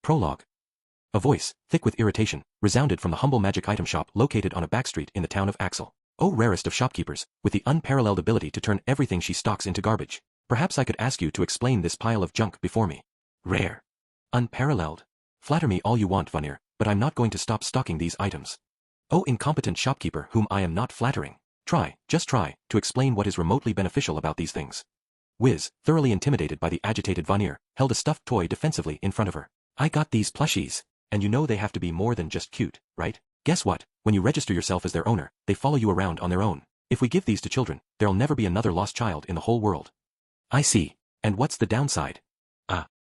Prologue. A voice, thick with irritation, resounded from the humble magic item shop located on a back street in the town of Axel. Oh, rarest of shopkeepers, with the unparalleled ability to turn everything she stocks into garbage. Perhaps I could ask you to explain this pile of junk before me. Rare. Unparalleled. Flatter me all you want, Vanir, but I'm not going to stop stocking these items. Oh, incompetent shopkeeper whom I am not flattering. Try, just try, to explain what is remotely beneficial about these things. Wiz, thoroughly intimidated by the agitated Vanir, held a stuffed toy defensively in front of her. I got these plushies, and you know they have to be more than just cute, right? Guess what? When you register yourself as their owner, they follow you around on their own. If we give these to children, there'll never be another lost child in the whole world. I see. And what's the downside?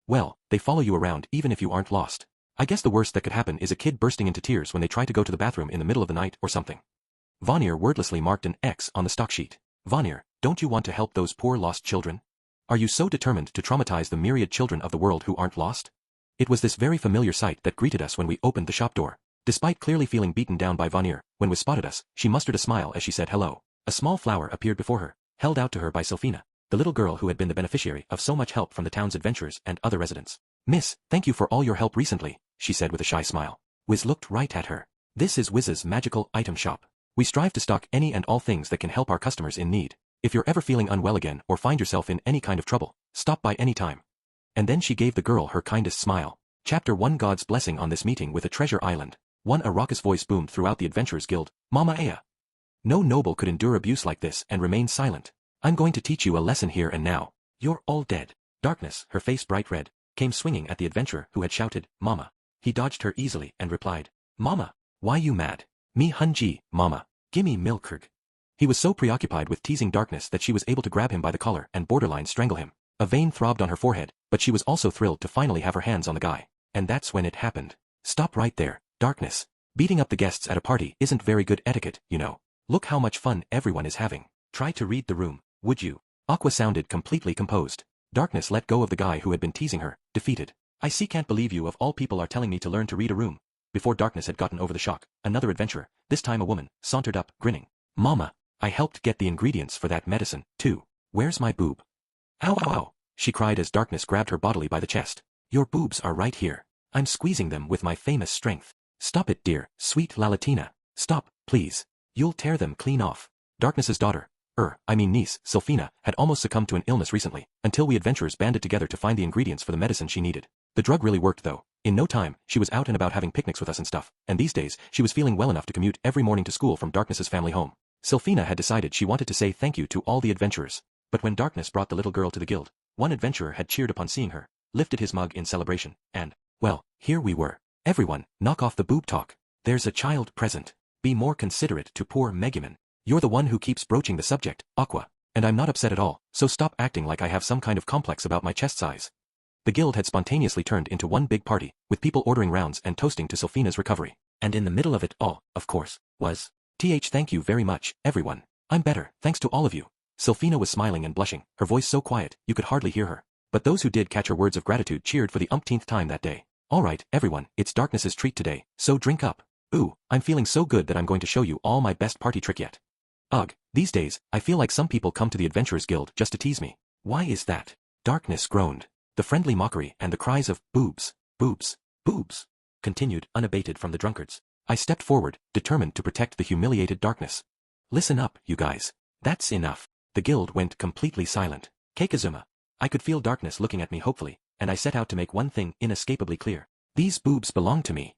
Well, they follow you around even if you aren't lost. I guess the worst that could happen is a kid bursting into tears when they try to go to the bathroom in the middle of the night or something. Vanir wordlessly marked an X on the stock sheet. Vanir, don't you want to help those poor lost children? Are you so determined to traumatize the myriad children of the world who aren't lost? It was this very familiar sight that greeted us when we opened the shop door. Despite clearly feeling beaten down by Vanir, when Wiz spotted us, she mustered a smile as she said hello. A small flower appeared before her, held out to her by Sylphina, the little girl who had been the beneficiary of so much help from the town's adventurers and other residents. Miss, thank you for all your help recently, she said with a shy smile. Wiz looked right at her. This is Wiz's magical item shop. We strive to stock any and all things that can help our customers in need. If you're ever feeling unwell again or find yourself in any kind of trouble, stop by any time. And then she gave the girl her kindest smile. Chapter 1 God's Blessing on this meeting with a treasure island. A raucous voice boomed throughout the Adventurers Guild. Mama Aya. No noble could endure abuse like this and remain silent. I'm going to teach you a lesson here and now. You're all dead. Darkness, her face bright red, came swinging at the adventurer who had shouted, Mama. He dodged her easily and replied, Mama, why you mad? Me hunji, Mama. Gimme milkirg. He was so preoccupied with teasing Darkness that she was able to grab him by the collar and borderline strangle him. A vein throbbed on her forehead, but she was also thrilled to finally have her hands on the guy. And that's when it happened. Stop right there, Darkness. Beating up the guests at a party isn't very good etiquette, you know. Look how much fun everyone is having. Try to read the room, would you? Aqua sounded completely composed. Darkness let go of the guy who had been teasing her, defeated. I see, can't believe you of all people are telling me to learn to read a room. Before Darkness had gotten over the shock, another adventurer, this time a woman, sauntered up, grinning. Mama, I helped get the ingredients for that medicine, too. Where's my boob? Ow ow ow, she cried as Darkness grabbed her bodily by the chest. Your boobs are right here. I'm squeezing them with my famous strength. Stop it, dear, sweet Lalatina. Stop, please. You'll tear them clean off. Darkness's daughter, niece, Sylphina, had almost succumbed to an illness recently, until we adventurers banded together to find the ingredients for the medicine she needed. The drug really worked though. In no time, she was out and about having picnics with us and stuff, and these days, she was feeling well enough to commute every morning to school from Darkness's family home. Sylphina had decided she wanted to say thank you to all the adventurers. But when Darkness brought the little girl to the guild, one adventurer had cheered upon seeing her, lifted his mug in celebration, and, well, here we were. Everyone, knock off the boob talk. There's a child present. Be more considerate to poor Megumin. You're the one who keeps broaching the subject, Aqua, and I'm not upset at all, so stop acting like I have some kind of complex about my chest size. The guild had spontaneously turned into one big party, with people ordering rounds and toasting to Sylphina's recovery. And in the middle of it all, of course, was, thank you very much, everyone. I'm better, thanks to all of you. Sylphina was smiling and blushing, her voice so quiet, you could hardly hear her. But those who did catch her words of gratitude cheered for the umpteenth time that day. Alright, everyone, it's Darkness's treat today, so drink up. Ooh, I'm feeling so good that I'm going to show you all my best party trick yet. Ugh, these days, I feel like some people come to the Adventurers Guild just to tease me. Why is that? Darkness groaned. The friendly mockery and the cries of, boobs, boobs, boobs, continued unabated from the drunkards. I stepped forward, determined to protect the humiliated Darkness. Listen up, you guys. That's enough. The guild went completely silent. Keikazuma. I could feel Darkness looking at me hopefully, and I set out to make one thing inescapably clear. These boobs belong to me.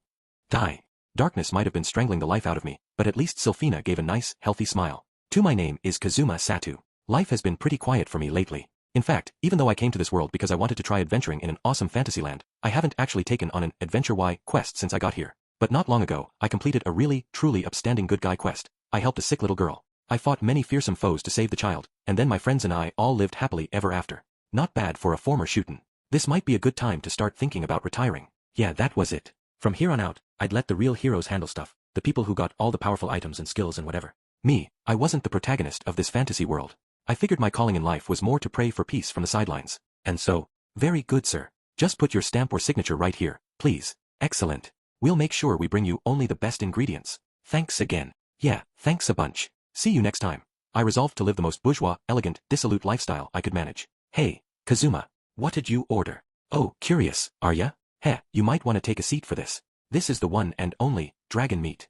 Die. Darkness might have been strangling the life out of me, but at least Sylphina gave a nice, healthy smile. My name is Kazuma Satu. Life has been pretty quiet for me lately. In fact, even though I came to this world because I wanted to try adventuring in an awesome fantasy land, I haven't actually taken on an adventure quest since I got here. But not long ago, I completed a really, truly upstanding good guy quest. I helped a sick little girl. I fought many fearsome foes to save the child, and then my friends and I all lived happily ever after. Not bad for a former shootin'. This might be a good time to start thinking about retiring. Yeah, that was it. From here on out, I'd let the real heroes handle stuff, the people who got all the powerful items and skills and whatever. Me, I wasn't the protagonist of this fantasy world. I figured my calling in life was more to pray for peace from the sidelines. And so, very good sir. Just put your stamp or signature right here, please. Excellent. We'll make sure we bring you only the best ingredients. Thanks again. Yeah, thanks a bunch. See you next time. I resolved to live the most bourgeois, elegant, dissolute lifestyle I could manage. Hey, Kazuma, what did you order? Oh, curious, are ya? Heh, you might want to take a seat for this. This is the one and only dragon meat.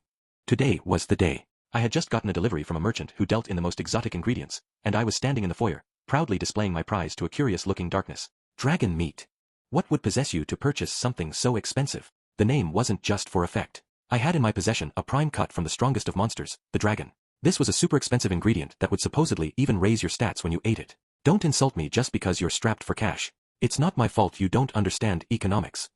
Today was the day. I had just gotten a delivery from a merchant who dealt in the most exotic ingredients, and I was standing in the foyer, proudly displaying my prize to a curious-looking darkness. Dragon meat. What would possess you to purchase something so expensive? The name wasn't just for effect. I had in my possession a prime cut from the strongest of monsters, the dragon. This was a super expensive ingredient that would supposedly even raise your stats when you ate it. Don't insult me just because you're strapped for cash. It's not my fault you don't understand economics.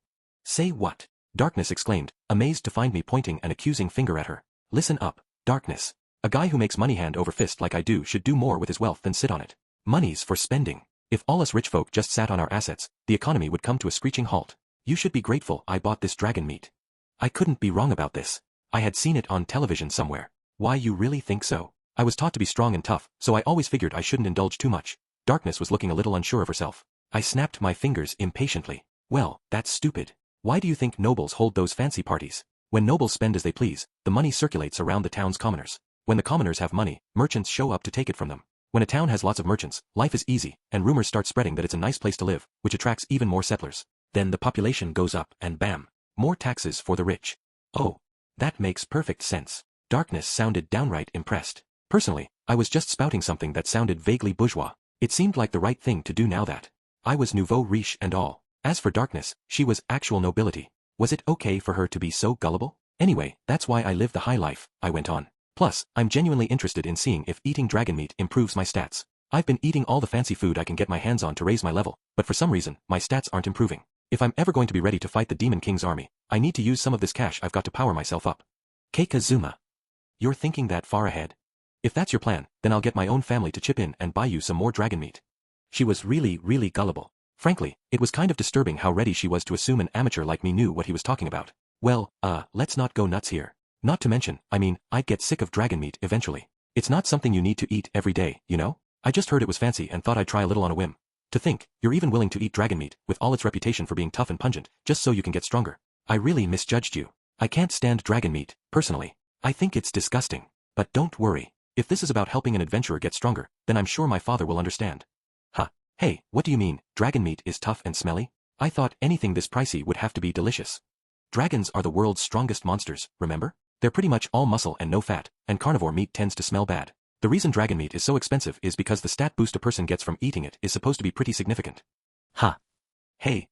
Say what? Darkness exclaimed, amazed to find me pointing an accusing finger at her. Listen up, Darkness. A guy who makes money hand over fist like I do should do more with his wealth than sit on it. Money's for spending. If all us rich folk just sat on our assets, the economy would come to a screeching halt. You should be grateful I bought this dragon meat. I couldn't be wrong about this. I had seen it on television somewhere. Why, you really think so? I was taught to be strong and tough, so I always figured I shouldn't indulge too much. Darkness was looking a little unsure of herself. I snapped my fingers impatiently. Well, that's stupid. Why do you think nobles hold those fancy parties? When nobles spend as they please, the money circulates around the town's commoners. When the commoners have money, merchants show up to take it from them. When a town has lots of merchants, life is easy, and rumors start spreading that it's a nice place to live, which attracts even more settlers. Then the population goes up and bam, more taxes for the rich. Oh, that makes perfect sense. Darkness sounded downright impressed. Personally, I was just spouting something that sounded vaguely bourgeois. It seemed like the right thing to do now that I was nouveau riche and all. As for Darkness, she was actual nobility. Was it okay for her to be so gullible? Anyway, that's why I live the high life, I went on. Plus, I'm genuinely interested in seeing if eating dragon meat improves my stats. I've been eating all the fancy food I can get my hands on to raise my level, but for some reason, my stats aren't improving. If I'm ever going to be ready to fight the Demon King's army, I need to use some of this cash I've got to power myself up. Keikazuma. You're thinking that far ahead? If that's your plan, then I'll get my own family to chip in and buy you some more dragon meat. She was really gullible. Frankly, it was kind of disturbing how ready she was to assume an amateur like me knew what he was talking about. Well, let's not go nuts here. Not to mention, I'd get sick of dragon meat eventually. It's not something you need to eat every day, you know? I just heard it was fancy and thought I'd try a little on a whim. To think, you're even willing to eat dragon meat, with all its reputation for being tough and pungent, just so you can get stronger. I really misjudged you. I can't stand dragon meat, personally. I think it's disgusting. But don't worry. If this is about helping an adventurer get stronger, then I'm sure my father will understand. Huh. Hey, what do you mean, dragon meat is tough and smelly? I thought anything this pricey would have to be delicious. Dragons are the world's strongest monsters, remember? They're pretty much all muscle and no fat, and carnivore meat tends to smell bad. The reason dragon meat is so expensive is because the stat boost a person gets from eating it is supposed to be pretty significant. Huh. Hey,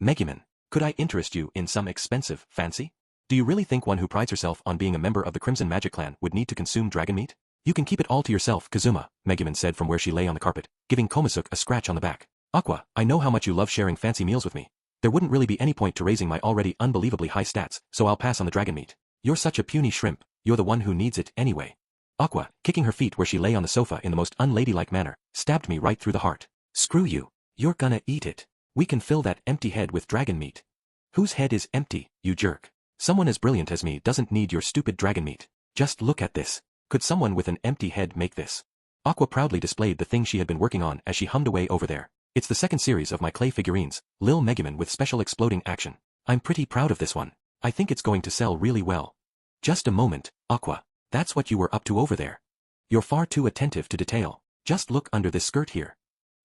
Megumin, could I interest you in some expensive fancy? Do you really think one who prides herself on being a member of the Crimson Magic Clan would need to consume dragon meat? You can keep it all to yourself, Kazuma, Megumin said from where she lay on the carpet, giving Konosuke a scratch on the back. Aqua, I know how much you love sharing fancy meals with me. There wouldn't really be any point to raising my already unbelievably high stats, so I'll pass on the dragon meat. You're such a puny shrimp, you're the one who needs it anyway. Aqua, kicking her feet where she lay on the sofa in the most unladylike manner, stabbed me right through the heart. Screw you. You're gonna eat it. We can fill that empty head with dragon meat. Whose head is empty, you jerk? Someone as brilliant as me doesn't need your stupid dragon meat. Just look at this. Could someone with an empty head make this? Aqua proudly displayed the thing she had been working on as she hummed away over there. It's the second series of my clay figurines, Lil Megumin with special exploding action. I'm pretty proud of this one. I think it's going to sell really well. Just a moment, Aqua. That's what you were up to over there. You're far too attentive to detail. Just look under this skirt here.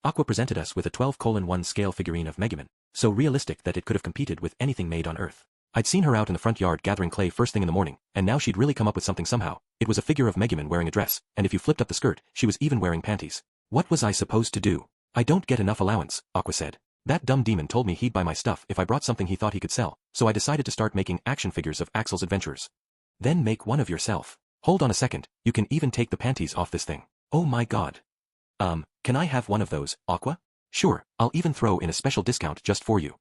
Aqua presented us with a 12:1 scale figurine of Megumin, so realistic that it could have competed with anything made on Earth. I'd seen her out in the front yard gathering clay first thing in the morning, and now she'd really come up with something somehow. It was a figure of Megumin wearing a dress, and if you flipped up the skirt, she was even wearing panties. What was I supposed to do? I don't get enough allowance, Aqua said. That dumb demon told me he'd buy my stuff if I brought something he thought he could sell, so I decided to start making action figures of Axel's adventures. Then make one of yourself. Hold on a second, you can even take the panties off this thing. Oh my god. Can I have one of those, Aqua? Sure, I'll even throw in a special discount just for you.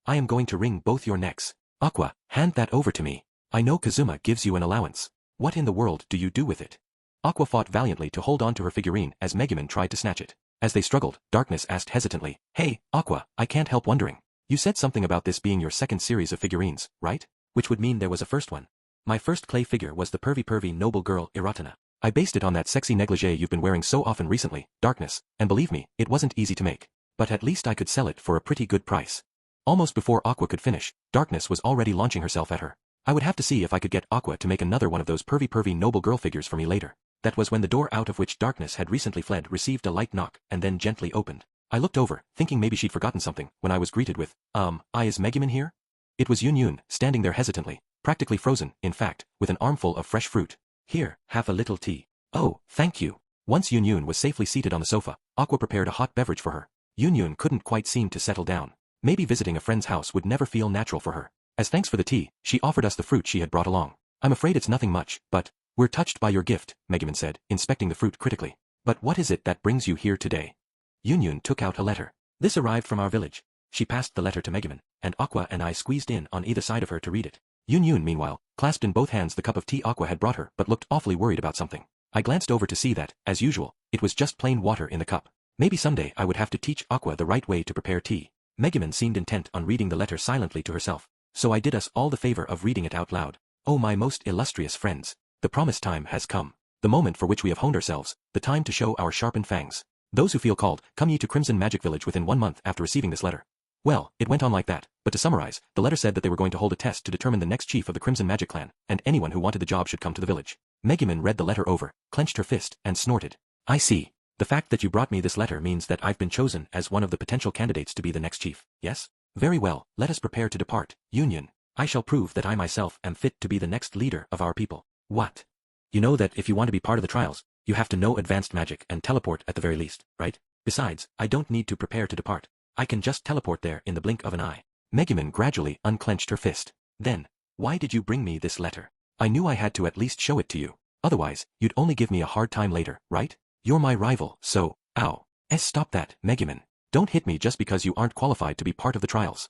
I am going to wring both your necks. Aqua, hand that over to me. I know Kazuma gives you an allowance. What in the world do you do with it? Aqua fought valiantly to hold on to her figurine as Megumin tried to snatch it. As they struggled, Darkness asked hesitantly, Hey, Aqua, I can't help wondering. You said something about this being your second series of figurines, right? Which would mean there was a first one. My first clay figure was the pervy noble girl Iratana. I based it on that sexy negligee you've been wearing so often recently, Darkness, and believe me, it wasn't easy to make. But at least I could sell it for a pretty good price. Almost before Aqua could finish, Darkness was already launching herself at her. I would have to see if I could get Aqua to make another one of those pervy noble girl figures for me later. That was when the door out of which Darkness had recently fled received a light knock and then gently opened. I looked over, thinking maybe she'd forgotten something, when I was greeted with, is Megumin here? It was Yun, standing there hesitantly, practically frozen, in fact, with an armful of fresh fruit. Here, have a little tea. Oh, thank you. Once Yun was safely seated on the sofa, Aqua prepared a hot beverage for her. Yun couldn't quite seem to settle down. Maybe visiting a friend's house would never feel natural for her. As thanks for the tea, she offered us the fruit she had brought along. I'm afraid it's nothing much, but we're touched by your gift, Megumin said, inspecting the fruit critically. But what is it that brings you here today? Yun took out a letter. This arrived from our village. She passed the letter to Megumin, and Aqua and I squeezed in on either side of her to read it. Yun, meanwhile, clasped in both hands the cup of tea Aqua had brought her but looked awfully worried about something. I glanced over to see that, as usual, it was just plain water in the cup. Maybe someday I would have to teach Aqua the right way to prepare tea. Megumin seemed intent on reading the letter silently to herself, so I did us all the favor of reading it out loud. Oh my most illustrious friends, the promised time has come. The moment for which we have honed ourselves, the time to show our sharpened fangs. Those who feel called, come ye to Crimson Magic Village within 1 month after receiving this letter. Well, it went on like that, but to summarize, the letter said that they were going to hold a test to determine the next chief of the Crimson Magic Clan, and anyone who wanted the job should come to the village. Megumin read the letter over, clenched her fist, and snorted. I see. The fact that you brought me this letter means that I've been chosen as one of the potential candidates to be the next chief, yes? Very well, let us prepare to depart, Yun. I shall prove that I myself am fit to be the next leader of our people. What? You know that if you want to be part of the trials, you have to know advanced magic and teleport at the very least, right? Besides, I don't need to prepare to depart. I can just teleport there in the blink of an eye. Megumin gradually unclenched her fist. Then, why did you bring me this letter? I knew I had to at least show it to you. Otherwise, you'd only give me a hard time later, right? You're my rival, so, ow. Stop that, Megumin. Don't hit me just because you aren't qualified to be part of the trials.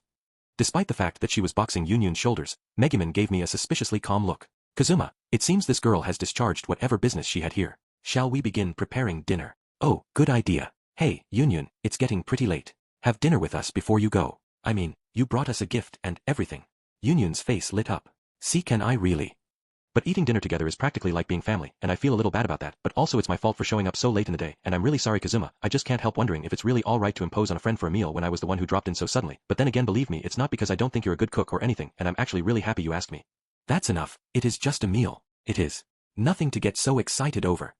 Despite the fact that she was boxing Yun's shoulders, Megumin gave me a suspiciously calm look. Kazuma, it seems this girl has discharged whatever business she had here. Shall we begin preparing dinner? Oh, good idea. Hey, Yun, it's getting pretty late. Have dinner with us before you go. I mean, you brought us a gift and everything. Yun's face lit up. See, can I really? But eating dinner together is practically like being family, and I feel a little bad about that, but also it's my fault for showing up so late in the day, and I'm really sorry Kazuma, I just can't help wondering if it's really alright to impose on a friend for a meal when I was the one who dropped in so suddenly, but then again believe me, it's not because I don't think you're a good cook or anything, and I'm actually really happy you asked me. That's enough, it is just a meal. It is. Nothing to get so excited over.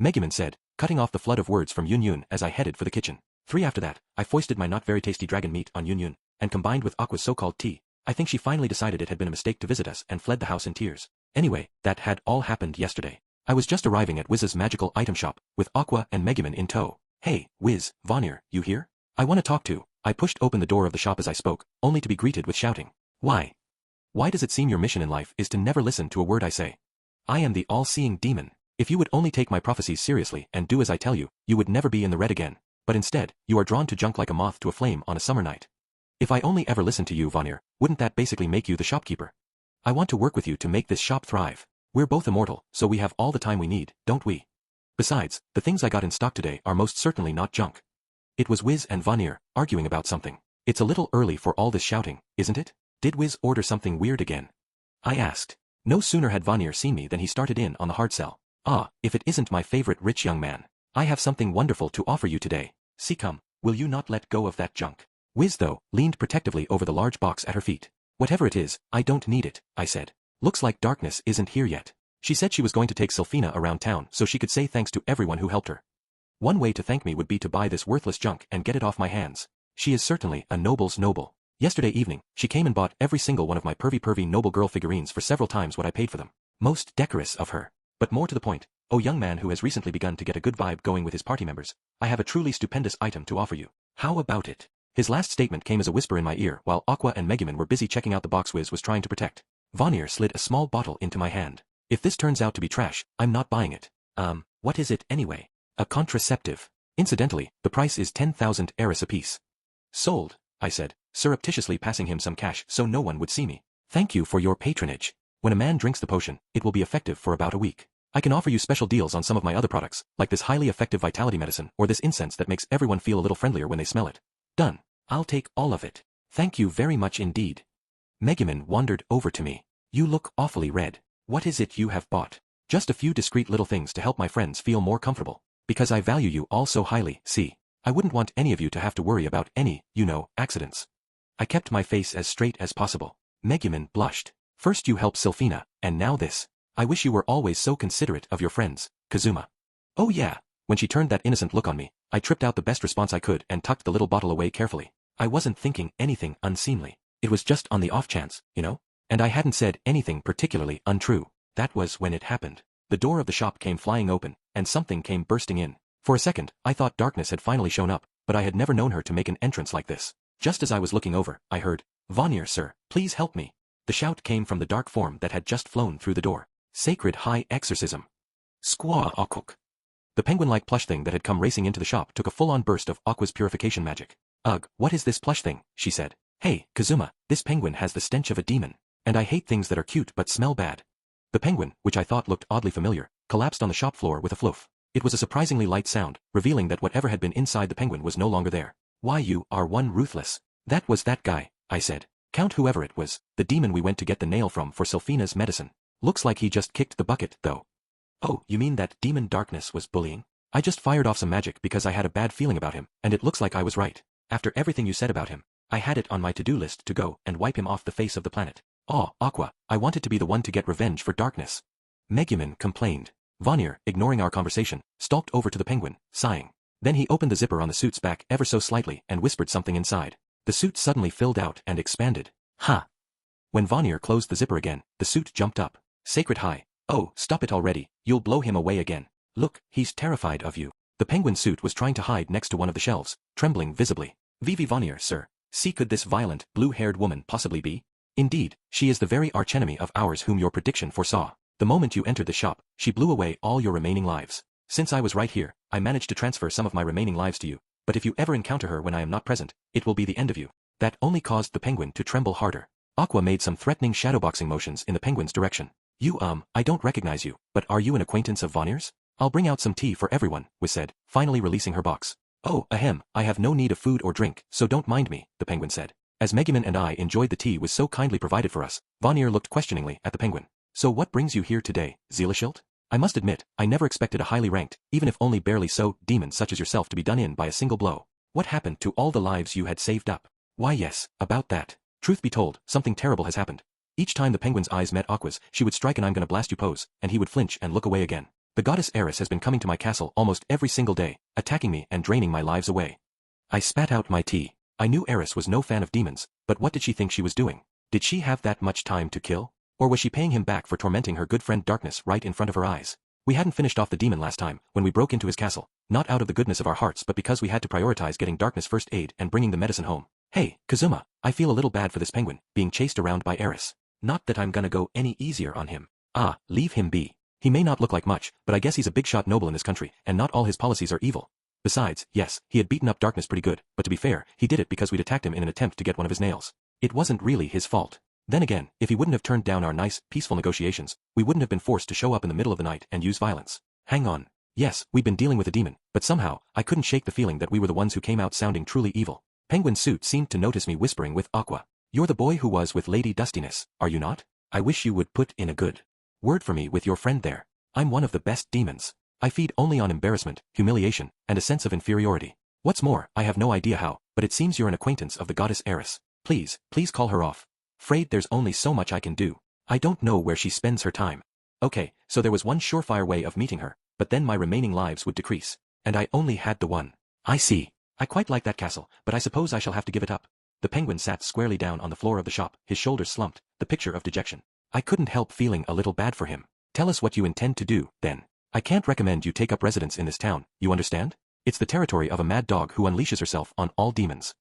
Megumin said, cutting off the flood of words from Yun as I headed for the kitchen. After that, I foisted my not very tasty dragon meat on Yun, and combined with Aqua's so-called tea, I think she finally decided it had been a mistake to visit us and fled the house in tears. Anyway, that had all happened yesterday. I was just arriving at Wiz's magical item shop, with Aqua and Megumin in tow. Hey, Wiz, Vonir, you here? I want to talk to. I pushed open the door of the shop as I spoke, only to be greeted with shouting. Why? Why does it seem your mission in life is to never listen to a word I say? I am the all-seeing demon. If you would only take my prophecies seriously and do as I tell you, you would never be in the red again. But instead, you are drawn to junk like a moth to a flame on a summer night. If I only ever listened to you, Vonir, wouldn't that basically make you the shopkeeper? I want to work with you to make this shop thrive. We're both immortal, so we have all the time we need, don't we? Besides, the things I got in stock today are most certainly not junk. It was Wiz and Vonir, arguing about something. It's a little early for all this shouting, isn't it? Did Wiz order something weird again? I asked. No sooner had Vonir seen me than he started in on the hard sell. Ah, if it isn't my favorite rich young man. I have something wonderful to offer you today. See, come, will you not let go of that junk? Wiz, though, leaned protectively over the large box at her feet. Whatever it is, I don't need it, I said. Looks like darkness isn't here yet. She said she was going to take Sylphina around town so she could say thanks to everyone who helped her. One way to thank me would be to buy this worthless junk and get it off my hands. She is certainly a noble's noble. Yesterday evening, she came and bought every single one of my pervy noble girl figurines for several times what I paid for them. Most decorous of her. But more to the point, oh young man who has recently begun to get a good vibe going with his party members, I have a truly stupendous item to offer you. How about it? His last statement came as a whisper in my ear while Aqua and Megumin were busy checking out the box Wiz was trying to protect. Vonir slid a small bottle into my hand. If this turns out to be trash, I'm not buying it. What is it anyway? A contraceptive. Incidentally, the price is 10,000 eris apiece. Sold, I said, surreptitiously passing him some cash so no one would see me. Thank you for your patronage. When a man drinks the potion, it will be effective for about a week. I can offer you special deals on some of my other products, like this highly effective vitality medicine or this incense that makes everyone feel a little friendlier when they smell it. Done. I'll take all of it. Thank you very much indeed. Megumin wandered over to me. You look awfully red. What is it you have bought? Just a few discreet little things to help my friends feel more comfortable. Because I value you all so highly, see. I wouldn't want any of you to have to worry about any, accidents. I kept my face as straight as possible. Megumin blushed. First you helped Sylphina, and now this. I wish you were always so considerate of your friends, Kazuma. Oh yeah. When she turned that innocent look on me, I tripped out the best response I could and tucked the little bottle away carefully. I wasn't thinking anything unseemly. It was just on the off chance, you know? And I hadn't said anything particularly untrue. That was when it happened. The door of the shop came flying open, and something came bursting in. For a second, I thought darkness had finally shown up, but I had never known her to make an entrance like this. Just as I was looking over, I heard, "Vanir, sir, please help me." The shout came from the dark form that had just flown through the door. Sacred high exorcism. Squaw Akuk. The penguin-like plush thing that had come racing into the shop took a full-on burst of Aqua's purification magic. "Ugh, what is this plush thing?" she said. "Hey, Kazuma, this penguin has the stench of a demon. And I hate things that are cute but smell bad." The penguin, which I thought looked oddly familiar, collapsed on the shop floor with a floof. It was a surprisingly light sound, revealing that whatever had been inside the penguin was no longer there. "Why, you are one ruthless." "That was that guy," I said. "Count whoever it was, the demon we went to get the nail from for Sylphina's medicine. Looks like he just kicked the bucket, though." "Oh, you mean that demon Darkness was bullying?" "I just fired off some magic because I had a bad feeling about him, and it looks like I was right. After everything you said about him, I had it on my to-do list to go and wipe him off the face of the planet. Oh, Aqua, I wanted to be the one to get revenge for Darkness." Megumin complained. Vanir, ignoring our conversation, stalked over to the penguin, sighing. Then he opened the zipper on the suit's back ever so slightly and whispered something inside. The suit suddenly filled out and expanded. "Ha!" When Vanir closed the zipper again, the suit jumped up. "Sacred high. Oh, stop it already, you'll blow him away again. Look, he's terrified of you." The penguin suit was trying to hide next to one of the shelves, trembling visibly. "Vivi Vanir, sir. See, could this violent, blue-haired woman possibly be?" "Indeed, she is the very archenemy of ours whom your prediction foresaw. The moment you entered the shop, she blew away all your remaining lives. Since I was right here, I managed to transfer some of my remaining lives to you, but if you ever encounter her when I am not present, it will be the end of you." That only caused the penguin to tremble harder. Aqua made some threatening shadowboxing motions in the penguin's direction. I don't recognize you, but are you an acquaintance of Vanir's?" "I'll bring out some tea for everyone," Wiz said, finally releasing her box. "Oh, ahem, I have no need of food or drink, so don't mind me," the penguin said. As Megumin and I enjoyed the tea was so kindly provided for us, Vanir looked questioningly at the penguin. "So what brings you here today, Zealishilt?" "I must admit, I never expected a highly ranked, even if only barely so, demon such as yourself to be done in by a single blow. What happened to all the lives you had saved up?" "Why yes, about that. Truth be told, something terrible has happened." Each time the penguin's eyes met Aqua's, she would strike an "I'm gonna blast you" pose, and he would flinch and look away again. "The goddess Eris has been coming to my castle almost every single day, attacking me and draining my lives away." I spat out my tea. I knew Eris was no fan of demons, but what did she think she was doing? Did she have that much time to kill? Or was she paying him back for tormenting her good friend Darkness right in front of her eyes? We hadn't finished off the demon last time, when we broke into his castle, not out of the goodness of our hearts but because we had to prioritize getting Darkness first aid and bringing the medicine home. "Hey, Kazuma, I feel a little bad for this penguin, being chased around by Eris. Not that I'm gonna go any easier on him." "Ah, leave him be. He may not look like much, but I guess he's a big-shot noble in this country, and not all his policies are evil. Besides, yes, he had beaten up Darkness pretty good, but to be fair, he did it because we'd attacked him in an attempt to get one of his nails. It wasn't really his fault. Then again, if he wouldn't have turned down our nice, peaceful negotiations, we wouldn't have been forced to show up in the middle of the night and use violence. Hang on. Yes, we'd been dealing with a demon, but somehow, I couldn't shake the feeling that we were the ones who came out sounding truly evil." Penguin Suit seemed to notice me whispering with Aqua. "You're the boy who was with Lady Dustiness, are you not? I wish you would put in a good word for me with your friend there. I'm one of the best demons. I feed only on embarrassment, humiliation, and a sense of inferiority. What's more, I have no idea how, but it seems you're an acquaintance of the goddess Eris. Please call her off. 'Fraid there's only so much I can do. I don't know where she spends her time." Okay, so there was one surefire way of meeting her, but then my remaining lives would decrease. And I only had the one. "I see. I quite like that castle, but I suppose I shall have to give it up." The penguin sat squarely down on the floor of the shop, his shoulders slumped, the picture of dejection. I couldn't help feeling a little bad for him. "Tell us what you intend to do, then. I can't recommend you take up residence in this town, you understand? It's the territory of a mad dog who unleashes herself on all demons.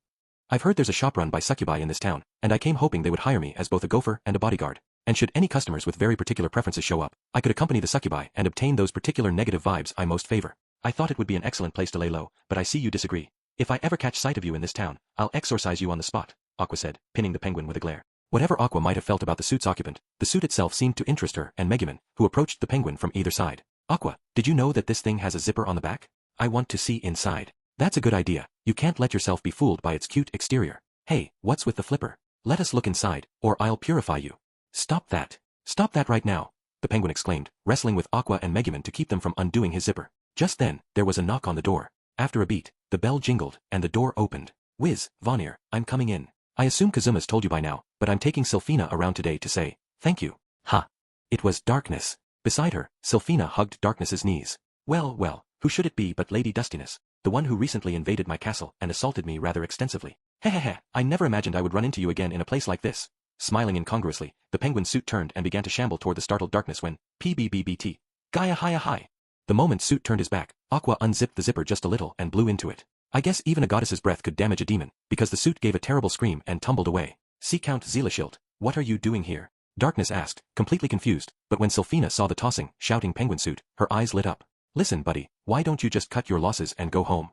I've heard there's a shop run by succubi in this town, and I came hoping they would hire me as both a gopher and a bodyguard. And should any customers with very particular preferences show up, I could accompany the succubi and obtain those particular negative vibes I most favor. I thought it would be an excellent place to lay low, but I see you disagree. If I ever catch sight of you in this town, I'll exorcise you on the spot," Aqua said, pinning the penguin with a glare. Whatever Aqua might have felt about the suit's occupant, the suit itself seemed to interest her and Megumin, who approached the penguin from either side. "Aqua, did you know that this thing has a zipper on the back? I want to see inside." "That's a good idea. You can't let yourself be fooled by its cute exterior. Hey, what's with the flipper? Let us look inside, or I'll purify you." "Stop that. Stop that right now," the penguin exclaimed, wrestling with Aqua and Megumin to keep them from undoing his zipper. Just then, there was a knock on the door. After a beat, the bell jingled, and the door opened. "Wiz, Vanir, I'm coming in. I assume Kazuma's told you by now, but I'm taking Sylphina around today to say, thank you." Ha! It was Darkness. Beside her, Sylphina hugged Darkness's knees. Well, who should it be but Lady Dustiness, the one who recently invaded my castle and assaulted me rather extensively. Hehehe, I never imagined I would run into you again in a place like this. Smiling incongruously, the penguin suit turned and began to shamble toward the startled darkness when, PBBBT. Gaia hiya hi. The moment Suit turned his back, Aqua unzipped the zipper just a little and blew into it. I guess even a goddess's breath could damage a demon, because the suit gave a terrible scream and tumbled away. See Count Zelashilt, what are you doing here? Darkness asked, completely confused, but when Sylphina saw the tossing, shouting penguin suit, her eyes lit up. Listen buddy, why don't you just cut your losses and go home?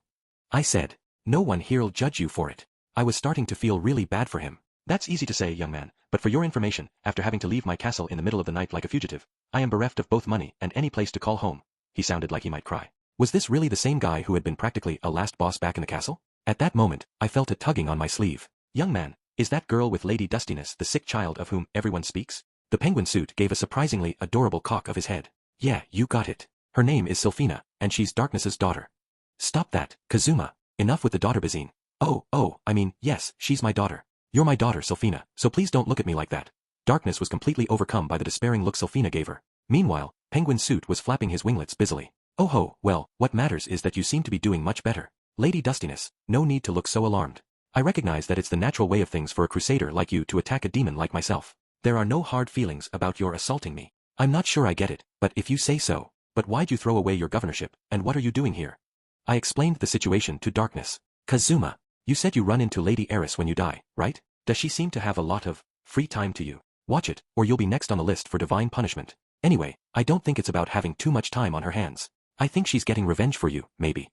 I said. No one here'll judge you for it. I was starting to feel really bad for him. That's easy to say, young man, but for your information, after having to leave my castle in the middle of the night like a fugitive, I am bereft of both money and any place to call home. He sounded like he might cry. Was this really the same guy who had been practically a last boss back in the castle? At that moment, I felt a tugging on my sleeve. Young man, is that girl with Lady Dustiness the sick child of whom everyone speaks? The penguin suit gave a surprisingly adorable cock of his head. Yeah, you got it. Her name is Sylphina, and she's Darkness's daughter. Stop that, Kazuma. Enough with the daughter bazine. I mean, yes, she's my daughter. You're my daughter, Sylphina, so please don't look at me like that. Darkness was completely overcome by the despairing look Sylphina gave her. Meanwhile, Penguin Suit was flapping his winglets busily. Oh ho, well, what matters is that you seem to be doing much better. Lady Dustiness, no need to look so alarmed. I recognize that it's the natural way of things for a crusader like you to attack a demon like myself. There are no hard feelings about your assaulting me. I'm not sure I get it, but if you say so. But why'd you throw away your governorship, and what are you doing here? I explained the situation to Darkness. Kazuma, you said you run into Lady Eris when you die, right? Does she seem to have a lot of free time to you? Watch it, or you'll be next on the list for divine punishment. Anyway, I don't think it's about having too much time on her hands. I think she's getting revenge for you, maybe.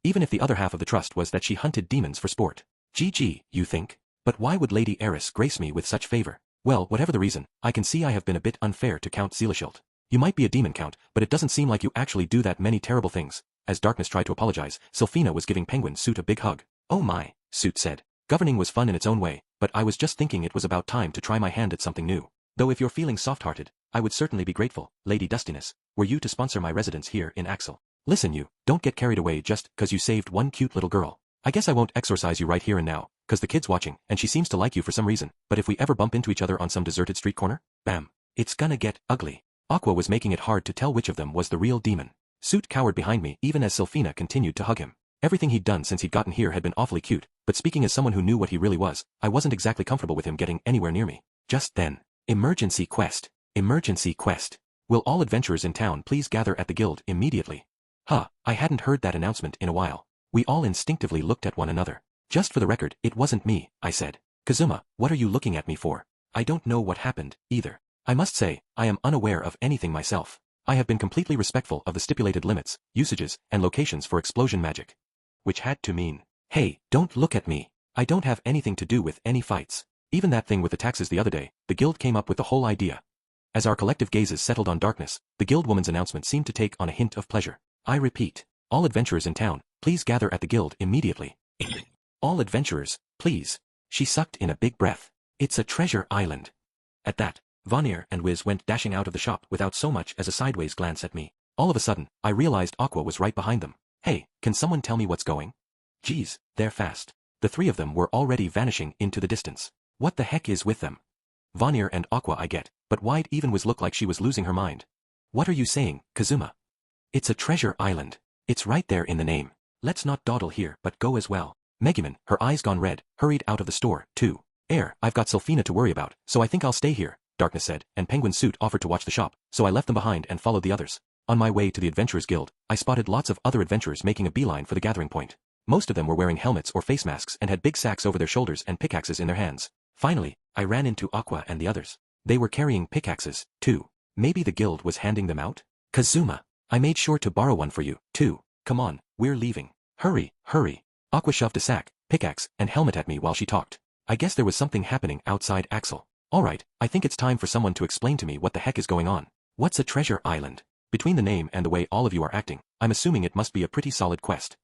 Even if the other half of the trust was that she hunted demons for sport. GG, you think? But why would Lady Eris grace me with such favor? Well, whatever the reason, I can see I have been a bit unfair to Count Zelashilt. You might be a demon count, but it doesn't seem like you actually do that many terrible things. As Darkness tried to apologize, Sylphina was giving Penguin Suit a big hug. Oh my, Suit said. Governing was fun in its own way, but I was just thinking it was about time to try my hand at something new. Though if you're feeling soft-hearted, I would certainly be grateful, Lady Dustiness, were you to sponsor my residence here in Axel. Listen you, don't get carried away just 'cause you saved one cute little girl. I guess I won't exorcise you right here and now, 'cause the kid's watching, and she seems to like you for some reason, but if we ever bump into each other on some deserted street corner, bam, it's gonna get ugly. Aqua was making it hard to tell which of them was the real demon. Suit cowered behind me even as Sylphina continued to hug him. Everything he'd done since he'd gotten here had been awfully cute, but speaking as someone who knew what he really was, I wasn't exactly comfortable with him getting anywhere near me. Just then, emergency quest. Emergency quest. Will all adventurers in town please gather at the guild immediately? I hadn't heard that announcement in a while. We all instinctively looked at one another. Just for the record, it wasn't me, I said. Kazuma, what are you looking at me for? I don't know what happened, either. I must say, I am unaware of anything myself. I have been completely respectful of the stipulated limits, usages, and locations for explosion magic. Which had to mean, hey, don't look at me. I don't have anything to do with any fights. Even that thing with the taxes the other day, the guild came up with the whole idea. As our collective gazes settled on Darkness, the guild woman's announcement seemed to take on a hint of pleasure. I repeat, all adventurers in town, please gather at the guild immediately. All adventurers, please. She sucked in a big breath. It's a treasure island. At that, Vanir and Wiz went dashing out of the shop without so much as a sideways glance at me. All of a sudden, I realized Aqua was right behind them. Hey, can someone tell me what's going? Geez, they're fast. The three of them were already vanishing into the distance. What the heck is with them? Vanir and Aqua I get, but why'd even Wiz look like she was losing her mind? What are you saying, Kazuma? It's a treasure island. It's right there in the name. Let's not dawdle here but go as well. Megumin, her eyes gone red, hurried out of the store, too. I've got Sylphina to worry about, so I think I'll stay here, Darkness said, and Penguin Suit offered to watch the shop, so I left them behind and followed the others. On my way to the Adventurers Guild, I spotted lots of other adventurers making a beeline for the gathering point. Most of them were wearing helmets or face masks and had big sacks over their shoulders and pickaxes in their hands. Finally, I ran into Aqua and the others. They were carrying pickaxes, too. Maybe the guild was handing them out? Kazuma, I made sure to borrow one for you, too. Come on, we're leaving. Hurry, hurry. Aqua shoved a sack, pickaxe, and helmet at me while she talked. I guess there was something happening outside Axel. Alright, I think it's time for someone to explain to me what the heck is going on. What's a treasure island? Between the name and the way all of you are acting, I'm assuming it must be a pretty solid quest.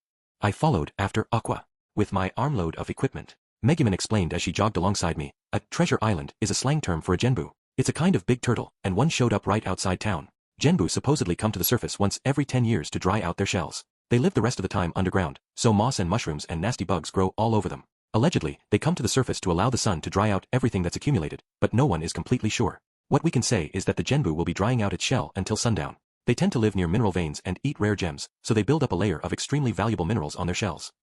I followed after Aqua. With my armload of equipment. Megumin explained as she jogged alongside me. A treasure island is a slang term for a genbu. It's a kind of big turtle, and one showed up right outside town. Genbu supposedly come to the surface once every 10 years to dry out their shells. They live the rest of the time underground, so moss and mushrooms and nasty bugs grow all over them. Allegedly, they come to the surface to allow the sun to dry out everything that's accumulated, but no one is completely sure. What we can say is that the genbu will be drying out its shell until sundown. They tend to live near mineral veins and eat rare gems, so they build up a layer of extremely valuable minerals on their shells.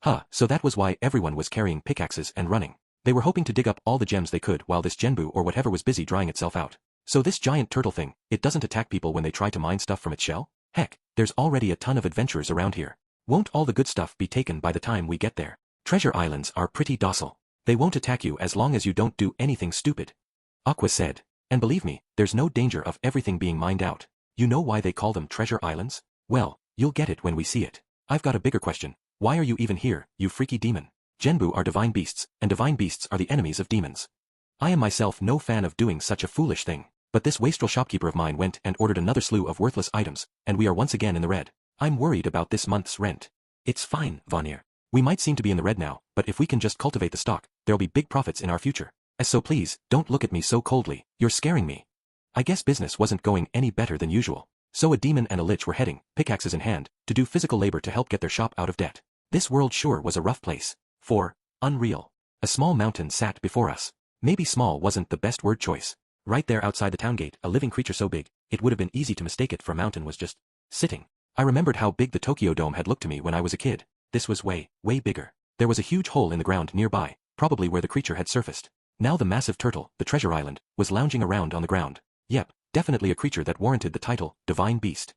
Huh, so that was why everyone was carrying pickaxes and running. They were hoping to dig up all the gems they could while this genbu or whatever was busy drying itself out. So this giant turtle thing, it doesn't attack people when they try to mine stuff from its shell? Heck, there's already a ton of adventurers around here. Won't all the good stuff be taken by the time we get there? Treasure islands are pretty docile. They won't attack you as long as you don't do anything stupid. Aqua said. And believe me, there's no danger of everything being mined out. You know why they call them treasure islands? Well, you'll get it when we see it. I've got a bigger question. Why are you even here, you freaky demon? Genbu are divine beasts, and divine beasts are the enemies of demons. I am myself no fan of doing such a foolish thing, but this wastrel shopkeeper of mine went and ordered another slew of worthless items, and we are once again in the red. I'm worried about this month's rent. It's fine, Vanir. We might seem to be in the red now, but if we can just cultivate the stock, there'll be big profits in our future. So please, don't look at me so coldly, you're scaring me. I guess business wasn't going any better than usual. So a demon and a lich were heading, pickaxes in hand, to do physical labor to help get their shop out of debt. This world sure was a rough place. Unreal. A small mountain sat before us. Maybe small wasn't the best word choice. Right there outside the town gate, a living creature so big, it would have been easy to mistake it for a mountain was just sitting. I remembered how big the Tokyo Dome had looked to me when I was a kid. This was way, way bigger. There was a huge hole in the ground nearby, probably where the creature had surfaced. Now the massive turtle, the treasure island, was lounging around on the ground. Yep, definitely a creature that warranted the title, Divine Beast.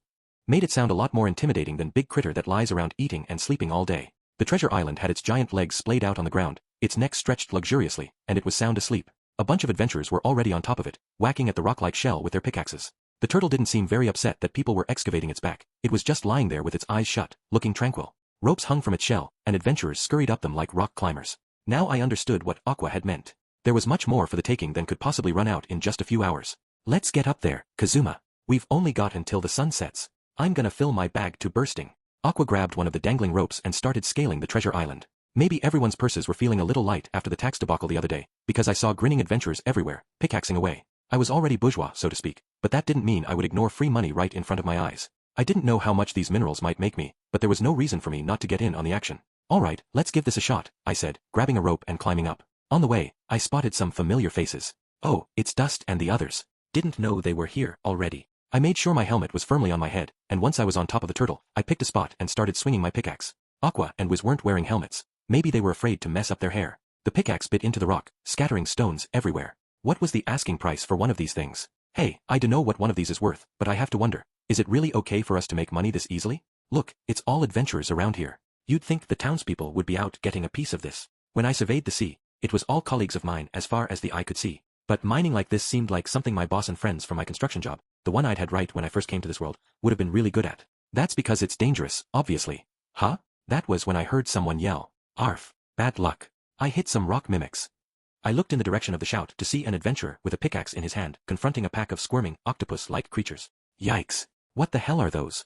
Made it sound a lot more intimidating than big critter that lies around eating and sleeping all day. The treasure island had its giant legs splayed out on the ground, its neck stretched luxuriously, and it was sound asleep. A bunch of adventurers were already on top of it, whacking at the rock-like shell with their pickaxes. The turtle didn't seem very upset that people were excavating its back. It was just lying there with its eyes shut, looking tranquil. Ropes hung from its shell, and adventurers scurried up them like rock climbers. Now I understood what Aqua had meant. There was much more for the taking than could possibly run out in just a few hours. Let's get up there, Kazuma. We've only got until the sun sets. I'm gonna fill my bag to bursting. Aqua grabbed one of the dangling ropes and started scaling the treasure island. Maybe everyone's purses were feeling a little light after the tax debacle the other day, because I saw grinning adventurers everywhere, pickaxing away. I was already bourgeois, so to speak, but that didn't mean I would ignore free money right in front of my eyes. I didn't know how much these minerals might make me, but there was no reason for me not to get in on the action. Alright, let's give this a shot, I said, grabbing a rope and climbing up. On the way, I spotted some familiar faces. Oh, it's Dust and the others. Didn't know they were here already. I made sure my helmet was firmly on my head, and once I was on top of the turtle, I picked a spot and started swinging my pickaxe. Aqua and Wiz weren't wearing helmets. Maybe they were afraid to mess up their hair. The pickaxe bit into the rock, scattering stones everywhere. What was the asking price for one of these things? Hey, I dunno what one of these is worth, but I have to wonder, is it really okay for us to make money this easily? Look, it's all adventurers around here. You'd think the townspeople would be out getting a piece of this. When I surveyed the sea, it was all colleagues of mine as far as the eye could see. But mining like this seemed like something my boss and friends from my construction job, the one I'd had right when I first came to this world, would have been really good at. That's because it's dangerous, obviously. Huh? That was when I heard someone yell. Arf. Bad luck. I hit some rock mimics. I looked in the direction of the shout to see an adventurer with a pickaxe in his hand, confronting a pack of squirming, octopus-like creatures. Yikes. What the hell are those?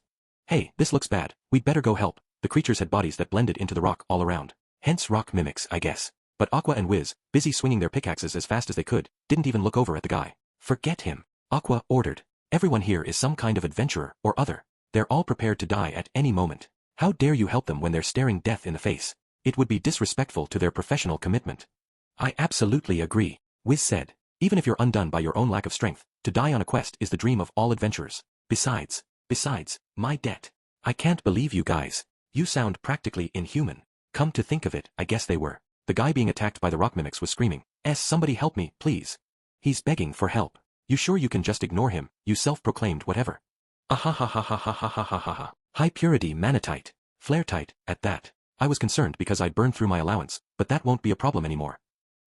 Hey, this looks bad. We'd better go help. The creatures had bodies that blended into the rock all around. Hence rock mimics, I guess. But Aqua and Wiz, busy swinging their pickaxes as fast as they could, didn't even look over at the guy. Forget him. Aqua ordered. Everyone here is some kind of adventurer or other. They're all prepared to die at any moment. How dare you help them when they're staring death in the face? It would be disrespectful to their professional commitment. I absolutely agree, Wiz said. Even if you're undone by your own lack of strength, to die on a quest is the dream of all adventurers. Besides, my debt. I can't believe you guys. You sound practically inhuman. Come to think of it, I guess they were. The guy being attacked by the rock mimics was screaming, somebody help me, please. He's begging for help. You sure you can just ignore him, you self-proclaimed whatever? Ahahahahahahahaha. High purity manatite. Flare-tite, at that. I was concerned because I'd burned through my allowance, but that won't be a problem anymore.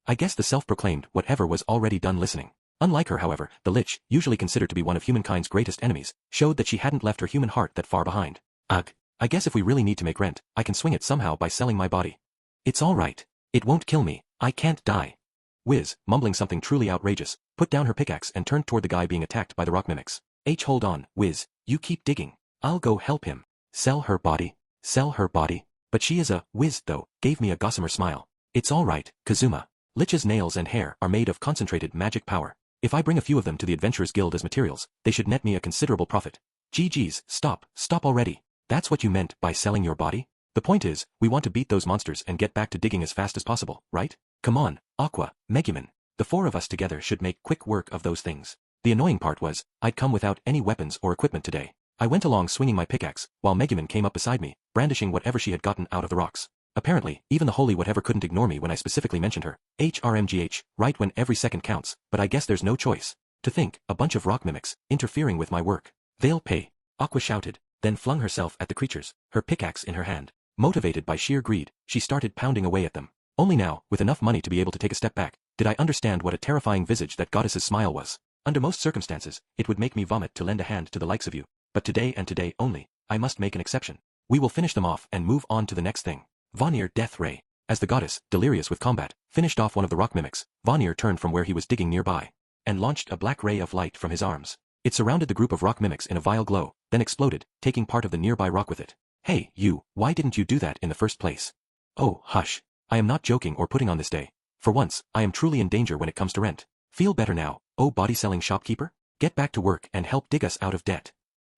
I guess the self-proclaimed whatever was already done listening. Unlike her, however, the lich, usually considered to be one of humankind's greatest enemies, showed that she hadn't left her human heart that far behind. Ugh. I guess if we really need to make rent, I can swing it somehow by selling my body. It's alright. It won't kill me. I can't die. Wiz, mumbling something truly outrageous, put down her pickaxe and turned toward the guy being attacked by the rock mimics. Hold on, Wiz. You keep digging. I'll go help him. Sell her body. Sell her body. But she is a Wiz, though, gave me a gossamer smile. It's alright, Kazuma. Lich's nails and hair are made of concentrated magic power. If I bring a few of them to the Adventurers Guild as materials, they should net me a considerable profit. GG's, stop already. That's what you meant by selling your body? The point is, we want to beat those monsters and get back to digging as fast as possible, right? Come on, Aqua, Megumin. The four of us together should make quick work of those things. The annoying part was, I'd come without any weapons or equipment today. I went along swinging my pickaxe, while Megumin came up beside me, brandishing whatever she had gotten out of the rocks. Apparently, even the holy whatever couldn't ignore me when I specifically mentioned her. HRMGH, right when every second counts, but I guess there's no choice. To think, a bunch of rock mimics, interfering with my work. They'll pay. Aqua shouted, then flung herself at the creatures, her pickaxe in her hand. Motivated by sheer greed, she started pounding away at them. Only now, with enough money to be able to take a step back, did I understand what a terrifying visage that goddess's smile was. Under most circumstances, it would make me vomit to lend a hand to the likes of you. But today and today only, I must make an exception. We will finish them off and move on to the next thing. Vanir Death Ray. As the goddess, delirious with combat, finished off one of the rock mimics, Vanir turned from where he was digging nearby, and launched a black ray of light from his arms. It surrounded the group of rock mimics in a vile glow, then exploded, taking part of the nearby rock with it. Hey, you, why didn't you do that in the first place? Oh, hush. I am not joking or putting on this day. For once, I am truly in danger when it comes to rent. Feel better now, oh body-selling shopkeeper? Get back to work and help dig us out of debt.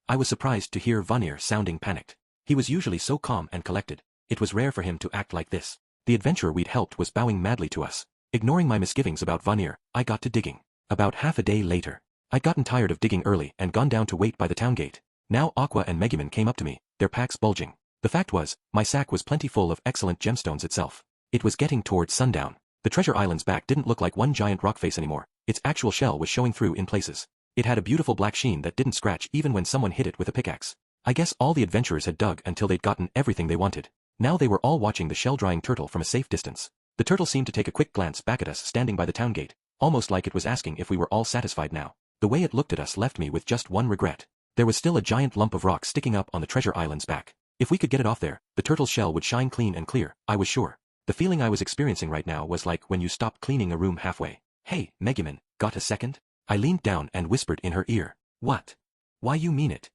I was surprised to hear Vanir sounding panicked. He was usually so calm and collected. It was rare for him to act like this. The adventurer we'd helped was bowing madly to us. Ignoring my misgivings about Vanir, I got to digging. About half a day later, I'd gotten tired of digging early and gone down to wait by the town gate. Now Aqua and Megumin came up to me, their packs bulging. The fact was, my sack was plenty full of excellent gemstones itself. It was getting towards sundown. The treasure island's back didn't look like one giant rock face anymore. Its actual shell was showing through in places. It had a beautiful black sheen that didn't scratch even when someone hit it with a pickaxe. I guess all the adventurers had dug until they'd gotten everything they wanted. Now they were all watching the shell-drying turtle from a safe distance. The turtle seemed to take a quick glance back at us standing by the town gate, almost like it was asking if we were all satisfied now. The way it looked at us left me with just one regret. There was still a giant lump of rock sticking up on the treasure island's back. If we could get it off there, the turtle's shell would shine clean and clear, I was sure. The feeling I was experiencing right now was like when you stopped cleaning a room halfway. Hey, Megumin, got a second? I leaned down and whispered in her ear. What? Why you mean it?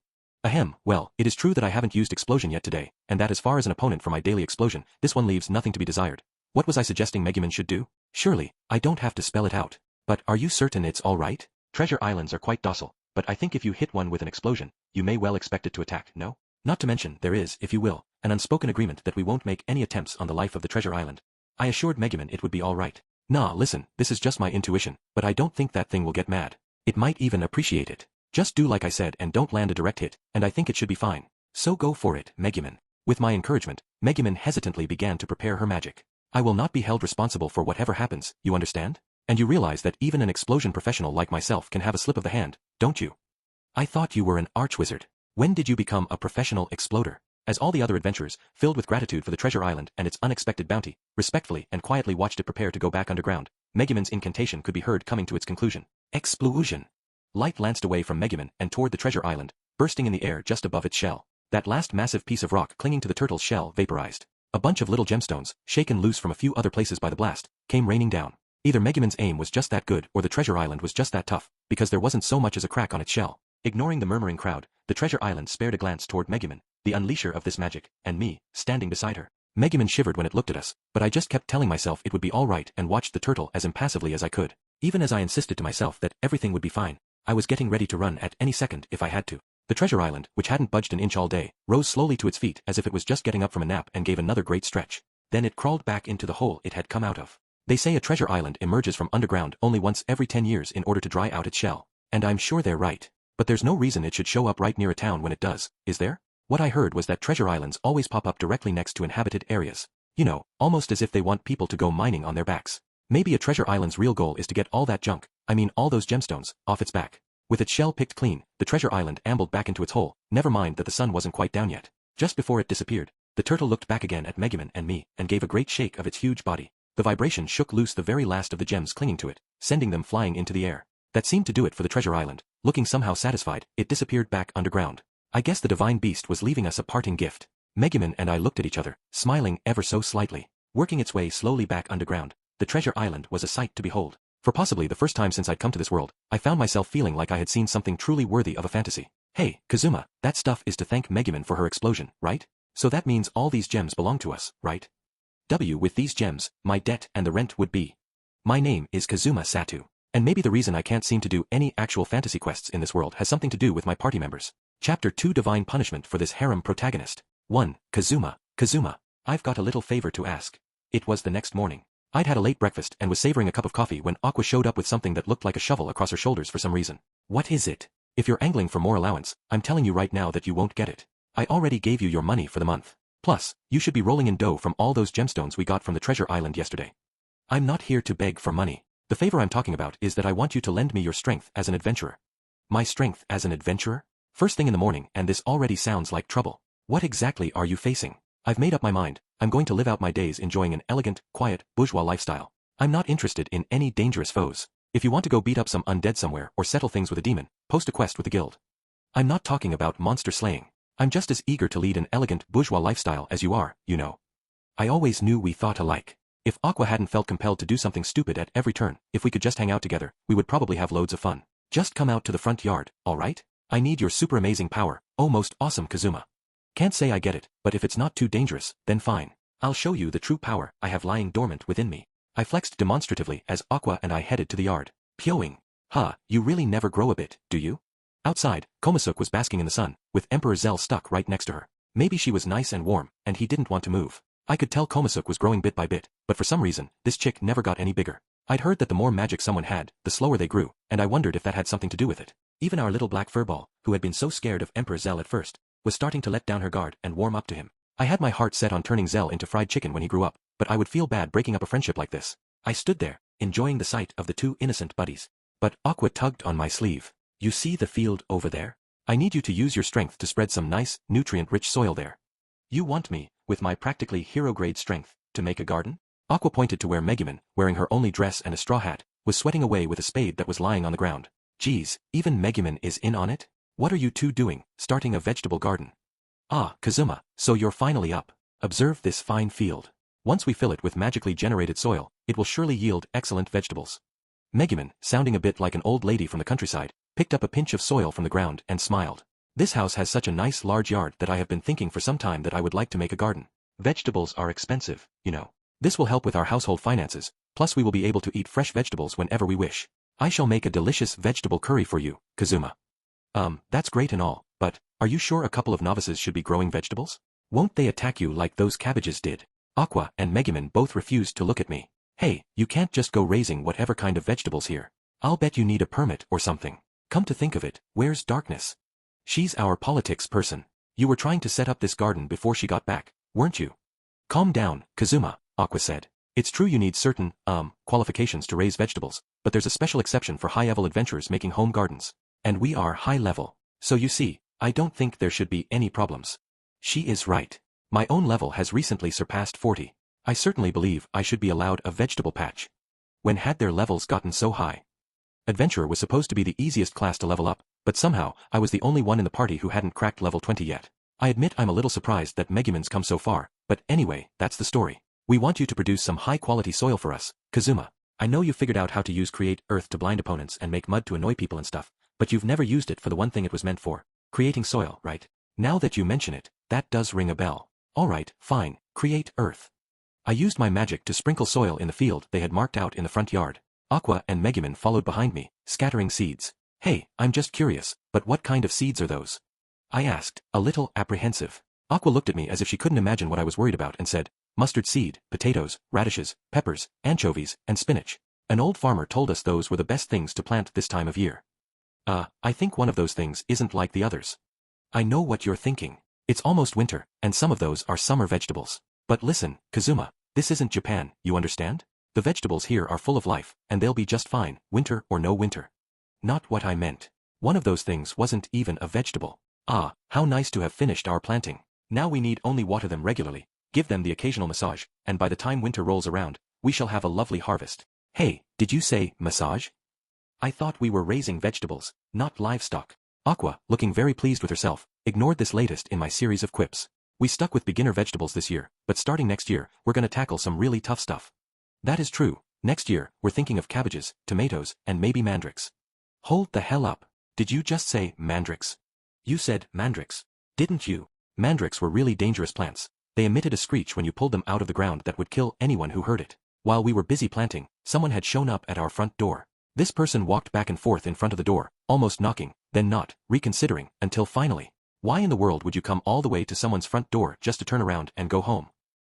Ahem, well, it is true that I haven't used explosion yet today, and that as far as an opponent for my daily explosion, this one leaves nothing to be desired. What was I suggesting Megumin should do? Surely, I don't have to spell it out. But are you certain it's all right? Treasure islands are quite docile, but I think if you hit one with an explosion, you may well expect it to attack, no? Not to mention, there is, if you will, an unspoken agreement that we won't make any attempts on the life of the treasure island. I assured Megumin it would be all right. Nah, listen, this is just my intuition, but I don't think that thing will get mad. It might even appreciate it. Just do like I said and don't land a direct hit, and I think it should be fine. So go for it, Megumin. With my encouragement, Megumin hesitantly began to prepare her magic. I will not be held responsible for whatever happens, you understand? And you realize that even an explosion professional like myself can have a slip of the hand, don't you? I thought you were an archwizard. When did you become a professional exploder? As all the other adventurers, filled with gratitude for the treasure island and its unexpected bounty, respectfully and quietly watched it prepare to go back underground, Megumin's incantation could be heard coming to its conclusion. Explosion! Light lanced away from Megumin and toward the treasure island, bursting in the air just above its shell. That last massive piece of rock clinging to the turtle's shell vaporized. A bunch of little gemstones, shaken loose from a few other places by the blast, came raining down. Either Megumin's aim was just that good or the treasure island was just that tough, because there wasn't so much as a crack on its shell. Ignoring the murmuring crowd, the treasure island spared a glance toward Megumin, the unleasher of this magic, and me, standing beside her. Megumin shivered when it looked at us, but I just kept telling myself it would be all right and watched the turtle as impassively as I could. Even as I insisted to myself that everything would be fine, I was getting ready to run at any second if I had to. The treasure island, which hadn't budged an inch all day, rose slowly to its feet as if it was just getting up from a nap and gave another great stretch. Then it crawled back into the hole it had come out of. They say a treasure island emerges from underground only once every 10 years in order to dry out its shell. And I'm sure they're right. But there's no reason it should show up right near a town when it does, is there? What I heard was that treasure islands always pop up directly next to inhabited areas. You know, almost as if they want people to go mining on their backs. Maybe a treasure island's real goal is to get all that junk, I mean all those gemstones, off its back. With its shell picked clean, the treasure island ambled back into its hole, never mind that the sun wasn't quite down yet. Just before it disappeared, the turtle looked back again at Megumin and me, and gave a great shake of its huge body. The vibration shook loose the very last of the gems clinging to it, sending them flying into the air. That seemed to do it for the treasure island. Looking somehow satisfied, it disappeared back underground. I guess the divine beast was leaving us a parting gift. Megumin and I looked at each other, smiling ever so slightly. Working its way slowly back underground, the treasure island was a sight to behold. For possibly the first time since I'd come to this world, I found myself feeling like I had seen something truly worthy of a fantasy. Hey, Kazuma, that stuff is to thank Megumin for her explosion, right? So that means all these gems belong to us, right? With these gems, my debt and the rent would be. My name is Kazuma Satu. And maybe the reason I can't seem to do any actual fantasy quests in this world has something to do with my party members. Chapter 2 Divine Punishment for this harem protagonist. 1. Kazuma. Kazuma, I've got a little favor to ask. It was the next morning. I'd had a late breakfast and was savoring a cup of coffee when Aqua showed up with something that looked like a shovel across her shoulders for some reason. What is it? If you're angling for more allowance, I'm telling you right now that you won't get it. I already gave you your money for the month. Plus, you should be rolling in dough from all those gemstones we got from the treasure island yesterday. I'm not here to beg for money. The favor I'm talking about is that I want you to lend me your strength as an adventurer. My strength as an adventurer? First thing in the morning and this already sounds like trouble. What exactly are you facing? I've made up my mind. I'm going to live out my days enjoying an elegant, quiet, bourgeois lifestyle. I'm not interested in any dangerous foes. If you want to go beat up some undead somewhere or settle things with a demon, post a quest with the guild. I'm not talking about monster slaying. I'm just as eager to lead an elegant, bourgeois lifestyle as you are, you know. I always knew we thought alike. If Aqua hadn't felt compelled to do something stupid at every turn, if we could just hang out together, we would probably have loads of fun. Just come out to the front yard, alright? I need your super amazing power, oh most awesome Kazuma. Can't say I get it, but if it's not too dangerous, then fine. I'll show you the true power I have lying dormant within me. I flexed demonstratively as Aqua and I headed to the yard. Pyoing. You really never grow a bit, do you? Outside, Konosuba was basking in the sun, with Emperor Zell stuck right next to her. Maybe she was nice and warm, and he didn't want to move. I could tell Konosuba was growing bit by bit, but for some reason, this chick never got any bigger. I'd heard that the more magic someone had, the slower they grew, and I wondered if that had something to do with it. Even our little black furball, who had been so scared of Emperor Zell at first, was starting to let down her guard and warm up to him. I had my heart set on turning Zell into fried chicken when he grew up, but I would feel bad breaking up a friendship like this. I stood there, enjoying the sight of the two innocent buddies. But Aqua tugged on my sleeve. You see the field over there? I need you to use your strength to spread some nice, nutrient-rich soil there. You want me, with my practically hero-grade strength, to make a garden? Aqua pointed to where Megumin, wearing her only dress and a straw hat, was sweating away with a spade that was lying on the ground. Geez, even Megumin is in on it? What are you two doing, starting a vegetable garden? Ah, Kazuma, so you're finally up. Observe this fine field. Once we fill it with magically generated soil, it will surely yield excellent vegetables. Megumin, sounding a bit like an old lady from the countryside, picked up a pinch of soil from the ground and smiled. This house has such a nice large yard that I have been thinking for some time that I would like to make a garden. Vegetables are expensive, you know. This will help with our household finances, plus we will be able to eat fresh vegetables whenever we wish. I shall make a delicious vegetable curry for you, Kazuma. That's great and all, but, are you sure a couple of novices should be growing vegetables? Won't they attack you like those cabbages did? Aqua and Megumin both refused to look at me. Hey, you can't just go raising whatever kind of vegetables here. I'll bet you need a permit or something. Come to think of it, where's Darkness? She's our politics person. You were trying to set up this garden before she got back, weren't you? Calm down, Kazuma, Aqua said. It's true you need certain, qualifications to raise vegetables, but there's a special exception for high-level adventurers making home gardens. And we are high-level. So you see, I don't think there should be any problems. She is right. My own level has recently surpassed 40. I certainly believe I should be allowed a vegetable patch. When had their levels gotten so high? Adventurer was supposed to be the easiest class to level up, but somehow, I was the only one in the party who hadn't cracked level 20 yet. I admit I'm a little surprised that Megumin's come so far, but anyway, that's the story. We want you to produce some high-quality soil for us, Kazuma. I know you figured out how to use Create Earth to blind opponents and make mud to annoy people and stuff, but you've never used it for the one thing it was meant for. Creating soil, right? Now that you mention it, that does ring a bell. Alright, fine, Create Earth. I used my magic to sprinkle soil in the field they had marked out in the front yard. Aqua and Megumin followed behind me, scattering seeds. Hey, I'm just curious, but what kind of seeds are those? I asked, a little apprehensive. Aqua looked at me as if she couldn't imagine what I was worried about and said, mustard seed, potatoes, radishes, peppers, anchovies, and spinach. An old farmer told us those were the best things to plant this time of year. I think one of those things isn't like the others. I know what you're thinking. It's almost winter, and some of those are summer vegetables. But listen, Kazuma, this isn't Japan, you understand? The vegetables here are full of life, and they'll be just fine, winter or no winter. Not what I meant. One of those things wasn't even a vegetable. Ah, how nice to have finished our planting. Now we need only water them regularly, give them the occasional massage, and by the time winter rolls around, we shall have a lovely harvest. Hey, did you say massage? I thought we were raising vegetables, not livestock. Aqua, looking very pleased with herself, ignored this latest in my series of quips. We stuck with beginner vegetables this year, but starting next year, we're gonna tackle some really tough stuff. That is true. Next year, we're thinking of cabbages, tomatoes, and maybe mandrakes. Hold the hell up. Did you just say mandrakes? You said mandrakes, didn't you? Mandrakes were really dangerous plants. They emitted a screech when you pulled them out of the ground that would kill anyone who heard it. While we were busy planting, someone had shown up at our front door. This person walked back and forth in front of the door, almost knocking, then not, reconsidering, until finally. Why in the world would you come all the way to someone's front door just to turn around and go home?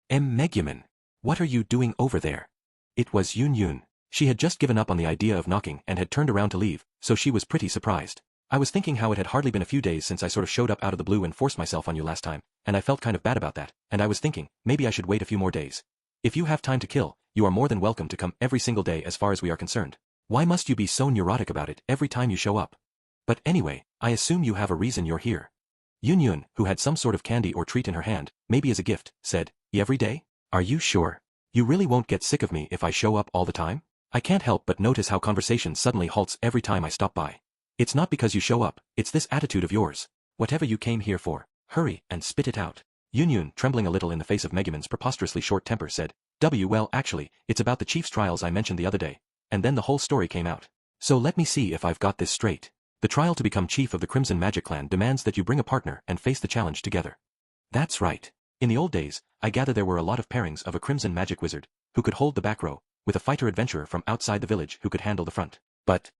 Megumin, what are you doing over there? It was Yun. She had just given up on the idea of knocking and had turned around to leave, so she was pretty surprised. I was thinking how it had hardly been a few days since I sort of showed up out of the blue and forced myself on you last time, and I felt kind of bad about that, and I was thinking, maybe I should wait a few more days. If you have time to kill, you are more than welcome to come every single day as far as we are concerned. Why must you be so neurotic about it every time you show up? But anyway, I assume you have a reason you're here. Yun, who had some sort of candy or treat in her hand, maybe as a gift, said, every day? Are you sure? You really won't get sick of me if I show up all the time? I can't help but notice how conversation suddenly halts every time I stop by. It's not because you show up, it's this attitude of yours. Whatever you came here for, hurry and spit it out. Yun, trembling a little in the face of Megumin's preposterously short temper, said, well actually, it's about the chief's trials I mentioned the other day. And then the whole story came out. So let me see if I've got this straight. The trial to become chief of the Crimson Magic Clan demands that you bring a partner and face the challenge together. That's right. In the old days, I gather there were a lot of pairings of a Crimson Magic Wizard, who could hold the back row, with a fighter adventurer from outside the village who could handle the front. But,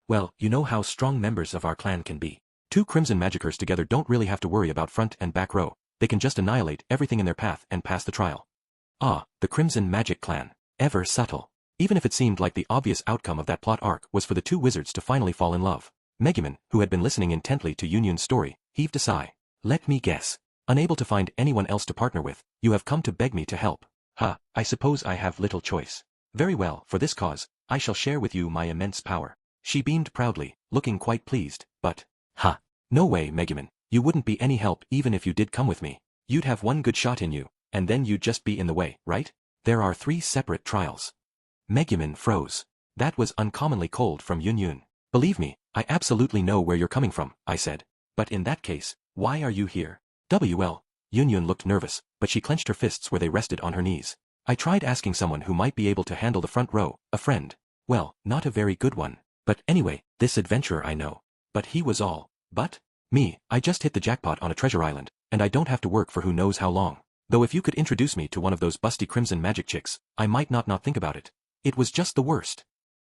well, you know how strong members of our clan can be. Two Crimson Magicers together don't really have to worry about front and back row, they can just annihilate everything in their path and pass the trial. Ah, the Crimson Magic Clan. Ever subtle. Even if it seemed like the obvious outcome of that plot arc was for the two wizards to finally fall in love. Megumin, who had been listening intently to Yun's story, heaved a sigh. Let me guess. Unable to find anyone else to partner with, you have come to beg me to help. I suppose I have little choice. Very well, for this cause, I shall share with you my immense power. She beamed proudly, looking quite pleased, but, no way, Megumin, you wouldn't be any help even if you did come with me. You'd have one good shot in you, and then you'd just be in the way, right? There are 3 separate trials. Megumin froze. That was uncommonly cold from Yun. Believe me, I absolutely know where you're coming from, I said. But in that case, why are you here? Well, Yun looked nervous, but she clenched her fists where they rested on her knees. I tried asking someone who might be able to handle the front row, a friend. Well, not a very good one. But anyway, this adventurer I know. But he was all. But? Me, I just hit the jackpot on a treasure island, and I don't have to work for who knows how long. Though if you could introduce me to one of those busty Crimson Magic chicks, I might not think about it. It was just the worst.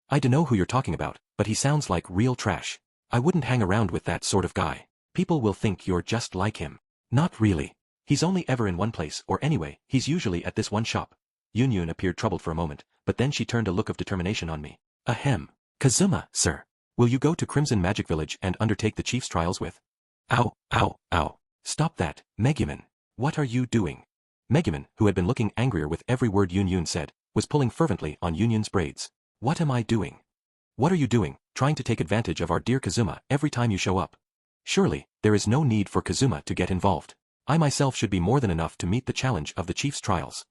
I dunno who you're talking about, but he sounds like real trash. I wouldn't hang around with that sort of guy. People will think you're just like him. Not really. He's only ever in one place, or anyway, he's usually at this one shop. Yun appeared troubled for a moment, but then she turned a look of determination on me. Ahem. Kazuma, sir. Will you go to Crimson Magic Village and undertake the chief's trials with? Ow, ow, ow. Stop that, Megumin. What are you doing? Megumin, who had been looking angrier with every word Yun said, was pulling fervently on Yun's braids. What am I doing? What are you doing, trying to take advantage of our dear Kazuma every time you show up? Surely, there is no need for Kazuma to get involved. I myself should be more than enough to meet the challenge of the chief's trials.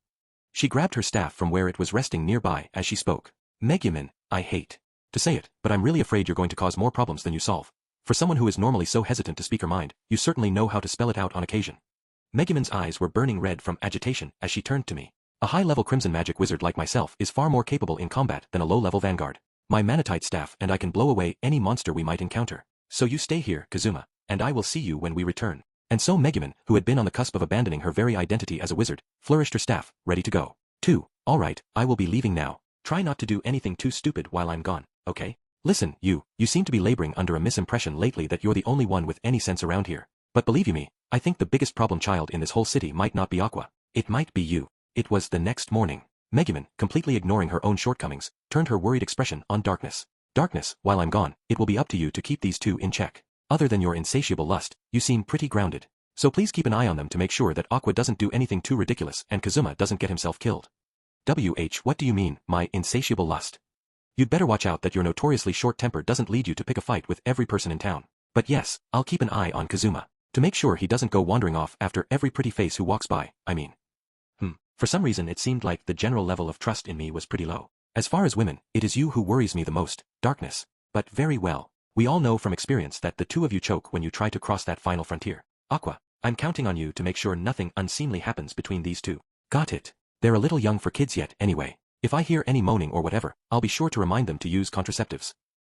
She grabbed her staff from where it was resting nearby as she spoke. Megumin, I hate to say it, but I'm really afraid you're going to cause more problems than you solve. For someone who is normally so hesitant to speak her mind, you certainly know how to spell it out on occasion. Megumin's eyes were burning red from agitation as she turned to me. A high-level Crimson Magic Wizard like myself is far more capable in combat than a low-level vanguard. My manatite staff and I can blow away any monster we might encounter. So you stay here, Kazuma, and I will see you when we return. And so Megumin, who had been on the cusp of abandoning her very identity as a wizard, flourished her staff, ready to go. 2. All right, I will be leaving now. Try not to do anything too stupid while I'm gone, okay? Listen, you seem to be laboring under a misimpression lately that you're the only one with any sense around here. But believe you me, I think the biggest problem child in this whole city might not be Aqua. It might be you. It was the next morning. Megumin, completely ignoring her own shortcomings, turned her worried expression on Darkness. Darkness, while I'm gone, it will be up to you to keep these two in check. Other than your insatiable lust, you seem pretty grounded. So please keep an eye on them to make sure that Aqua doesn't do anything too ridiculous and Kazuma doesn't get himself killed. What do you mean, my insatiable lust? You'd better watch out that your notoriously short temper doesn't lead you to pick a fight with every person in town. But yes, I'll keep an eye on Kazuma. To make sure he doesn't go wandering off after every pretty face who walks by, I mean. For some reason it seemed like the general level of trust in me was pretty low. As far as women, it is you who worries me the most, Darkness. But very well. We all know from experience that the two of you choke when you try to cross that final frontier. Aqua, I'm counting on you to make sure nothing unseemly happens between these two. Got it. They're a little young for kids yet anyway. If I hear any moaning or whatever, I'll be sure to remind them to use contraceptives.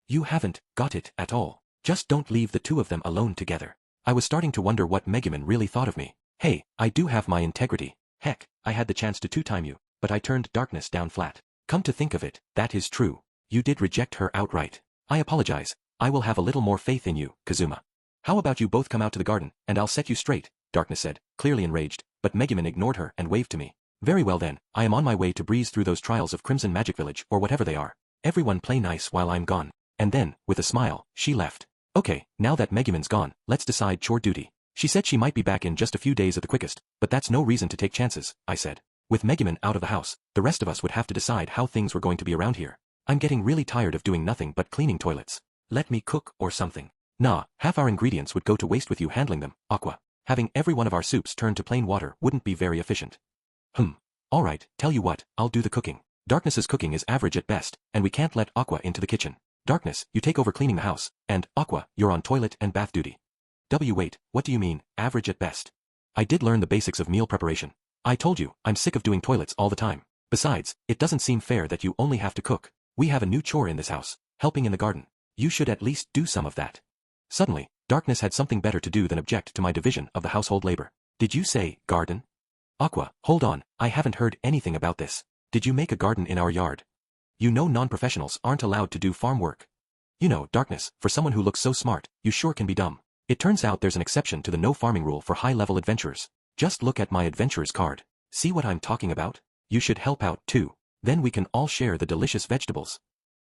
You haven't got it at all. Just don't leave the two of them alone together. I was starting to wonder what Megumin really thought of me. Hey, I do have my integrity. Heck, I had the chance to two-time you, but I turned Darkness down flat. Come to think of it, that is true. You did reject her outright. I apologize. I will have a little more faith in you, Kazuma. How about you both come out to the garden, and I'll set you straight, Darkness said, clearly enraged, but Megumin ignored her and waved to me. Very well then, I am on my way to breeze through those trials of Crimson Magic Village or whatever they are. Everyone play nice while I'm gone. And then, with a smile, she left. Okay, now that Megumin's gone, let's decide chore duty. She said she might be back in just a few days at the quickest, but that's no reason to take chances, I said. With Megumin out of the house, the rest of us would have to decide how things were going to be around here. I'm getting really tired of doing nothing but cleaning toilets. Let me cook or something. Nah, half our ingredients would go to waste with you handling them, Aqua. Having every one of our soups turned to plain water wouldn't be very efficient. Alright, tell you what, I'll do the cooking. Darkness's cooking is average at best, and we can't let Aqua into the kitchen. Darkness, you take over cleaning the house, and, Aqua, you're on toilet and bath duty. Wait, what do you mean, average at best? I did learn the basics of meal preparation. I told you, I'm sick of doing toilets all the time. Besides, it doesn't seem fair that you only have to cook. We have a new chore in this house, helping in the garden. You should at least do some of that. Suddenly, Darkness had something better to do than object to my division of the household labor. Did you say, garden? Aqua, hold on, I haven't heard anything about this. Did you make a garden in our yard? You know non-professionals aren't allowed to do farm work. You know, Darkness, for someone who looks so smart, you sure can be dumb. It turns out there's an exception to the no farming rule for high-level adventurers. Just look at my adventurer's card. See what I'm talking about? You should help out too. Then we can all share the delicious vegetables.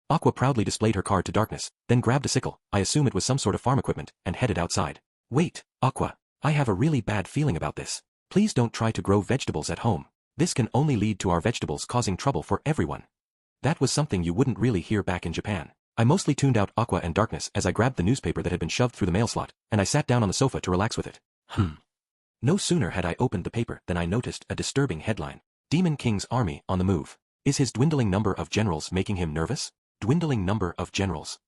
Aqua proudly displayed her card to Darkness, then grabbed a sickle, I assume it was some sort of farm equipment, and headed outside. Wait, Aqua. I have a really bad feeling about this. Please don't try to grow vegetables at home. This can only lead to our vegetables causing trouble for everyone. That was something you wouldn't really hear back in Japan. I mostly tuned out Aqua and Darkness as I grabbed the newspaper that had been shoved through the mail slot, and I sat down on the sofa to relax with it. No sooner had I opened the paper than I noticed a disturbing headline. Demon King's army on the move. Is his dwindling number of generals making him nervous? Dwindling number of generals.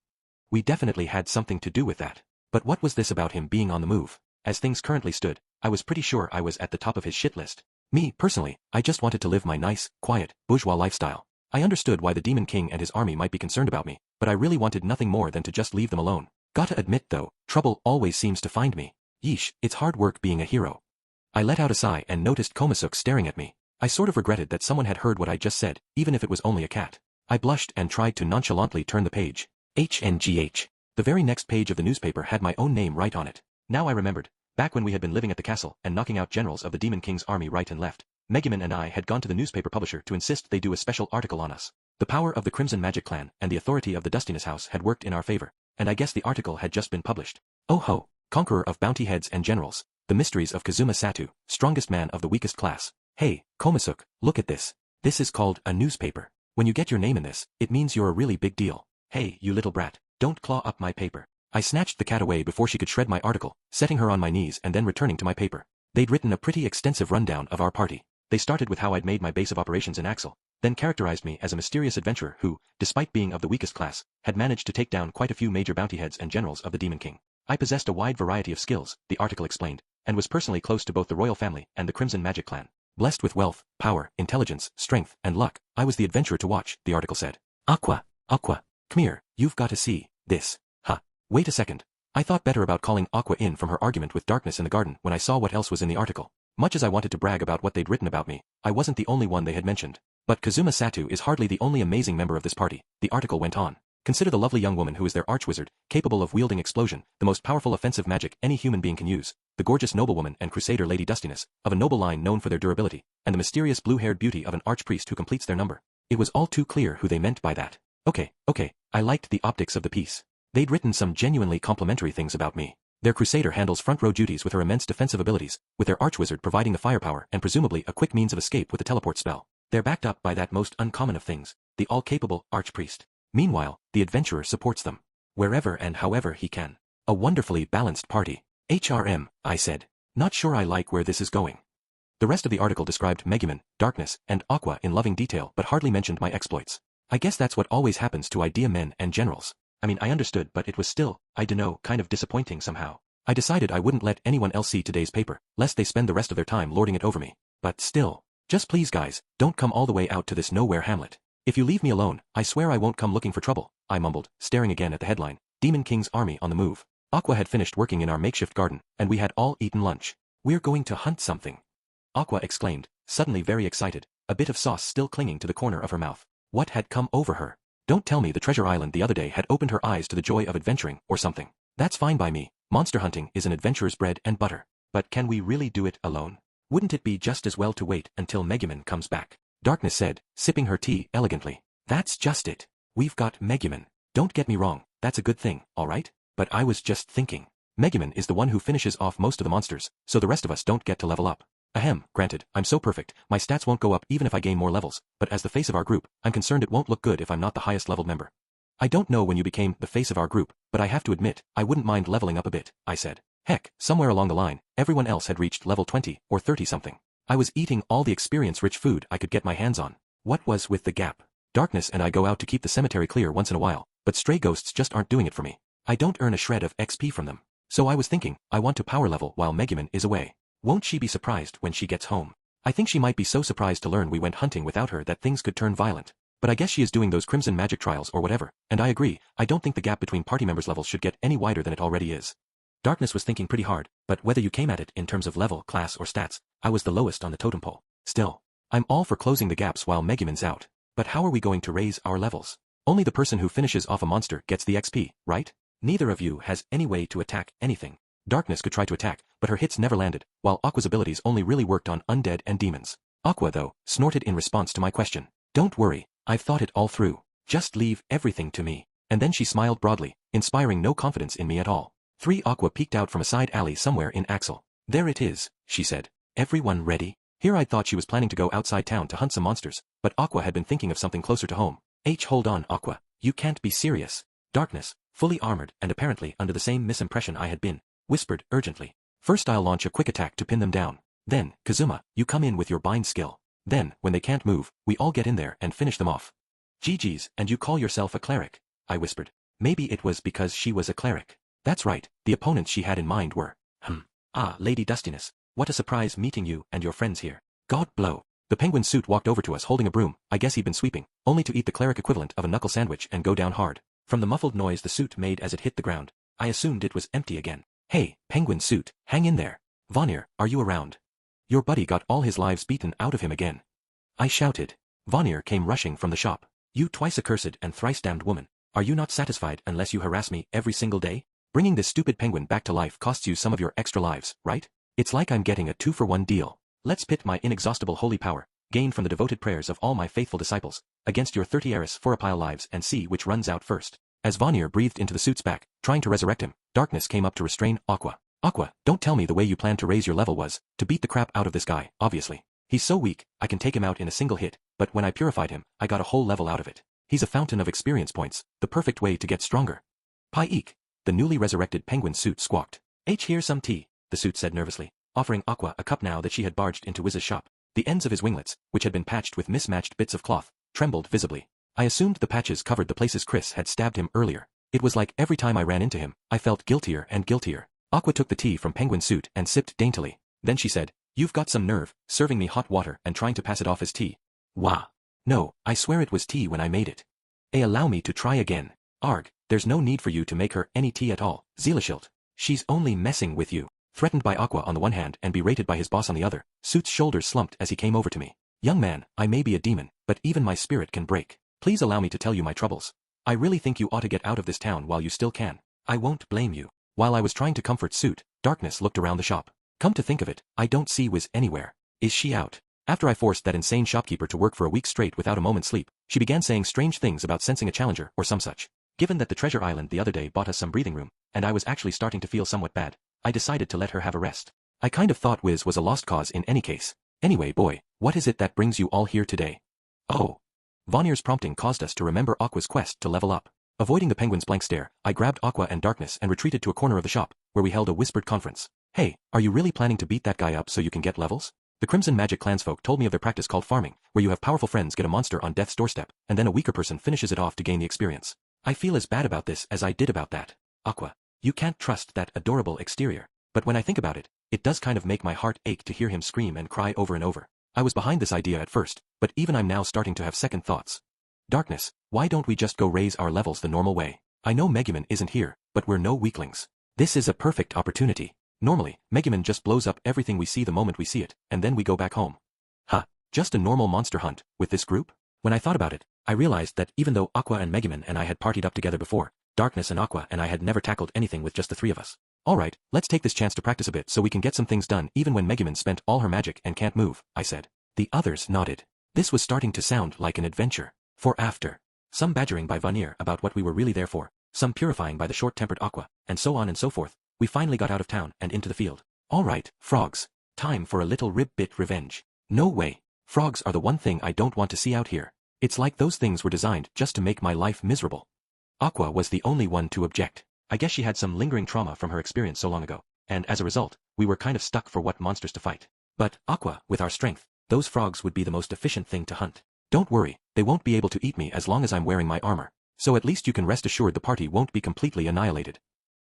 We definitely had something to do with that. But what was this about him being on the move? As things currently stood, I was pretty sure I was at the top of his shit list. Me, personally, I just wanted to live my nice, quiet, bourgeois lifestyle. I understood why the Demon King and his army might be concerned about me, but I really wanted nothing more than to just leave them alone. Gotta admit though, trouble always seems to find me. Yeesh, it's hard work being a hero. I let out a sigh and noticed Konosuke staring at me. I sort of regretted that someone had heard what I just said, even if it was only a cat. I blushed and tried to nonchalantly turn the page. HNGH. The very next page of the newspaper had my own name right on it. Now I remembered. Back when we had been living at the castle and knocking out generals of the Demon King's army right and left, Megumin and I had gone to the newspaper publisher to insist they do a special article on us. The power of the Crimson Magic Clan and the authority of the Dustiness House had worked in our favor, and I guess the article had just been published. Oh ho, conqueror of bounty heads and generals, the mysteries of Kazuma Satu, strongest man of the weakest class. Hey, Konosuke, look at this. This is called a newspaper. When you get your name in this, it means you're a really big deal. Hey, you little brat, don't claw up my paper. I snatched the cat away before she could shred my article, setting her on my knees and then returning to my paper. They'd written a pretty extensive rundown of our party. They started with how I'd made my base of operations in Axel, then characterized me as a mysterious adventurer who, despite being of the weakest class, had managed to take down quite a few major bounty heads and generals of the Demon King. I possessed a wide variety of skills, the article explained, and was personally close to both the royal family and the Crimson Magic Clan. Blessed with wealth, power, intelligence, strength, and luck, I was the adventurer to watch, the article said. Aqua, come here, you've got to see this. Wait a second. I thought better about calling Aqua in from her argument with Darkness in the garden when I saw what else was in the article. Much as I wanted to brag about what they'd written about me, I wasn't the only one they had mentioned. But Kazuma Satu is hardly the only amazing member of this party, the article went on. Consider the lovely young woman who is their archwizard, capable of wielding explosion, the most powerful offensive magic any human being can use, the gorgeous noblewoman and crusader Lady Dustiness, of a noble line known for their durability, and the mysterious blue-haired beauty of an archpriest who completes their number. It was all too clear who they meant by that. Okay, I liked the optics of the piece. They'd written some genuinely complimentary things about me. Their crusader handles front-row duties with her immense defensive abilities, with their archwizard providing the firepower and presumably a quick means of escape with the teleport spell. They're backed up by that most uncommon of things, the all-capable archpriest. Meanwhile, the adventurer supports them, wherever and however he can. A wonderfully balanced party. HRM, I said. Not sure I like where this is going. The rest of the article described Megumin, Darkness, and Aqua in loving detail but hardly mentioned my exploits. I guess that's what always happens to idea men and generals. I mean, I understood, but it was still, I dunno, kind of disappointing somehow. I decided I wouldn't let anyone else see today's paper, lest they spend the rest of their time lording it over me. But still, just please guys, don't come all the way out to this nowhere hamlet. If you leave me alone, I swear I won't come looking for trouble, I mumbled, staring again at the headline, Demon King's army on the move. Aqua had finished working in our makeshift garden, and we had all eaten lunch. We're going to hunt something. Aqua exclaimed, suddenly very excited, a bit of sauce still clinging to the corner of her mouth. What had come over her? Don't tell me the treasure island the other day had opened her eyes to the joy of adventuring, or something. That's fine by me. Monster hunting is an adventurer's bread and butter. But can we really do it alone? Wouldn't it be just as well to wait until Megumin comes back? Darkness said, sipping her tea elegantly. That's just it. We've got Megumin. Don't get me wrong, that's a good thing, alright? but I was just thinking. Megumin is the one who finishes off most of the monsters, so the rest of us don't get to level up. Ahem, granted, I'm so perfect, my stats won't go up even if I gain more levels, but as the face of our group, I'm concerned it won't look good if I'm not the highest leveled member. I don't know when you became the face of our group, but I have to admit, I wouldn't mind leveling up a bit, I said. Heck, somewhere along the line, everyone else had reached level 20 or 30 something. I was eating all the experience-rich food I could get my hands on. What was with the gap? Darkness and I go out to keep the cemetery clear once in a while, but stray ghosts just aren't doing it for me. I don't earn a shred of XP from them. So I was thinking, I want to power level while Megumin is away. Won't she be surprised when she gets home? I think she might be so surprised to learn we went hunting without her that things could turn violent. But I guess she is doing those crimson magic trials or whatever, and I agree, I don't think the gap between party members' levels should get any wider than it already is. Darkness was thinking pretty hard, but whether you came at it in terms of level, class or stats, I was the lowest on the totem pole. Still, I'm all for closing the gaps while Megumin's out. But how are we going to raise our levels? Only the person who finishes off a monster gets the XP, right? Neither of you has any way to attack anything. Darkness could try to attack, but her hits never landed, while Aqua's abilities only really worked on undead and demons. Aqua, though, snorted in response to my question. Don't worry, I've thought it all through. Just leave everything to me. And then she smiled broadly, inspiring no confidence in me at all. Aqua peeked out from a side alley somewhere in Axel. There it is, she said. Everyone ready? Here I thought she was planning to go outside town to hunt some monsters, but Aqua had been thinking of something closer to home. Hold on, Aqua. You can't be serious. Darkness, fully armored and apparently under the same misimpression I had been, whispered urgently. First I'll launch a quick attack to pin them down. Then, Kazuma, you come in with your bind skill. Then, when they can't move, we all get in there and finish them off. GG's, and you call yourself a cleric, I whispered. Maybe it was because she was a cleric. That's right, the opponents she had in mind were. Lady Dustiness, what a surprise meeting you and your friends here. God blow. The penguin suit walked over to us holding a broom, I guess he'd been sweeping, only to eat the cleric equivalent of a knuckle sandwich and go down hard. From the muffled noise the suit made as it hit the ground, I assumed it was empty again. Hey, penguin suit, hang in there. Vanir, are you around? Your buddy got all his lives beaten out of him again. I shouted. Vanir came rushing from the shop. You twice accursed and thrice damned woman, are you not satisfied unless you harass me every single day? Bringing this stupid penguin back to life costs you some of your extra lives, right? It's like I'm getting a 2-for-1 deal. Let's pit my inexhaustible holy power, gained from the devoted prayers of all my faithful disciples, against your 30 Eris Forapile lives and see which runs out first. As Vanir breathed into the suit's back, trying to resurrect him, Darkness came up to restrain Aqua. Aqua, don't tell me the way you planned to raise your level was to beat the crap out of this guy, obviously. He's so weak, I can take him out in a single hit, but when I purified him, I got a whole level out of it. He's a fountain of experience points, the perfect way to get stronger. Eek. The newly resurrected penguin suit squawked. Here's some tea, the suit said nervously, offering Aqua a cup now that she had barged into Wiz's shop. The ends of his winglets, which had been patched with mismatched bits of cloth, trembled visibly. I assumed the patches covered the places Chris had stabbed him earlier. It was like every time I ran into him, I felt guiltier and guiltier. Aqua took the tea from penguin suit and sipped daintily. Then she said, You've got some nerve, serving me hot water and trying to pass it off as tea. Wah. No, I swear it was tea when I made it. Allow me to try again. Arg, there's no need for you to make her any tea at all, Zelashilt. She's only messing with you. Threatened by Aqua on the one hand and berated by his boss on the other, Suit's shoulders slumped as he came over to me. Young man, I may be a demon, but even my spirit can break. Please allow me to tell you my troubles. I really think you ought to get out of this town while you still can. I won't blame you. While I was trying to comfort Suit, Darkness looked around the shop. Come to think of it, I don't see Wiz anywhere. Is she out? After I forced that insane shopkeeper to work for a week straight without a moment's sleep, she began saying strange things about sensing a challenger or some such. Given that the treasure island the other day bought us some breathing room, and I was actually starting to feel somewhat bad, I decided to let her have a rest. I kind of thought Wiz was a lost cause in any case. Anyway, boy, what is it that brings you all here today? Oh. Vanir's prompting caused us to remember Aqua's quest to level up. Avoiding the penguin's blank stare, I grabbed Aqua and Darkness and retreated to a corner of the shop, where we held a whispered conference. Hey, are you really planning to beat that guy up so you can get levels? The Crimson Magic clansfolk told me of their practice called farming, where you have powerful friends get a monster on death's doorstep, and then a weaker person finishes it off to gain the experience. I feel as bad about this as I did about that. Aqua, you can't trust that adorable exterior, but when I think about it, it does kind of make my heart ache to hear him scream and cry over and over. I was behind this idea at first, but even I'm now starting to have second thoughts. Darkness, why don't we just go raise our levels the normal way? I know Megumin isn't here, but we're no weaklings. This is a perfect opportunity. Normally, Megumin just blows up everything we see the moment we see it, and then we go back home. Just a normal monster hunt, with this group? When I thought about it, I realized that even though Aqua and Megumin and I had partied up together before, Darkness and Aqua and I had never tackled anything with just the three of us. Alright, let's take this chance to practice a bit so we can get some things done even when Megumin spent all her magic and can't move, I said. The others nodded. This was starting to sound like an adventure. For after some badgering by Vanir about what we were really there for, some purifying by the short-tempered aqua, and so on and so forth. We finally got out of town and into the field. All right, frogs. Time for a little rib-bit revenge. No way. Frogs are the one thing I don't want to see out here. It's like those things were designed just to make my life miserable. Aqua was the only one to object. I guess she had some lingering trauma from her experience so long ago, and as a result, we were kind of stuck for what monsters to fight. But, Aqua, with our strength, those frogs would be the most efficient thing to hunt. Don't worry, they won't be able to eat me as long as I'm wearing my armor. So at least you can rest assured the party won't be completely annihilated.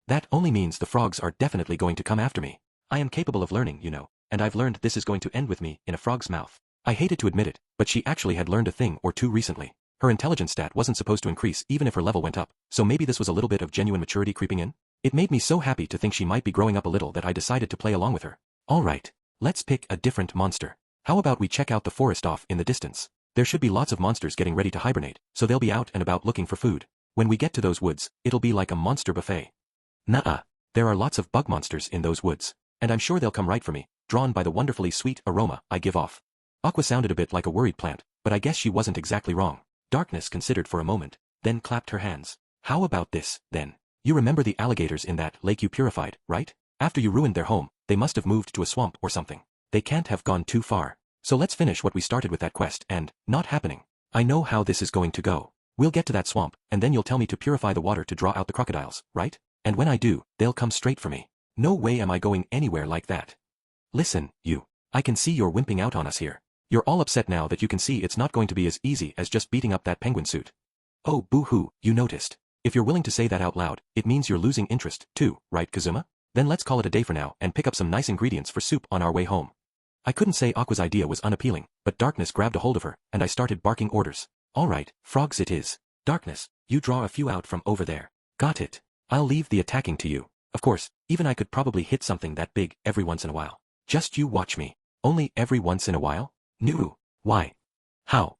That only means the frogs are definitely going to come after me. I am capable of learning, you know, and I've learned this is going to end with me in a frog's mouth. I hated to admit it, but she actually had learned a thing or two recently. Her intelligence stat wasn't supposed to increase even if her level went up, so maybe this was a little bit of genuine maturity creeping in? It made me so happy to think she might be growing up a little that I decided to play along with her. Alright, let's pick a different monster. How about we check out the forest off in the distance? There should be lots of monsters getting ready to hibernate, so they'll be out and about looking for food. When we get to those woods, it'll be like a monster buffet. Nuh-uh. There are lots of bug monsters in those woods, and I'm sure they'll come right for me, drawn by the wonderfully sweet aroma I give off. Aqua sounded a bit like a worried plant, but I guess she wasn't exactly wrong. Darkness considered for a moment, then clapped her hands. How about this, then? You remember the alligators in that lake you purified, right? After you ruined their home, they must have moved to a swamp or something. They can't have gone too far. So let's finish what we started with that quest and, not happening. I know how this is going to go. We'll get to that swamp, and then you'll tell me to purify the water to draw out the crocodiles, right? And when I do, they'll come straight for me. No way am I going anywhere like that. Listen, you. I can see you're wimping out on us here. You're all upset now that you can see it's not going to be as easy as just beating up that penguin suit. Oh, boo-hoo, you noticed. If you're willing to say that out loud, it means you're losing interest, too, right, Kazuma? Then let's call it a day for now and pick up some nice ingredients for soup on our way home. I couldn't say Aqua's idea was unappealing, but Darkness grabbed a hold of her, and I started barking orders. Alright, frogs it is. Darkness, you draw a few out from over there. Got it. I'll leave the attacking to you. Of course, even I could probably hit something that big every once in a while. Just you watch me. Only every once in a while? No. Why? How?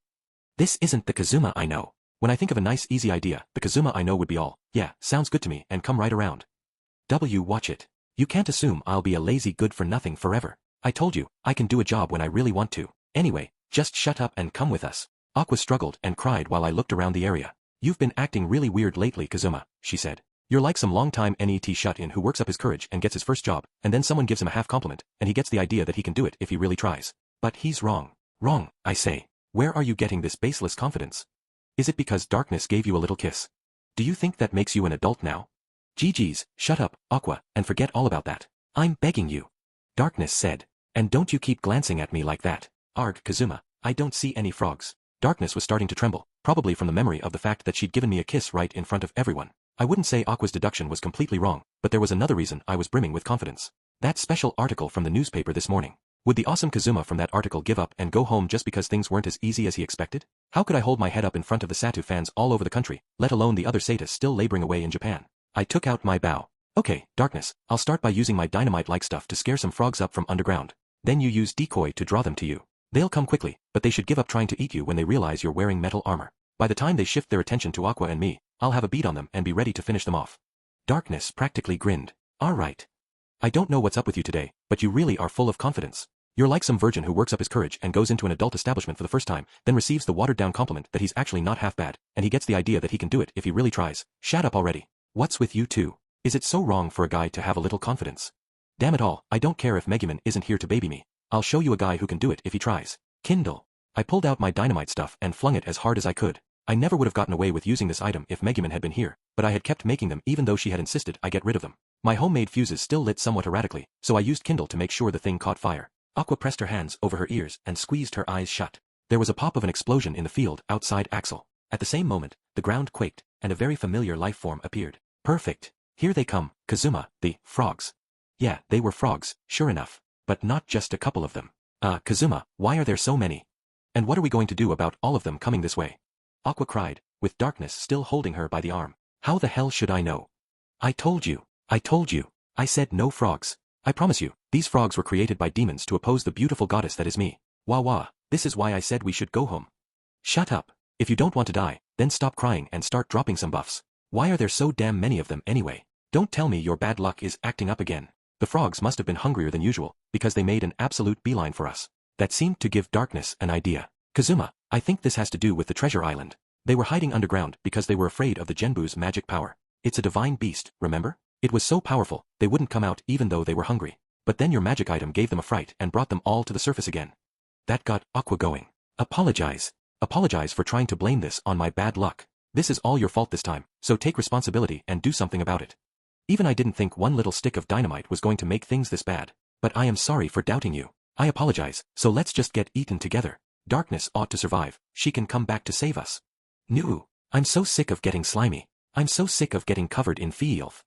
This isn't the Kazuma I know. When I think of a nice easy idea, the Kazuma I know would be all, yeah, sounds good to me, and come right around. Watch it. You can't assume I'll be a lazy good-for-nothing forever. I told you, I can do a job when I really want to. Anyway, just shut up and come with us. Aqua struggled and cried while I looked around the area. You've been acting really weird lately, Kazuma, she said. You're like some long-time NET shut-in who works up his courage and gets his first job, and then someone gives him a half compliment, and he gets the idea that he can do it if he really tries. But he's wrong. Wrong, I say. Where are you getting this baseless confidence? Is it because Darkness gave you a little kiss? Do you think that makes you an adult now? GG's, shut up, Aqua, and forget all about that. I'm begging you. Darkness said. And don't you keep glancing at me like that. Arg, Kazuma, I don't see any frogs. Darkness was starting to tremble, probably from the memory of the fact that she'd given me a kiss right in front of everyone. I wouldn't say Aqua's deduction was completely wrong, but there was another reason I was brimming with confidence. That special article from the newspaper this morning. Would the awesome Kazuma from that article give up and go home just because things weren't as easy as he expected? How could I hold my head up in front of the Satu fans all over the country, let alone the other Satas still laboring away in Japan? I took out my bow. Okay, Darkness, I'll start by using my dynamite-like stuff to scare some frogs up from underground. Then you use decoy to draw them to you. They'll come quickly, but they should give up trying to eat you when they realize you're wearing metal armor. By the time they shift their attention to Aqua and me, I'll have a beat on them and be ready to finish them off. Darkness practically grinned. Alright. I don't know what's up with you today, but you really are full of confidence. You're like some virgin who works up his courage and goes into an adult establishment for the first time, then receives the watered-down compliment that he's actually not half bad, and he gets the idea that he can do it if he really tries. Shut up already. What's with you two? Is it so wrong for a guy to have a little confidence? Damn it all, I don't care if Megumin isn't here to baby me. I'll show you a guy who can do it if he tries. Kindle. I pulled out my dynamite stuff and flung it as hard as I could. I never would have gotten away with using this item if Megumin had been here, but I had kept making them even though she had insisted I get rid of them. My homemade fuses still lit somewhat erratically, so I used Kindle to make sure the thing caught fire. Aqua pressed her hands over her ears and squeezed her eyes shut. There was a pop of an explosion in the field outside Axel. At the same moment, the ground quaked, and a very familiar life form appeared. Perfect. Here they come, Kazuma, the frogs. Yeah, they were frogs, sure enough. But not just a couple of them. Kazuma, why are there so many? And what are we going to do about all of them coming this way? Aqua cried, with Darkness still holding her by the arm. How the hell should I know? I told you. I said no frogs. I promise you, these frogs were created by demons to oppose the beautiful goddess that is me. Wah wah, this is why I said we should go home. Shut up. If you don't want to die, then stop crying and start dropping some buffs. Why are there so damn many of them anyway? Don't tell me your bad luck is acting up again. The frogs must have been hungrier than usual, because they made an absolute beeline for us. That seemed to give Darkness an idea. Kazuma, I think this has to do with the treasure island. They were hiding underground because they were afraid of the Genbu's magic power. It's a divine beast, remember? It was so powerful, they wouldn't come out even though they were hungry. But then your magic item gave them a fright and brought them all to the surface again. That got Aqua going. Apologize. Apologize for trying to blame this on my bad luck. This is all your fault this time, so take responsibility and do something about it. Even I didn't think one little stick of dynamite was going to make things this bad. But I am sorry for doubting you. I apologize, so let's just get eaten together. Darkness ought to survive, she can come back to save us. No. I'm so sick of getting slimy. I'm so sick of getting covered in filth.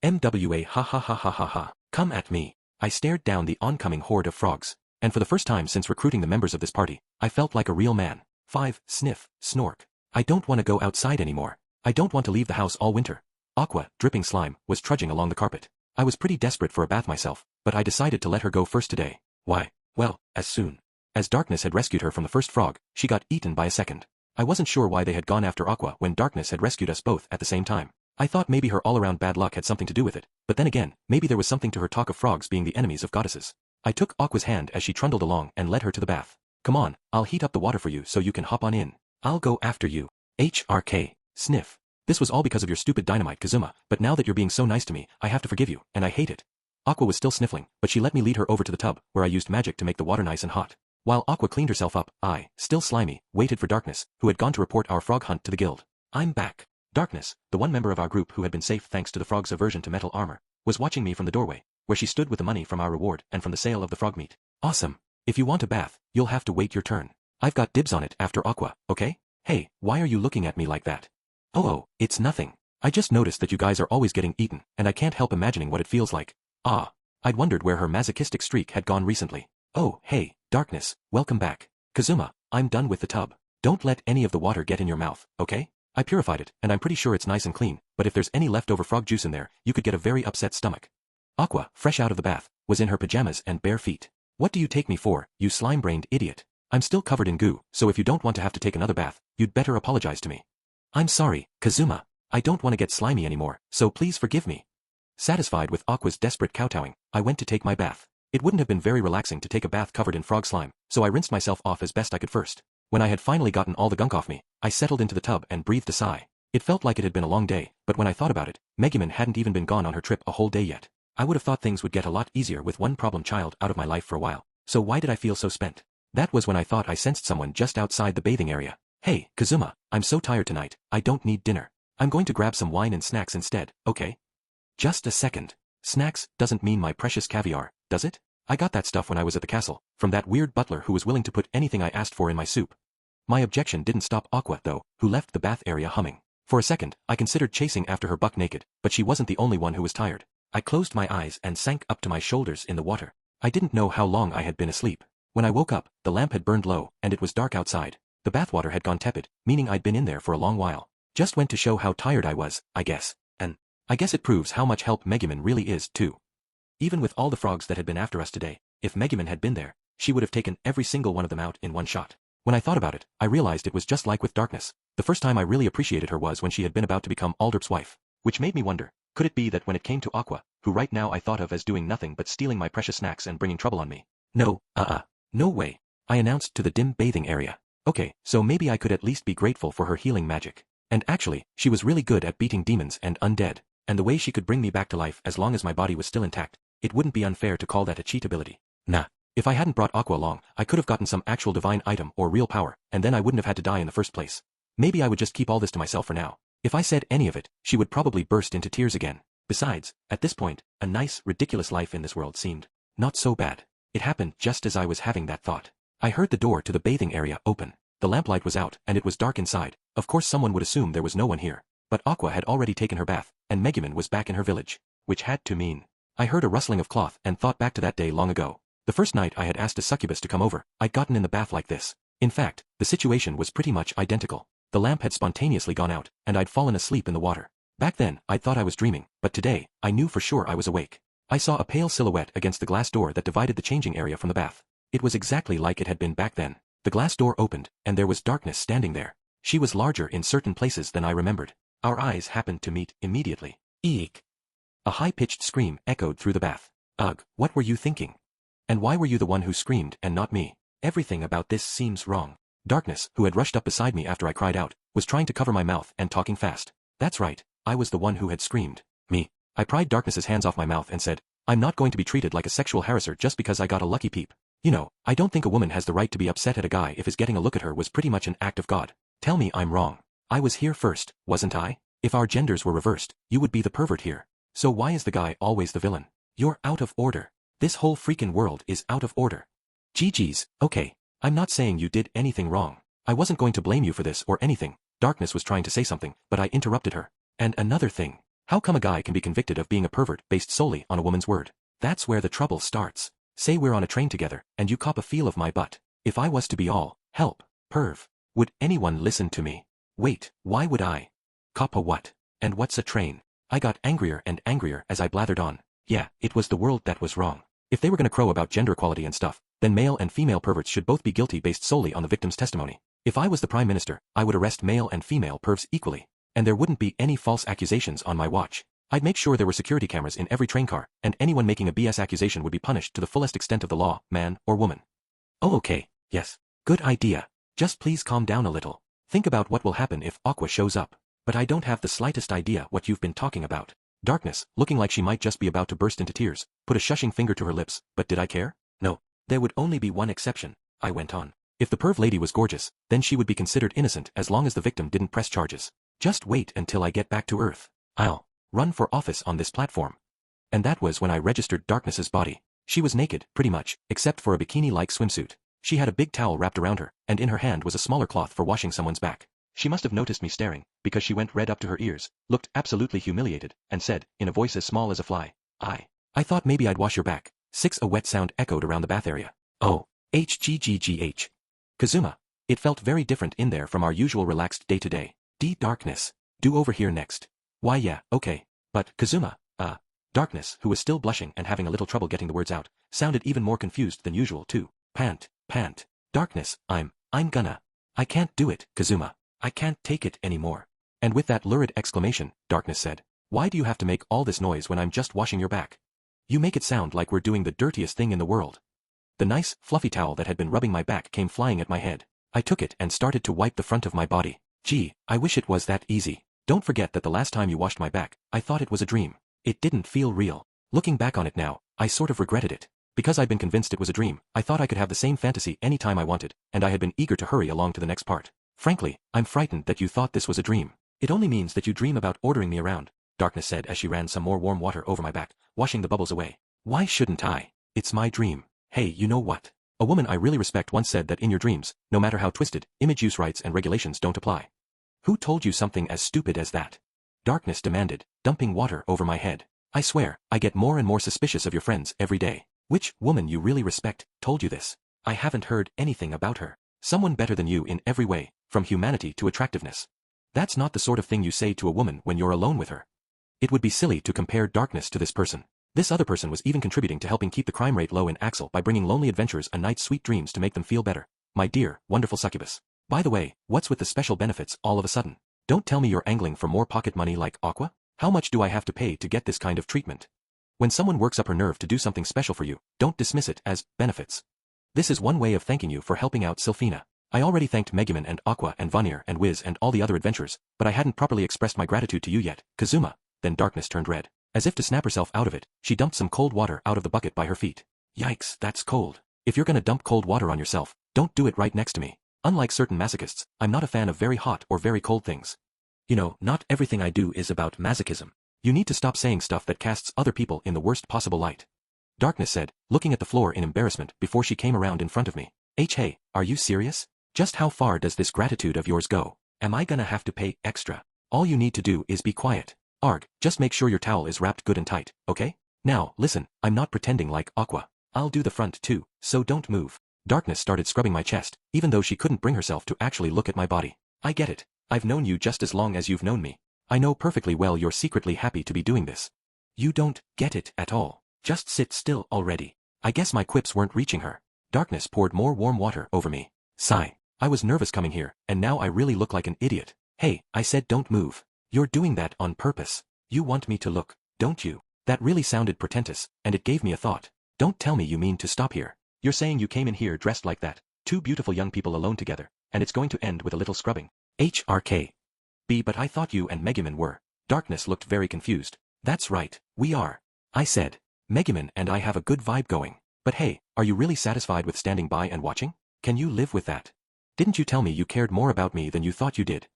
MWA ha ha ha ha ha ha. Come at me. I stared down the oncoming horde of frogs, and for the first time since recruiting the members of this party, I felt like a real man. 5. Sniff, snork. I don't want to go outside anymore. I don't want to leave the house all winter. Aqua, dripping slime, was trudging along the carpet. I was pretty desperate for a bath myself, but I decided to let her go first today. Why? Well, as soon as Darkness had rescued her from the first frog, she got eaten by a second. I wasn't sure why they had gone after Aqua when Darkness had rescued us both at the same time. I thought maybe her all-around bad luck had something to do with it, but then again, maybe there was something to her talk of frogs being the enemies of goddesses. I took Aqua's hand as she trundled along and led her to the bath. Come on, I'll heat up the water for you so you can hop on in. I'll go after you. HRK. Sniff. This was all because of your stupid dynamite, Kazuma, but now that you're being so nice to me, I have to forgive you, and I hate it. Aqua was still sniffling, but she let me lead her over to the tub, where I used magic to make the water nice and hot. While Aqua cleaned herself up, I, still slimy, waited for Darkness, who had gone to report our frog hunt to the guild. I'm back. Darkness, the one member of our group who had been safe thanks to the frog's aversion to metal armor, was watching me from the doorway, where she stood with the money from our reward and from the sale of the frog meat. Awesome. If you want a bath, you'll have to wait your turn. I've got dibs on it after Aqua, okay? Hey, why are you looking at me like that? Oh, it's nothing. I just noticed that you guys are always getting eaten, and I can't help imagining what it feels like. Ah. I'd wondered where her masochistic streak had gone recently. Oh, hey, Darkness, welcome back. Kazuma, I'm done with the tub. Don't let any of the water get in your mouth, okay? I purified it, and I'm pretty sure it's nice and clean, but if there's any leftover frog juice in there, you could get a very upset stomach. Aqua, fresh out of the bath, was in her pajamas and bare feet. What do you take me for, you slime-brained idiot? I'm still covered in goo, so if you don't want to have to take another bath, you'd better apologize to me. I'm sorry, Kazuma. I don't want to get slimy anymore, so please forgive me. Satisfied with Aqua's desperate kowtowing, I went to take my bath. It wouldn't have been very relaxing to take a bath covered in frog slime, so I rinsed myself off as best I could first. When I had finally gotten all the gunk off me, I settled into the tub and breathed a sigh. It felt like it had been a long day, but when I thought about it, Megumin hadn't even been gone on her trip a whole day yet. I would have thought things would get a lot easier with one problem child out of my life for a while. So why did I feel so spent? That was when I thought I sensed someone just outside the bathing area. Hey, Kazuma, I'm so tired tonight, I don't need dinner. I'm going to grab some wine and snacks instead, okay? Just a second. Snacks doesn't mean my precious caviar, does it? I got that stuff when I was at the castle, from that weird butler who was willing to put anything I asked for in my soup. My objection didn't stop Aqua, though, who left the bath area humming. For a second, I considered chasing after her buck naked, but she wasn't the only one who was tired. I closed my eyes and sank up to my shoulders in the water. I didn't know how long I had been asleep. When I woke up, the lamp had burned low, and it was dark outside. The bathwater had gone tepid, meaning I'd been in there for a long while. Just went to show how tired I was, I guess. And I guess it proves how much help Megumin really is, too. Even with all the frogs that had been after us today, if Megumin had been there, she would have taken every single one of them out in one shot. When I thought about it, I realized it was just like with Darkness. The first time I really appreciated her was when she had been about to become Aldrup's wife. Which made me wonder, could it be that when it came to Aqua, who right now I thought of as doing nothing but stealing my precious snacks and bringing trouble on me? No, no way. I announced to the dim bathing area. Okay, so maybe I could at least be grateful for her healing magic. And actually, she was really good at beating demons and undead, and the way she could bring me back to life as long as my body was still intact, it wouldn't be unfair to call that a cheat ability. Nah. If I hadn't brought Aqua along, I could have gotten some actual divine item or real power, and then I wouldn't have had to die in the first place. Maybe I would just keep all this to myself for now. If I said any of it, she would probably burst into tears again. Besides, at this point, a nice, ridiculous life in this world seemed not so bad. It happened just as I was having that thought. I heard the door to the bathing area open. The lamplight was out, and it was dark inside. Of course someone would assume there was no one here. But Aqua had already taken her bath, and Megumin was back in her village. Which had to mean. I heard a rustling of cloth and thought back to that day long ago. The first night I had asked a succubus to come over, I'd gotten in the bath like this. In fact, the situation was pretty much identical. The lamp had spontaneously gone out, and I'd fallen asleep in the water. Back then, I'd thought I was dreaming, but today, I knew for sure I was awake. I saw a pale silhouette against the glass door that divided the changing area from the bath. It was exactly like it had been back then. The glass door opened, and there was Darkness standing there. She was larger in certain places than I remembered. Our eyes happened to meet immediately. Eek! A high-pitched scream echoed through the bath. Ugh, what were you thinking? And why were you the one who screamed and not me? Everything about this seems wrong. Darkness, who had rushed up beside me after I cried out, was trying to cover my mouth and talking fast. That's right, I was the one who had screamed. Me. I pried Darkness's hands off my mouth and said, I'm not going to be treated like a sexual harasser just because I got a lucky peep. You know, I don't think a woman has the right to be upset at a guy if his getting a look at her was pretty much an act of God. Tell me I'm wrong. I was here first, wasn't I? If our genders were reversed, you would be the pervert here. So why is the guy always the villain? You're out of order. This whole freaking world is out of order. GG's, okay. I'm not saying you did anything wrong. I wasn't going to blame you for this or anything. Darkness was trying to say something, but I interrupted her. And another thing. How come a guy can be convicted of being a pervert based solely on a woman's word? That's where the trouble starts. Say we're on a train together, and you cop a feel of my butt. If I was to be all, help, perv, would anyone listen to me? Wait, why would I? Cop a what? And what's a train? I got angrier and angrier as I blathered on. Yeah, it was the world that was wrong. If they were gonna crow about gender equality and stuff, then male and female perverts should both be guilty based solely on the victim's testimony. If I was the Prime Minister, I would arrest male and female pervs equally. And there wouldn't be any false accusations on my watch. I'd make sure there were security cameras in every train car, and anyone making a BS accusation would be punished to the fullest extent of the law, man or woman. Oh okay, yes. Good idea. Just please calm down a little. Think about what will happen if Aqua shows up. But I don't have the slightest idea what you've been talking about. Darkness, looking like she might just be about to burst into tears, put a shushing finger to her lips, but did I care? No. There would only be one exception, I went on. If the perv lady was gorgeous, then she would be considered innocent as long as the victim didn't press charges. Just wait until I get back to Earth. I'll run for office on this platform. And that was when I registered Darkness's body. She was naked, pretty much, except for a bikini-like swimsuit. She had a big towel wrapped around her, and in her hand was a smaller cloth for washing someone's back. She must have noticed me staring, because she went red up to her ears, looked absolutely humiliated, and said, in a voice as small as a fly, I thought maybe I'd wash your back. 6 A wet sound echoed around the bath area. Oh, HGGGH. Kazuma. It felt very different in there from our usual relaxed day-to-day. Darkness. Do over here next. Why yeah, okay. But, Kazuma, Darkness, who was still blushing and having a little trouble getting the words out, sounded even more confused than usual too. Pant. Darkness, I can't do it, Kazuma. I can't take it anymore. And with that lurid exclamation, Darkness said, why do you have to make all this noise when I'm just washing your back? You make it sound like we're doing the dirtiest thing in the world. The nice, fluffy towel that had been rubbing my back came flying at my head. I took it and started to wipe the front of my body. Gee, I wish it was that easy. Don't forget that the last time you washed my back, I thought it was a dream. It didn't feel real. Looking back on it now, I sort of regretted it. Because I'd been convinced it was a dream, I thought I could have the same fantasy any time I wanted, and I had been eager to hurry along to the next part. Frankly, I'm frightened that you thought this was a dream. It only means that you dream about ordering me around, Darkness said as she ran some more warm water over my back, washing the bubbles away. Why shouldn't I? It's my dream. Hey, you know what? A woman I really respect once said that in your dreams, no matter how twisted, image use rights and regulations don't apply. Who told you something as stupid as that? Darkness demanded, dumping water over my head. I swear, I get more and more suspicious of your friends every day. Which woman you really respect told you this? I haven't heard anything about her. Someone better than you in every way, from humanity to attractiveness. That's not the sort of thing you say to a woman when you're alone with her. It would be silly to compare Darkness to this person. This other person was even contributing to helping keep the crime rate low in Axel by bringing lonely adventurers a night's sweet dreams to make them feel better. My dear, wonderful succubus. By the way, what's with the special benefits all of a sudden? Don't tell me you're angling for more pocket money like Aqua? How much do I have to pay to get this kind of treatment? When someone works up her nerve to do something special for you, don't dismiss it as benefits. This is one way of thanking you for helping out Sylphina. I already thanked Megumin and Aqua and Vanir and Wiz and all the other adventurers, but I hadn't properly expressed my gratitude to you yet, Kazuma. Then Darkness turned red. As if to snap herself out of it, she dumped some cold water out of the bucket by her feet. Yikes, that's cold. If you're gonna dump cold water on yourself, don't do it right next to me. Unlike certain masochists, I'm not a fan of very hot or very cold things. You know, not everything I do is about masochism. You need to stop saying stuff that casts other people in the worst possible light. Darkness said, looking at the floor in embarrassment before she came around in front of me. Hey, are you serious? Just how far does this gratitude of yours go? Am I gonna have to pay extra? All you need to do is be quiet. Arg, just make sure your towel is wrapped good and tight, okay? Now, listen, I'm not pretending like Aqua. I'll do the front too, so don't move. Darkness started scrubbing my chest, even though she couldn't bring herself to actually look at my body. I get it. I've known you just as long as you've known me. I know perfectly well you're secretly happy to be doing this. You don't get it at all. Just sit still already. I guess my quips weren't reaching her. Darkness poured more warm water over me. Sigh. I was nervous coming here, and now I really look like an idiot. Hey, I said don't move. You're doing that on purpose. You want me to look, don't you? That really sounded pretentious, and it gave me a thought. Don't tell me you mean to stop here. You're saying you came in here dressed like that, 2 beautiful young people alone together, and it's going to end with a little scrubbing. HRK. But I thought you and Megumin were. Darkness looked very confused. That's right, we are. I said. Megumin and I have a good vibe going. But hey, are you really satisfied with standing by and watching? Can you live with that? Didn't you tell me you cared more about me than you thought you did?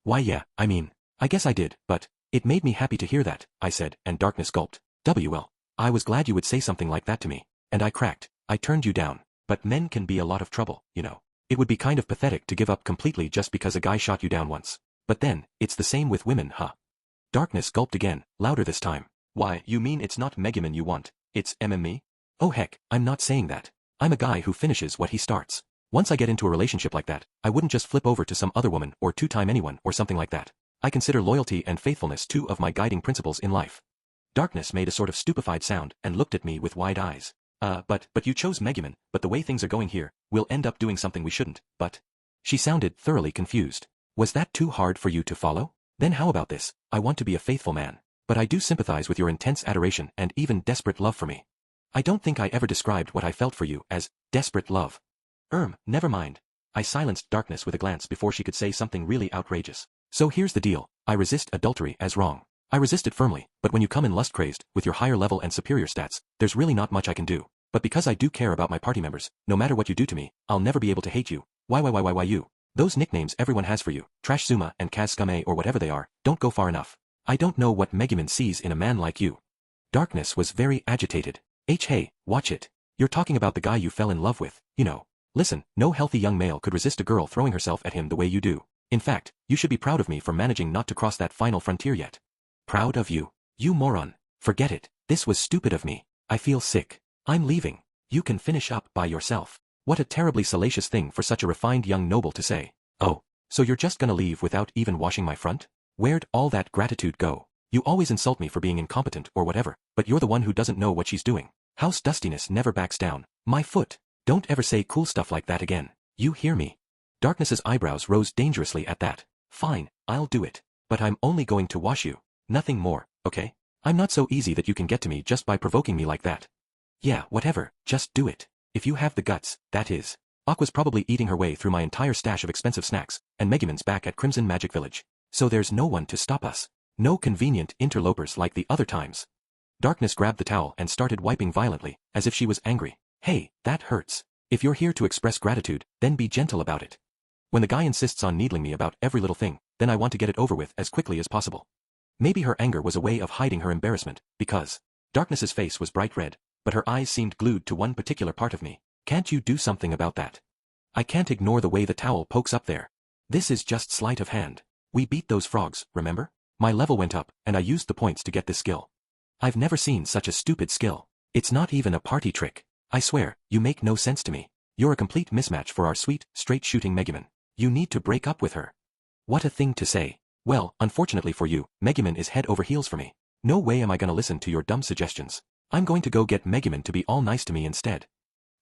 Why yeah, I mean, I guess I did, but it made me happy to hear that, I said, and Darkness gulped. Well, I was glad you would say something like that to me. And I cracked. I turned you down. But men can be a lot of trouble, you know. It would be kind of pathetic to give up completely just because a guy shot you down once. But then, it's the same with women, huh? Darkness gulped again, louder this time. Why, you mean it's not Megumin you want, it's me? Oh heck, I'm not saying that. I'm a guy who finishes what he starts. Once I get into a relationship like that, I wouldn't just flip over to some other woman or two-time anyone or something like that. I consider loyalty and faithfulness two of my guiding principles in life. Darkness made a sort of stupefied sound and looked at me with wide eyes. But you chose Megumin, but the way things are going here, we'll end up doing something we shouldn't, but... She sounded thoroughly confused. Was that too hard for you to follow? Then how about this? I want to be a faithful man. But I do sympathize with your intense adoration and even desperate love for me. I don't think I ever described what I felt for you as desperate love. Never mind. I silenced Darkness with a glance before she could say something really outrageous. So here's the deal, I resist adultery as wrong. I resist it firmly, but when you come in lust-crazed, with your higher level and superior stats, there's really not much I can do. But because I do care about my party members, no matter what you do to me, I'll never be able to hate you. Why you? Those nicknames everyone has for you, Trash Zuma and Kaz Scum or whatever they are, don't go far enough. I don't know what Megumin sees in a man like you. Darkness was very agitated. Hey, watch it. You're talking about the guy you fell in love with, you know. Listen, no healthy young male could resist a girl throwing herself at him the way you do. In fact, you should be proud of me for managing not to cross that final frontier yet. Proud of you? You moron. Forget it. This was stupid of me. I feel sick. I'm leaving. You can finish up by yourself. What a terribly salacious thing for such a refined young noble to say. Oh, so you're just gonna leave without even washing my front? Where'd all that gratitude go? You always insult me for being incompetent or whatever, but you're the one who doesn't know what she's doing. House dustiness never backs down. My foot. Don't ever say cool stuff like that again. You hear me? Darkness's eyebrows rose dangerously at that. Fine, I'll do it. But I'm only going to wash you. Nothing more, okay? I'm not so easy that you can get to me just by provoking me like that. Yeah, whatever, just do it. If you have the guts, that is. Aqua's probably eating her way through my entire stash of expensive snacks, and Megumin's back at Crimson Magic Village. So there's no one to stop us. No convenient interlopers like the other times. Darkness grabbed the towel and started wiping violently, as if she was angry. Hey, that hurts. If you're here to express gratitude, then be gentle about it. When the guy insists on needling me about every little thing, then I want to get it over with as quickly as possible. Maybe her anger was a way of hiding her embarrassment, because Darkness's face was bright red, but her eyes seemed glued to one particular part of me. Can't you do something about that? I can't ignore the way the towel pokes up there. This is just sleight of hand. We beat those frogs, remember? My level went up, and I used the points to get this skill. I've never seen such a stupid skill. It's not even a party trick. I swear, you make no sense to me. You're a complete mismatch for our sweet, straight-shooting Megumin. You need to break up with her. What a thing to say. Well, unfortunately for you, Megumin is head over heels for me. No way am I gonna listen to your dumb suggestions. I'm going to go get Megumin to be all nice to me instead.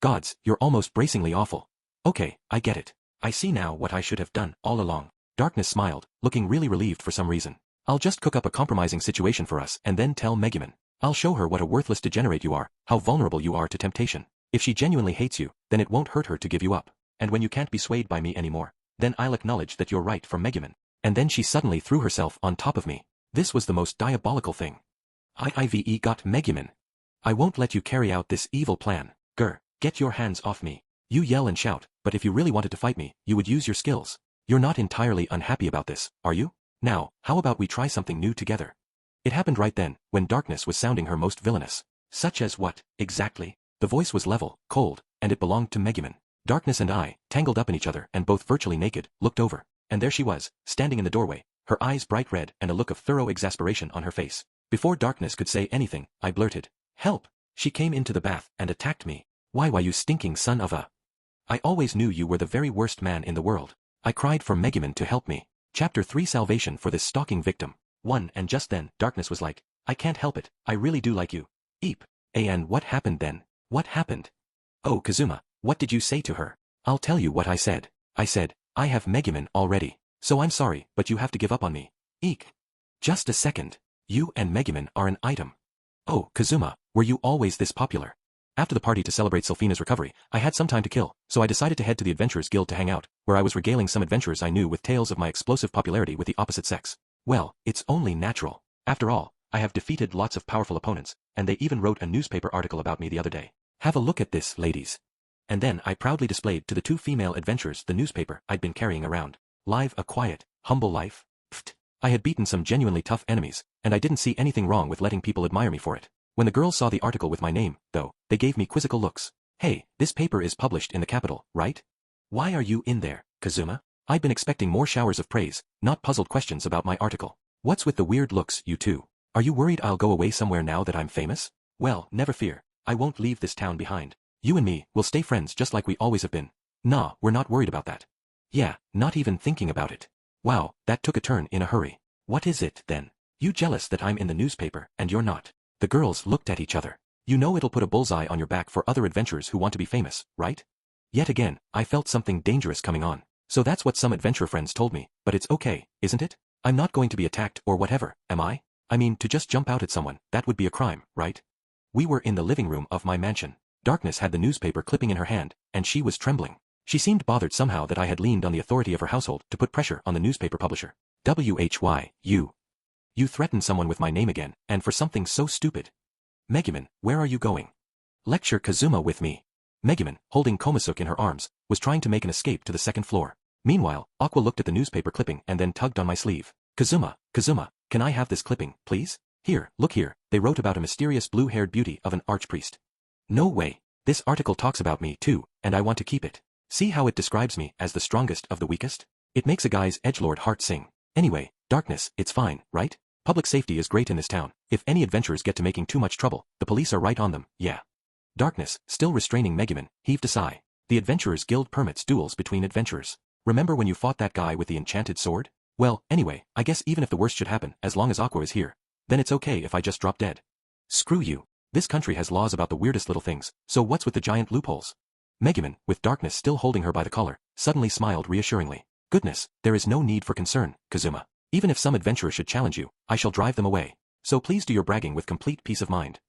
Gods, you're almost bracingly awful. Okay, I get it. I see now what I should have done all along. Darkness smiled, looking really relieved for some reason. I'll just cook up a compromising situation for us and then tell Megumin. I'll show her what a worthless degenerate you are, how vulnerable you are to temptation. If she genuinely hates you, then it won't hurt her to give you up. And when you can't be swayed by me anymore, then I'll acknowledge that you're right for Megumin. And then she suddenly threw herself on top of me. This was the most diabolical thing. IIVE got Megumin. I won't let you carry out this evil plan. Get your hands off me. You yell and shout, but if you really wanted to fight me, you would use your skills. You're not entirely unhappy about this, are you? Now, how about we try something new together? It happened right then, when Darkness was sounding her most villainous. Such as what, exactly? The voice was level, cold, and it belonged to Megumin. Darkness and I, tangled up in each other and both virtually naked, looked over, and there she was, standing in the doorway, her eyes bright red and a look of thorough exasperation on her face. Before Darkness could say anything, I blurted, "Help!" She came into the bath and attacked me. Why you stinking son of a... I always knew you were the very worst man in the world. I cried for Megumin to help me. Chapter 3 Salvation for this stalking victim. 1 And just then, Darkness was like, I can't help it, I really do like you. Eep. And what happened then? What happened? Oh Kazuma, what did you say to her? I'll tell you what I said. I said, I have Megumin already. So I'm sorry, but you have to give up on me. Eek. Just a second. You and Megumin are an item. Oh, Kazuma, were you always this popular? After the party to celebrate Sylphina's recovery, I had some time to kill, so I decided to head to the Adventurers Guild to hang out, where I was regaling some adventurers I knew with tales of my explosive popularity with the opposite sex. Well, it's only natural. After all, I have defeated lots of powerful opponents, and they even wrote a newspaper article about me the other day. Have a look at this, ladies. And then I proudly displayed to the 2 female adventurers the newspaper I'd been carrying around. Live a quiet, humble life? Pfft. I had beaten some genuinely tough enemies, and I didn't see anything wrong with letting people admire me for it. When the girls saw the article with my name, though, they gave me quizzical looks. Hey, this paper is published in the capital, right? Why are you in there, Kazuma? I'd been expecting more showers of praise, not puzzled questions about my article. What's with the weird looks, you two? Are you worried I'll go away somewhere now that I'm famous? Well, never fear. I won't leave this town behind. You and me will stay friends just like we always have been. Nah, we're not worried about that. Yeah, not even thinking about it. Wow, that took a turn in a hurry. What is it, then? You jealous that I'm in the newspaper, and you're not? The girls looked at each other. You know it'll put a bullseye on your back for other adventurers who want to be famous, right? Yet again, I felt something dangerous coming on. So that's what some adventurer friends told me, but it's okay, isn't it? I'm not going to be attacked or whatever, am I? I mean, to just jump out at someone, that would be a crime, right? We were in the living room of my mansion. Darkness had the newspaper clipping in her hand, and she was trembling. She seemed bothered somehow that I had leaned on the authority of her household to put pressure on the newspaper publisher. You threatened someone with my name again, and for something so stupid. Megumin, where are you going? Lecture Kazuma with me. Megumin, holding Konosuke in her arms, was trying to make an escape to the 2nd floor. Meanwhile, Aqua looked at the newspaper clipping and then tugged on my sleeve. Kazuma, can I have this clipping, please? Here, look here, they wrote about a mysterious blue-haired beauty of an archpriest. No way. This article talks about me too, and I want to keep it. See how it describes me as the strongest of the weakest? It makes a guy's edgelord heart sing. Anyway, Darkness, it's fine, right? Public safety is great in this town. If any adventurers get to making too much trouble, the police are right on them, yeah. Darkness, still restraining Megumin, heaved a sigh. The Adventurers Guild permits duels between adventurers. Remember when you fought that guy with the enchanted sword? Well, anyway, I guess even if the worst should happen, as long as Aqua is here, then it's okay if I just drop dead. Screw you. This country has laws about the weirdest little things, so what's with the giant loopholes? Megumin, with Darkness still holding her by the collar, suddenly smiled reassuringly. Goodness, there is no need for concern, Kazuma. Even if some adventurer should challenge you, I shall drive them away. So please do your bragging with complete peace of mind.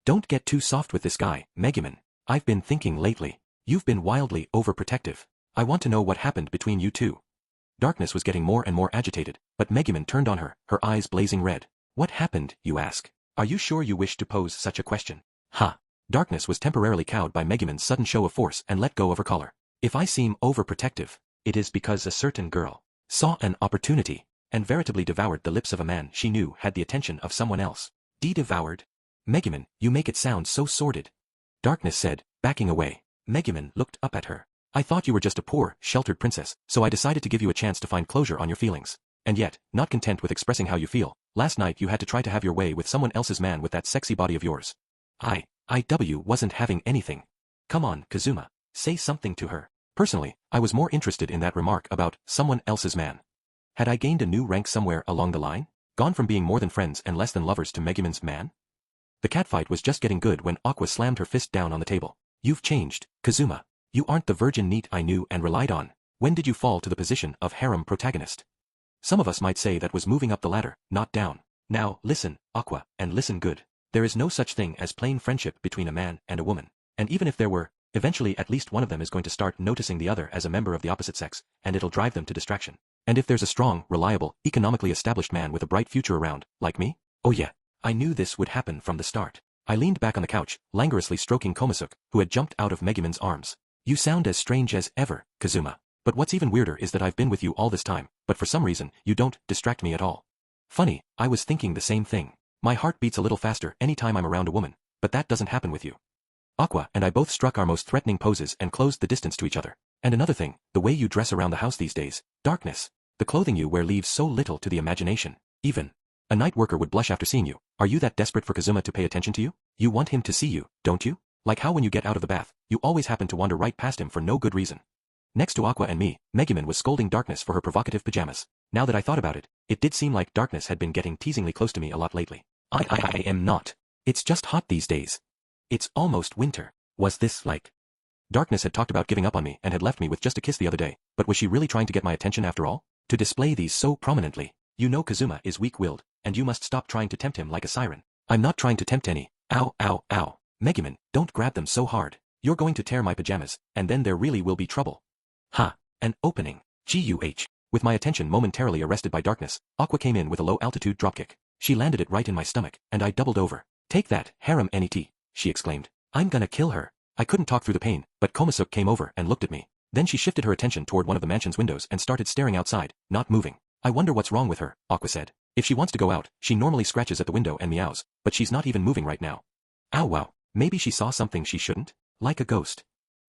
Don't get too soft with this guy, Megumin. I've been thinking lately. You've been wildly overprotective. I want to know what happened between you two. Darkness was getting more and more agitated, but Megumin turned on her, her eyes blazing red. What happened, you ask? Are you sure you wish to pose such a question? Ha! Darkness was temporarily cowed by Megumin's sudden show of force and let go of her collar. If I seem overprotective, it is because a certain girl saw an opportunity and veritably devoured the lips of a man she knew had the attention of someone else. Devoured? Megumin, you make it sound so sordid. Darkness said, backing away. Megumin looked up at her. I thought you were just a poor, sheltered princess, so I decided to give you a chance to find closure on your feelings. And yet, not content with expressing how you feel, last night you had to try to have your way with someone else's man with that sexy body of yours. I wasn't having anything. Come on, Kazuma, say something to her. Personally, I was more interested in that remark about someone else's man. Had I gained a new rank somewhere along the line? Gone from being more than friends and less than lovers to Megumin's man? The catfight was just getting good when Aqua slammed her fist down on the table. You've changed, Kazuma. You aren't the virgin neat I knew and relied on. When did you fall to the position of harem protagonist? Some of us might say that was moving up the ladder, not down. Now, listen, Aqua, and listen good. There is no such thing as plain friendship between a man and a woman. And even if there were, eventually at least one of them is going to start noticing the other as a member of the opposite sex, and it'll drive them to distraction. And if there's a strong, reliable, economically established man with a bright future around, like me? Oh yeah, I knew this would happen from the start. I leaned back on the couch, languorously stroking Konosuke, who had jumped out of Megumin's arms. You sound as strange as ever, Kazuma. But what's even weirder is that I've been with you all this time, but for some reason, you don't distract me at all. Funny, I was thinking the same thing. My heart beats a little faster any time I'm around a woman, but that doesn't happen with you. Aqua and I both struck our most threatening poses and closed the distance to each other. And another thing, the way you dress around the house these days, Darkness. The clothing you wear leaves so little to the imagination. Even a night worker would blush after seeing you. Are you that desperate for Kazuma to pay attention to you? You want him to see you, don't you? Like how when you get out of the bath, you always happen to wander right past him for no good reason. Next to Aqua and me, Megumin was scolding Darkness for her provocative pajamas. Now that I thought about it, it did seem like Darkness had been getting teasingly close to me a lot lately. I am not. It's just hot these days. It's almost winter. Was this like... Darkness had talked about giving up on me and had left me with just a kiss the other day, but was she really trying to get my attention after all? To display these so prominently. You know Kazuma is weak-willed, and you must stop trying to tempt him like a siren. I'm not trying to tempt any. Ow, ow, ow. Megumin, don't grab them so hard. You're going to tear my pajamas, and then there really will be trouble. Ha, an opening. Guh. With my attention momentarily arrested by darkness, Aqua came in with a low-altitude dropkick. She landed it right in my stomach, and I doubled over. "Take that, harem NET," she exclaimed. "I'm gonna kill her." I couldn't talk through the pain, but Konosuke came over and looked at me. Then she shifted her attention toward one of the mansion's windows and started staring outside, not moving. "I wonder what's wrong with her," Aqua said. "If she wants to go out, she normally scratches at the window and meows, but she's not even moving right now." "Ow wow, maybe she saw something she shouldn't? Like a ghost,"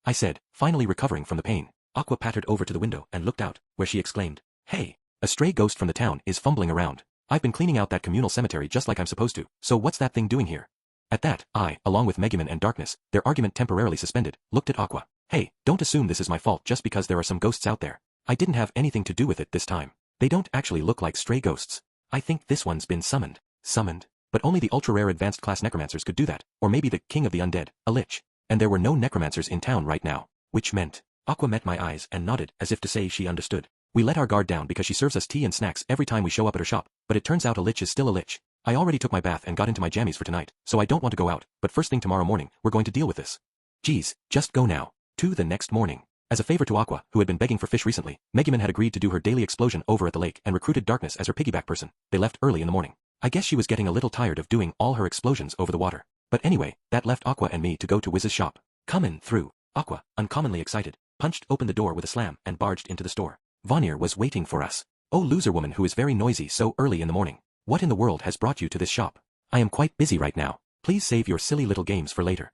I said, finally recovering from the pain. Aqua pattered over to the window and looked out, where she exclaimed, "Hey, a stray ghost from the town is fumbling around. I've been cleaning out that communal cemetery just like I'm supposed to, so what's that thing doing here?" At that, I, along with Megumin and Darkness, their argument temporarily suspended, looked at Aqua. "Hey, don't assume this is my fault just because there are some ghosts out there. I didn't have anything to do with it this time. They don't actually look like stray ghosts. I think this one's been summoned." Summoned? But only the ultra-rare advanced class necromancers could do that, or maybe the king of the undead, a lich. And there were no necromancers in town right now, which meant... Aqua met my eyes and nodded as if to say she understood. "We let our guard down because she serves us tea and snacks every time we show up at her shop, but it turns out a lich is still a lich. I already took my bath and got into my jammies for tonight, so I don't want to go out, but first thing tomorrow morning, we're going to deal with this." "Geez, just go now." To the next morning. As a favor to Aqua, who had been begging for fish recently, Megumin had agreed to do her daily explosion over at the lake and recruited Darkness as her piggyback person. They left early in the morning. I guess she was getting a little tired of doing all her explosions over the water. But anyway, that left Aqua and me to go to Wiz's shop. "Comin' through." Aqua, uncommonly excited, punched open the door with a slam and barged into the store. Vanir was waiting for us. "Oh loser woman who is very noisy so early in the morning. What in the world has brought you to this shop? I am quite busy right now. Please save your silly little games for later.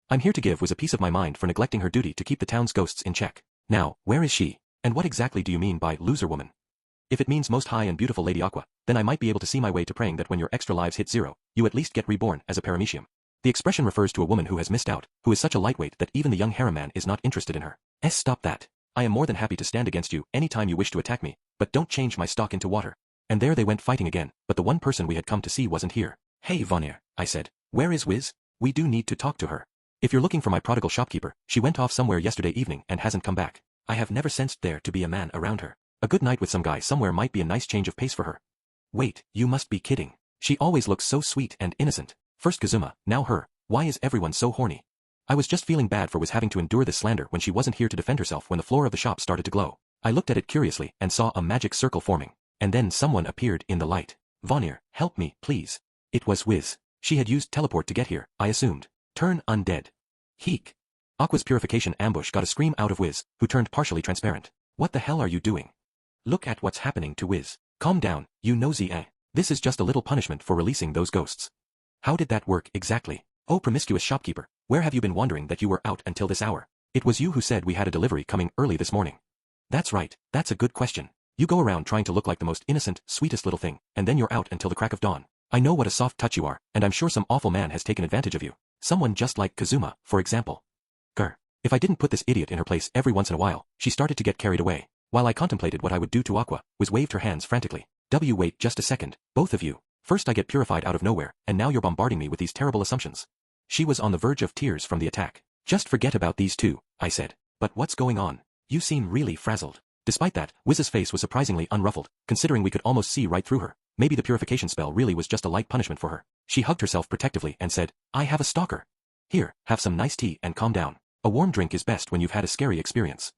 I'm here to give Wiz a piece of my mind for neglecting her duty to keep the town's ghosts in check. Now, where is she? And what exactly do you mean by loser woman? If it means most high and beautiful Lady Aqua, then I might be able to see my way to praying that when your extra lives hit 0, you at least get reborn as a paramecium." The expression refers to a woman who has missed out, who is such a lightweight that even the young harem man is not interested in her. Stop that. I am more than happy to stand against you any time you wish to attack me, but don't change my stock into water. And there they went fighting again, but the one person we had come to see wasn't here. "Hey Vanir," I said. "Where is Wiz? We do need to talk to her. If you're looking for my prodigal shopkeeper, she went off somewhere yesterday evening and hasn't come back. I have never sensed there to be a man around her. A good night with some guy somewhere might be a nice change of pace for her." "Wait, you must be kidding. She always looks so sweet and innocent. First Kazuma, now her. Why is everyone so horny?" I was just feeling bad for Wiz having to endure this slander when she wasn't here to defend herself when the floor of the shop started to glow. I looked at it curiously and saw a magic circle forming. And then someone appeared in the light. "Vanir, help me, please." It was Wiz. She had used teleport to get here, I assumed. Turn undead. Heek. Aqua's purification ambush got a scream out of Wiz, who turned partially transparent. "What the hell are you doing? Look at what's happening to Wiz." "Calm down, you nosy eh. This is just a little punishment for releasing those ghosts." "How did that work exactly? Oh promiscuous shopkeeper, where have you been wandering that you were out until this hour? It was you who said we had a delivery coming early this morning." "That's right, that's a good question. You go around trying to look like the most innocent, sweetest little thing, and then you're out until the crack of dawn. I know what a soft touch you are, and I'm sure some awful man has taken advantage of you. Someone just like Kazuma, for example." Grr. If I didn't put this idiot in her place every once in a while, she started to get carried away. While I contemplated what I would do to Aqua, Wiz waved her hands frantically. Wait just a second, both of you. First I get purified out of nowhere, and now you're bombarding me with these terrible assumptions. She was on the verge of tears from the attack. "Just forget about these two," I said. "But what's going on? You seem really frazzled." Despite that, Wiz's face was surprisingly unruffled, considering we could almost see right through her. Maybe the purification spell really was just a light punishment for her. She hugged herself protectively and said, "I have a stalker. Here, have some nice tea and calm down. A warm drink is best when you've had a scary experience."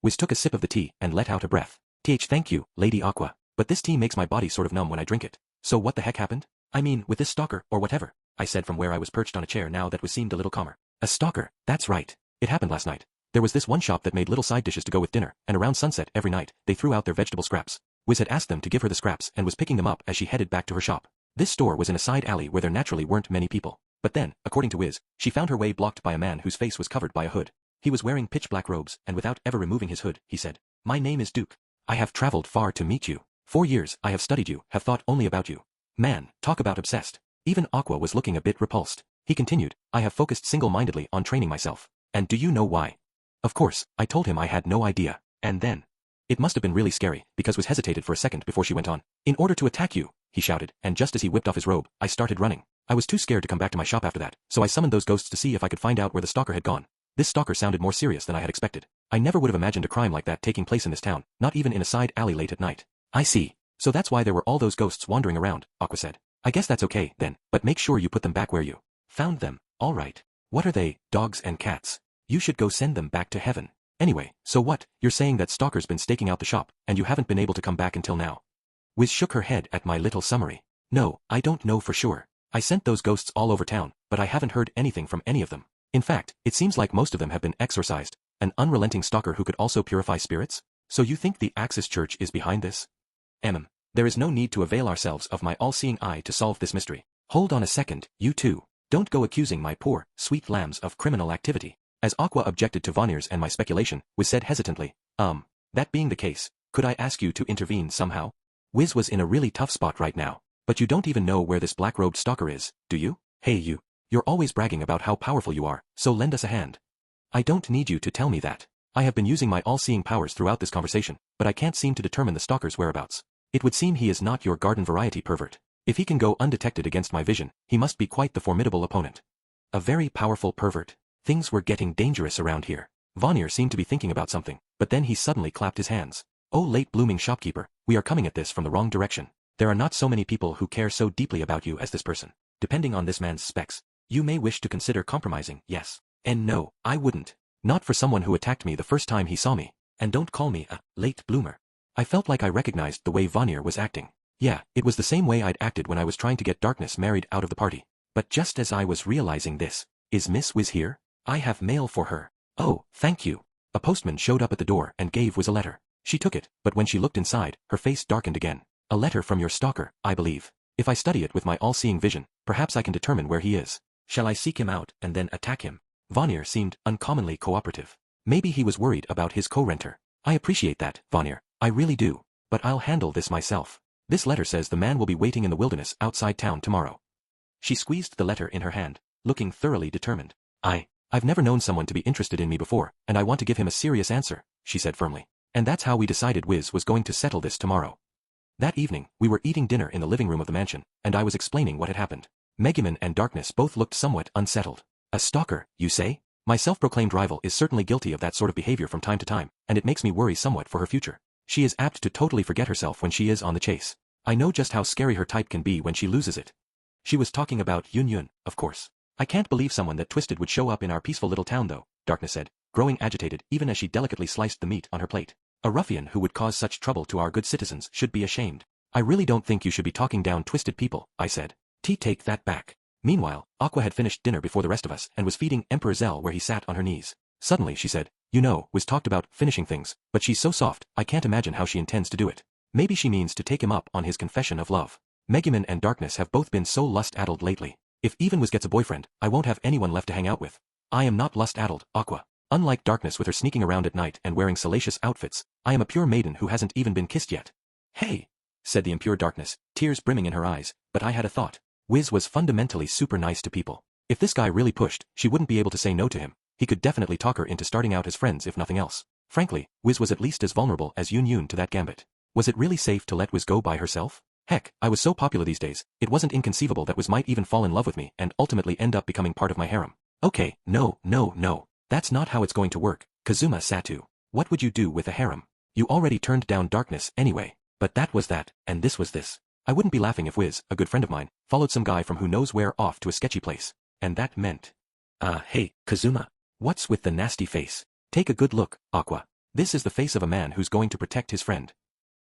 Wiz took a sip of the tea and let out a breath. Thank you, Lady Aqua, but this tea makes my body sort of numb when I drink it. So what the heck happened? I mean, with this stalker, or whatever," I said from where I was perched on a chair now that Wiz seemed a little calmer. "A stalker, that's right. It happened last night. There was this one shop that made little side dishes to go with dinner, and around sunset every night, they threw out their vegetable scraps. Wiz had asked them to give her the scraps and was picking them up as she headed back to her shop. This store was in a side alley where there naturally weren't many people. But then, according to Wiz, she found her way blocked by a man whose face was covered by a hood. He was wearing pitch-black robes, and without ever removing his hood, he said, "My name is Duke. I have traveled far to meet you. 4 years I have studied you, have thought only about you." Man, talk about obsessed. Even Aqua was looking a bit repulsed. He continued, "I have focused single-mindedly on training myself. And do you know why?" Of course, I told him I had no idea. And then, it must have been really scary, because Wiz hesitated for a second before she went on. "In order to attack you," he shouted, and just as he whipped off his robe, I started running. I was too scared to come back to my shop after that, so I summoned those ghosts to see if I could find out where the stalker had gone. This stalker sounded more serious than I had expected. I never would have imagined a crime like that taking place in this town, not even in a side alley late at night. "I see. So that's why there were all those ghosts wandering around," Aqua said. "I guess that's okay, then, but make sure you put them back where you found them." "All right. What are they, dogs and cats? You should go send them back to heaven." Anyway, so what? You're saying that Stalker's been staking out the shop, and you haven't been able to come back until now. Wiz shook her head at my little summary. No, I don't know for sure. I sent those ghosts all over town, but I haven't heard anything from any of them. In fact, it seems like most of them have been exorcised. An unrelenting stalker who could also purify spirits? So you think the Axis Church is behind this? There is no need to avail ourselves of my all-seeing eye to solve this mystery. Hold on a second, you two. Don't go accusing my poor, sweet lambs of criminal activity. As Aqua objected to Vonier's and my speculation, Wiz said hesitantly, that being the case, could I ask you to intervene somehow? Wiz was in a really tough spot right now. But you don't even know where this black-robed stalker is, do you? Hey you. You're always bragging about how powerful you are, so lend us a hand. I don't need you to tell me that. I have been using my all-seeing powers throughout this conversation, but I can't seem to determine the stalker's whereabouts. It would seem he is not your garden variety pervert. If he can go undetected against my vision, he must be quite the formidable opponent. A very powerful pervert. Things were getting dangerous around here. Vonier seemed to be thinking about something, but then he suddenly clapped his hands. Oh late blooming shopkeeper, we are coming at this from the wrong direction. There are not so many people who care so deeply about you as this person. Depending on this man's specs, you may wish to consider compromising, yes. And no, I wouldn't. Not for someone who attacked me the first time he saw me. And don't call me a late bloomer. I felt like I recognized the way Vonier was acting. Yeah, it was the same way I'd acted when I was trying to get Darkness married out of the party. But just as I was realizing this, is Miss Wiz here? I have mail for her. Oh, thank you. A postman showed up at the door and gave Wiz a letter. She took it, but when she looked inside, her face darkened again. A letter from your stalker, I believe. If I study it with my all-seeing vision, perhaps I can determine where he is. Shall I seek him out and then attack him? Vonier seemed uncommonly cooperative. Maybe he was worried about his co-renter. I appreciate that, Vonier. I really do. But I'll handle this myself. This letter says the man will be waiting in the wilderness outside town tomorrow. She squeezed the letter in her hand, looking thoroughly determined. I've never known someone to be interested in me before, and I want to give him a serious answer, she said firmly. And that's how we decided Wiz was going to settle this tomorrow. That evening, we were eating dinner in the living room of the mansion, and I was explaining what had happened. Megumin and Darkness both looked somewhat unsettled. A stalker, you say? My self-proclaimed rival is certainly guilty of that sort of behavior from time to time, and it makes me worry somewhat for her future. She is apt to totally forget herself when she is on the chase. I know just how scary her type can be when she loses it. She was talking about Yun, of course. I can't believe someone that twisted would show up in our peaceful little town though, Darkness said, growing agitated even as she delicately sliced the meat on her plate. A ruffian who would cause such trouble to our good citizens should be ashamed. I really don't think you should be talking down twisted people, I said. Take that back. Meanwhile, Aqua had finished dinner before the rest of us and was feeding Emperor Zell where he sat on her knees. Suddenly she said, Wiz talked about finishing things, but she's so soft, I can't imagine how she intends to do it. Maybe she means to take him up on his confession of love. Megumin and Darkness have both been so lust-addled lately. If even Wiz gets a boyfriend, I won't have anyone left to hang out with. I am not lust-addled, Aqua. Unlike Darkness with her sneaking around at night and wearing salacious outfits, I am a pure maiden who hasn't even been kissed yet. Hey, said the impure Darkness, tears brimming in her eyes, but I had a thought. Wiz was fundamentally super nice to people. If this guy really pushed, she wouldn't be able to say no to him. He could definitely talk her into starting out as friends if nothing else. Frankly, Wiz was at least as vulnerable as Yun to that gambit. Was it really safe to let Wiz go by herself? Heck, I was so popular these days, it wasn't inconceivable that Wiz might even fall in love with me and ultimately end up becoming part of my harem. Okay, no. That's not how it's going to work, Kazuma Satu. What would you do with a harem? You already turned down Darkness anyway. But that was that, and this was this. I wouldn't be laughing if Wiz, a good friend of mine, followed some guy from who knows where off to a sketchy place. And that meant... Hey, Kazuma. What's with the nasty face? Take a good look, Aqua. This is the face of a man who's going to protect his friend.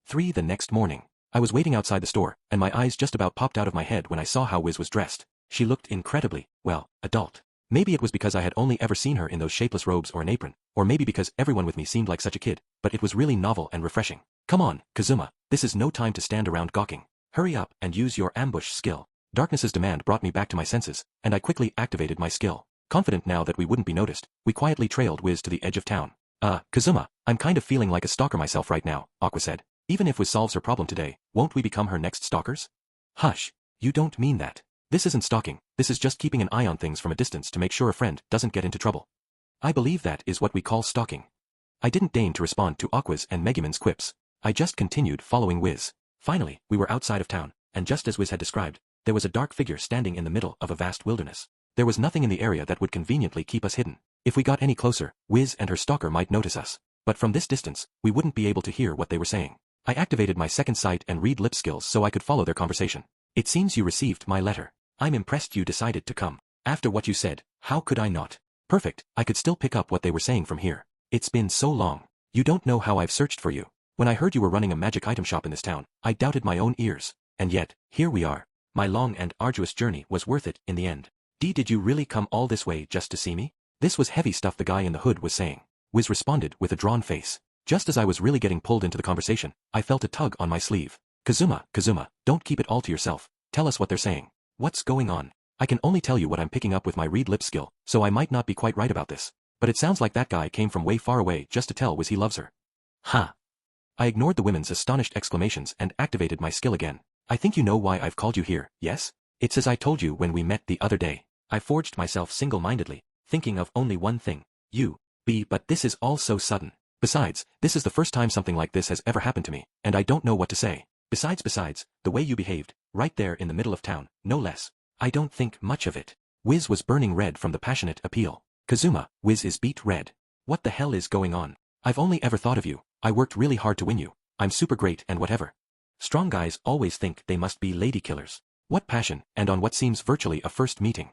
3 the next morning. I was waiting outside the store, and my eyes just about popped out of my head when I saw how Wiz was dressed. She looked incredibly, well, adult. Maybe it was because I had only ever seen her in those shapeless robes or an apron, or maybe because everyone with me seemed like such a kid, but it was really novel and refreshing. Come on, Kazuma, this is no time to stand around gawking. Hurry up and use your ambush skill. Darkness's demand brought me back to my senses, and I quickly activated my skill. Confident now that we wouldn't be noticed, we quietly trailed Wiz to the edge of town. Kazuma, I'm kind of feeling like a stalker myself right now, Aqua said. Even if Wiz solves her problem today, won't we become her next stalkers? Hush, you don't mean that. This isn't stalking, this is just keeping an eye on things from a distance to make sure a friend doesn't get into trouble. I believe that is what we call stalking. I didn't deign to respond to Aqua's and Megumin's quips. I just continued following Wiz. Finally, we were outside of town, and just as Wiz had described, there was a dark figure standing in the middle of a vast wilderness. There was nothing in the area that would conveniently keep us hidden. If we got any closer, Wiz and her stalker might notice us. But from this distance, we wouldn't be able to hear what they were saying. I activated my second sight and read lip skills so I could follow their conversation. It seems you received my letter. I'm impressed you decided to come. After what you said, how could I not? Perfect, I could still pick up what they were saying from here. It's been so long. You don't know how I've searched for you. When I heard you were running a magic item shop in this town, I doubted my own ears. And yet, here we are. My long and arduous journey was worth it in the end. Did you really come all this way just to see me? This was heavy stuff the guy in the hood was saying. Wiz responded with a drawn face. Just as I was really getting pulled into the conversation, I felt a tug on my sleeve. Kazuma, don't keep it all to yourself. Tell us what they're saying. What's going on? I can only tell you what I'm picking up with my read lips skill, so I might not be quite right about this. But it sounds like that guy came from way far away just to tell Wiz he loves her. Huh. I ignored the women's astonished exclamations and activated my skill again. I think you know why I've called you here, yes? It's as I told you when we met the other day. I forged myself single-mindedly, thinking of only one thing. You. But this is all so sudden. Besides, this is the first time something like this has ever happened to me, and I don't know what to say. Besides, the way you behaved, right there in the middle of town, no less. I don't think much of it. Wiz was burning red from the passionate appeal. Kazuma, Wiz is beet red. What the hell is going on? I've only ever thought of you. I worked really hard to win you. I'm super great and whatever. Strong guys always think they must be lady killers. What passion, and on what seems virtually a first meeting.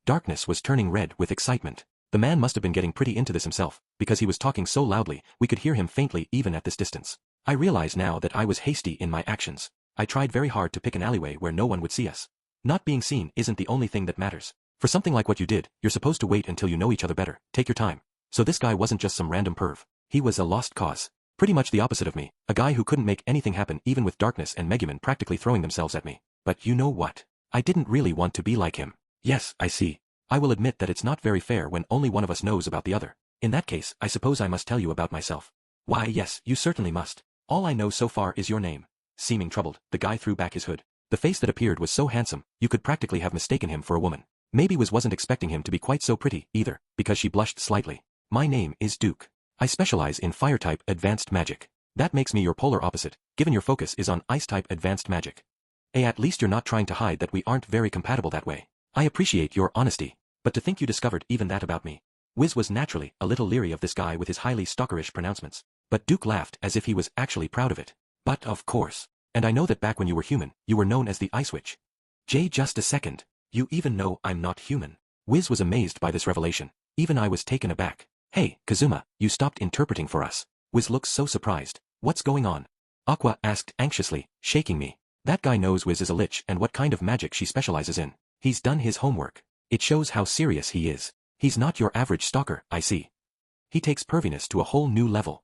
Darkness was turning red with excitement. The man must have been getting pretty into this himself, because he was talking so loudly, we could hear him faintly even at this distance. I realize now that I was hasty in my actions. I tried very hard to pick an alleyway where no one would see us. Not being seen isn't the only thing that matters. For something like what you did, you're supposed to wait until you know each other better, take your time. So this guy wasn't just some random perv. He was a lost cause. Pretty much the opposite of me, a guy who couldn't make anything happen even with Darkness and Megumin practically throwing themselves at me. But you know what? I didn't really want to be like him. Yes, I see. I will admit that it's not very fair when only one of us knows about the other. In that case, I suppose I must tell you about myself. Why yes, you certainly must. All I know so far is your name. Seeming troubled, the guy threw back his hood. The face that appeared was so handsome, you could practically have mistaken him for a woman. Maybe Wiz wasn't expecting him to be quite so pretty, either, because she blushed slightly. My name is Duke. I specialize in Fire-type advanced magic. That makes me your polar opposite, given your focus is on Ice-type advanced magic. At least you're not trying to hide that we aren't very compatible that way. I appreciate your honesty, but to think you discovered even that about me. Wiz was naturally a little leery of this guy with his highly stalkerish pronouncements, but Duke laughed as if he was actually proud of it. But of course. And I know that back when you were human, you were known as the Ice Witch. Just a second. You even know I'm not human. Wiz was amazed by this revelation. Even I was taken aback. Hey, Kazuma, you stopped interpreting for us. Wiz looks so surprised. What's going on? Aqua asked anxiously, shaking me. That guy knows Wiz is a lich and what kind of magic she specializes in. He's done his homework. It shows how serious he is. He's not your average stalker, I see. He takes perviness to a whole new level.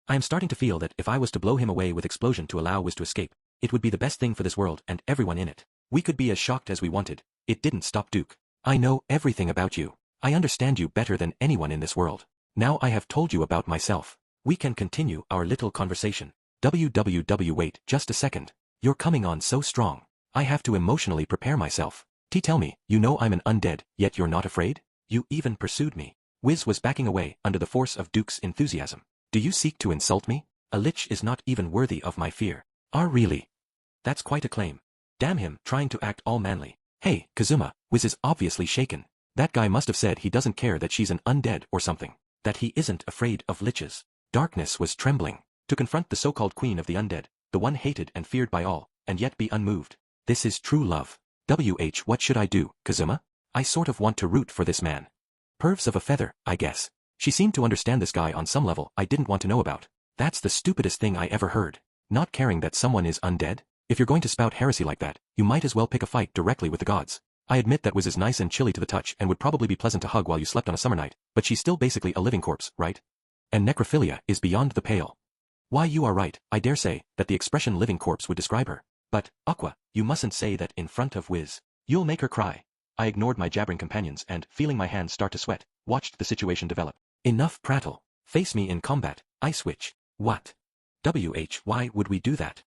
I am starting to feel that if I was to blow him away with explosion to allow Wiz to escape, it would be the best thing for this world and everyone in it. We could be as shocked as we wanted. It didn't stop Duke. I know everything about you. I understand you better than anyone in this world. Now I have told you about myself. We can continue our little conversation. Wait just a second. You're coming on so strong. I have to emotionally prepare myself. Tell me, you know I'm an undead, yet you're not afraid? You even pursued me. Wiz was backing away under the force of Duke's enthusiasm. Do you seek to insult me? A lich is not even worthy of my fear. Really? That's quite a claim. Damn him, trying to act all manly. Hey, Kazuma, Wiz is obviously shaken. That guy must have said he doesn't care that she's an undead or something. That he isn't afraid of liches. Darkness was trembling. To confront the so-called queen of the undead, the one hated and feared by all, and yet be unmoved. This is true love. What should I do, Kazuma? I sort of want to root for this man. Pervs of a feather, I guess. She seemed to understand this guy on some level I didn't want to know about. That's the stupidest thing I ever heard. Not caring that someone is undead? If you're going to spout heresy like that, you might as well pick a fight directly with the gods. I admit that Wiz is nice and chilly to the touch and would probably be pleasant to hug while you slept on a summer night, but she's still basically a living corpse, right? And necrophilia is beyond the pale. Why, you are right, I dare say that the expression living corpse would describe her. But, Aqua, you mustn't say that in front of Wiz. You'll make her cry. I ignored my jabbering companions and, feeling my hands start to sweat, watched the situation develop. Enough prattle. Face me in combat, Ice Witch. What? Why would we do that?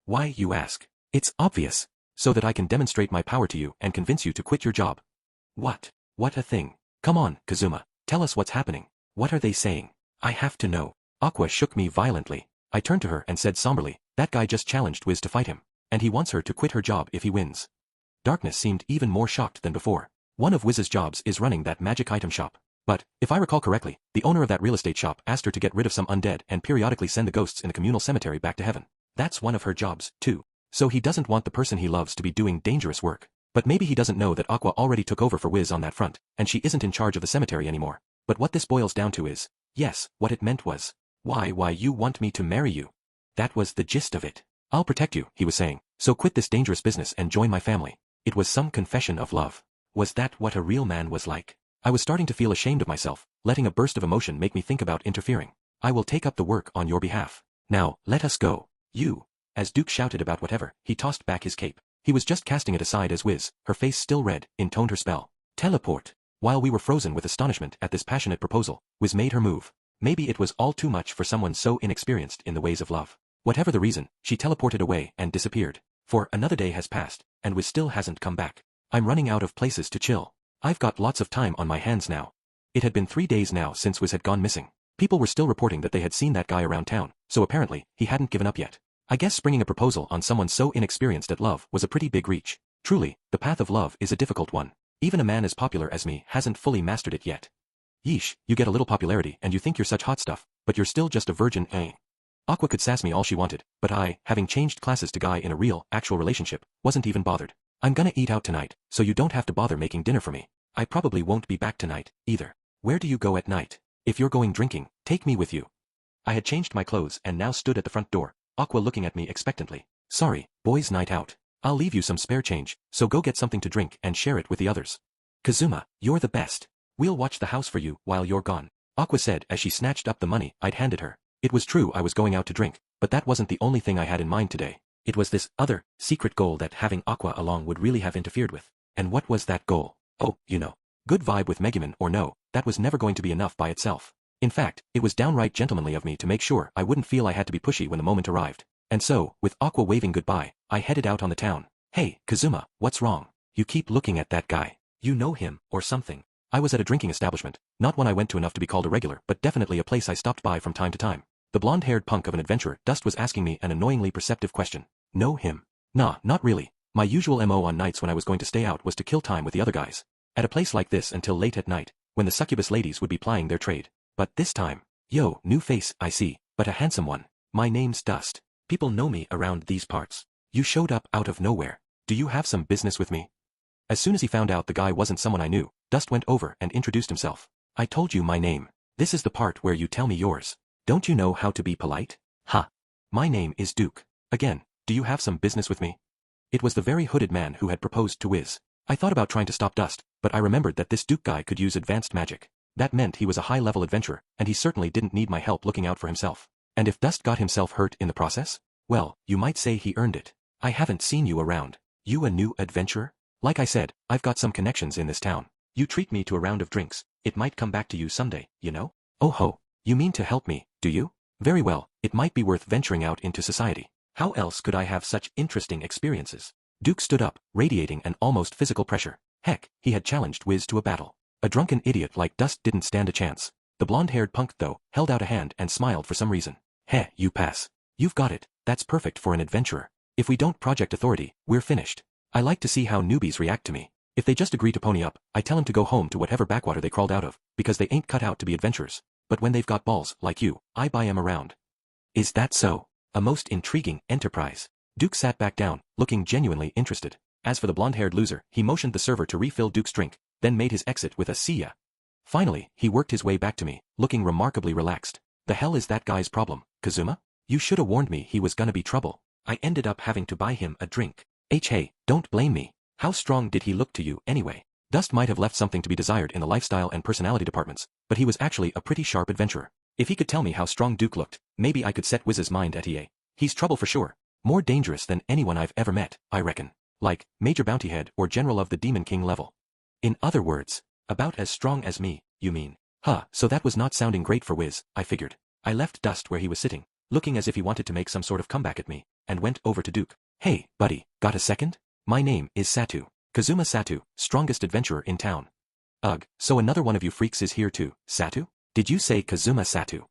Why, you ask? It's obvious. So that I can demonstrate my power to you and convince you to quit your job. What? What a thing. Come on, Kazuma. Tell us what's happening. What are they saying? I have to know. Aqua shook me violently. I turned to her and said somberly, that guy just challenged Wiz to fight him. And he wants her to quit her job if he wins. Darkness seemed even more shocked than before. One of Wiz's jobs is running that magic item shop. But, if I recall correctly, the owner of that real estate shop asked her to get rid of some undead and periodically send the ghosts in the communal cemetery back to heaven. That's one of her jobs, too. So he doesn't want the person he loves to be doing dangerous work. But maybe he doesn't know that Aqua already took over for Wiz on that front, and she isn't in charge of the cemetery anymore. But what this boils down to is, Yes, what it meant was, why you want me to marry you. That was the gist of it. I'll protect you, he was saying, so quit this dangerous business and join my family. It was some confession of love. Was that what a real man was like? I was starting to feel ashamed of myself, letting a burst of emotion make me think about interfering. I will take up the work on your behalf. Now, let us go. You. As Duke shouted about whatever, he tossed back his cape. He was just casting it aside as Wiz, her face still red, intoned her spell. Teleport. While we were frozen with astonishment at this passionate proposal, Wiz made her move. Maybe it was all too much for someone so inexperienced in the ways of love. Whatever the reason, she teleported away and disappeared. For another day has passed, and Wiz still hasn't come back. I'm running out of places to chill. I've got lots of time on my hands now. It had been 3 days now since Wiz had gone missing. People were still reporting that they had seen that guy around town, so apparently, he hadn't given up yet. I guess springing a proposal on someone so inexperienced at love was a pretty big reach. Truly, the path of love is a difficult one. Even a man as popular as me hasn't fully mastered it yet. Yeesh, you get a little popularity and you think you're such hot stuff, but you're still just a virgin, eh? Aqua could sass me all she wanted, but I, having changed classes to guy in a real, actual relationship, wasn't even bothered. I'm gonna eat out tonight, so you don't have to bother making dinner for me. I probably won't be back tonight, either. Where do you go at night? If you're going drinking, take me with you. I had changed my clothes and now stood at the front door, Aqua looking at me expectantly. Sorry, boys' night out. I'll leave you some spare change, so go get something to drink and share it with the others. Kazuma, you're the best. We'll watch the house for you while you're gone, Aqua said as she snatched up the money I'd handed her. It was true I was going out to drink, but that wasn't the only thing I had in mind today. It was this other, secret goal that having Aqua along would really have interfered with. And what was that goal? Oh, you know. Good vibe with Megumin or no, that was never going to be enough by itself. In fact, it was downright gentlemanly of me to make sure I wouldn't feel I had to be pushy when the moment arrived. And so, with Aqua waving goodbye, I headed out on the town. Hey, Kazuma, what's wrong? You keep looking at that guy. You know him, or something. I was at a drinking establishment, not one I went to enough to be called a regular, but definitely a place I stopped by from time to time. The blonde-haired punk of an adventurer, Dust, was asking me an annoyingly perceptive question. Know him? Nah, not really. My usual MO on nights when I was going to stay out was to kill time with the other guys. At a place like this until late at night, when the succubus ladies would be plying their trade. But this time, yo, new face, I see, but a handsome one. My name's Dust. People know me around these parts. You showed up out of nowhere. Do you have some business with me? As soon as he found out the guy wasn't someone I knew, Dust went over and introduced himself. I told you my name. This is the part where you tell me yours. Don't you know how to be polite? Ha. My name is Duke. Again, do you have some business with me? It was the very hooded man who had proposed to Wiz. I thought about trying to stop Dust, but I remembered that this Duke guy could use advanced magic. That meant he was a high-level adventurer, and he certainly didn't need my help looking out for himself. And if Dust got himself hurt in the process? Well, you might say he earned it. I haven't seen you around. You a new adventurer? Like I said, I've got some connections in this town. You treat me to a round of drinks, it might come back to you someday, you know? Oh ho, you mean to help me, do you? Very well, it might be worth venturing out into society. How else could I have such interesting experiences? Duke stood up, radiating an almost physical pressure. Heck, he had challenged Wiz to a battle. A drunken idiot like Dust didn't stand a chance. The blonde-haired punk, though, held out a hand and smiled for some reason. Heh, you pass. You've got it, that's perfect for an adventurer. If we don't project authority, we're finished. I like to see how newbies react to me. If they just agree to pony up, I tell them to go home to whatever backwater they crawled out of, because they ain't cut out to be adventurers. But when they've got balls, like you, I buy 'em around. Is that so? A most intriguing enterprise. Duke sat back down, looking genuinely interested. As for the blonde-haired loser, he motioned the server to refill Duke's drink, then made his exit with a "see ya." Finally, he worked his way back to me, looking remarkably relaxed. The hell is that guy's problem, Kazuma? You should have warned me he was gonna be trouble. I ended up having to buy him a drink. Hey, don't blame me. How strong did he look to you, anyway? Dust might have left something to be desired in the lifestyle and personality departments, but he was actually a pretty sharp adventurer. If he could tell me how strong Duke looked, maybe I could set Wiz's mind at EA. He's trouble for sure. More dangerous than anyone I've ever met, I reckon. Like, Major Bountyhead or General of the Demon King level. In other words, about as strong as me, you mean? Huh, so that was not sounding great for Wiz, I figured. I left Dust where he was sitting, looking as if he wanted to make some sort of comeback at me, and went over to Duke. Hey, buddy, got a second? My name is Satu. Kazuma Satu, strongest adventurer in town. Ugh, so another one of you freaks is here too, Satu? Did you say Kazuma Satu?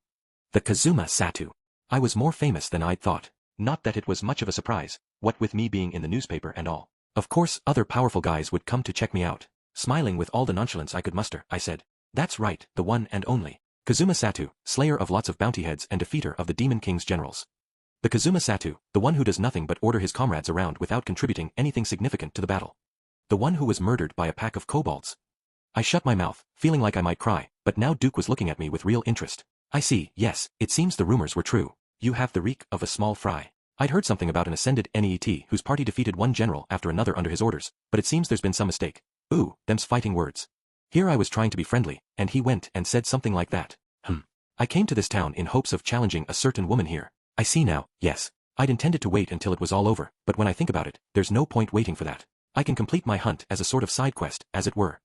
The Kazuma Satu. I was more famous than I'd thought. Not that it was much of a surprise, what with me being in the newspaper and all. Of course, other powerful guys would come to check me out. Smiling with all the nonchalance I could muster, I said, that's right, the one and only. Kazuma Satu, slayer of lots of bounty heads and defeater of the Demon King's generals. The Kazuma Satu, the one who does nothing but order his comrades around without contributing anything significant to the battle. The one who was murdered by a pack of kobolds. I shut my mouth, feeling like I might cry, but now Duke was looking at me with real interest. I see, yes, it seems the rumors were true. You have the reek of a small fry. I'd heard something about an ascended NET whose party defeated one general after another under his orders, but it seems there's been some mistake. Ooh, them's fighting words. Here I was trying to be friendly, and he went and said something like that. I came to this town in hopes of challenging a certain woman here. I see now, yes. I'd intended to wait until it was all over, but when I think about it, there's no point waiting for that. I can complete my hunt as a sort of side quest, as it were.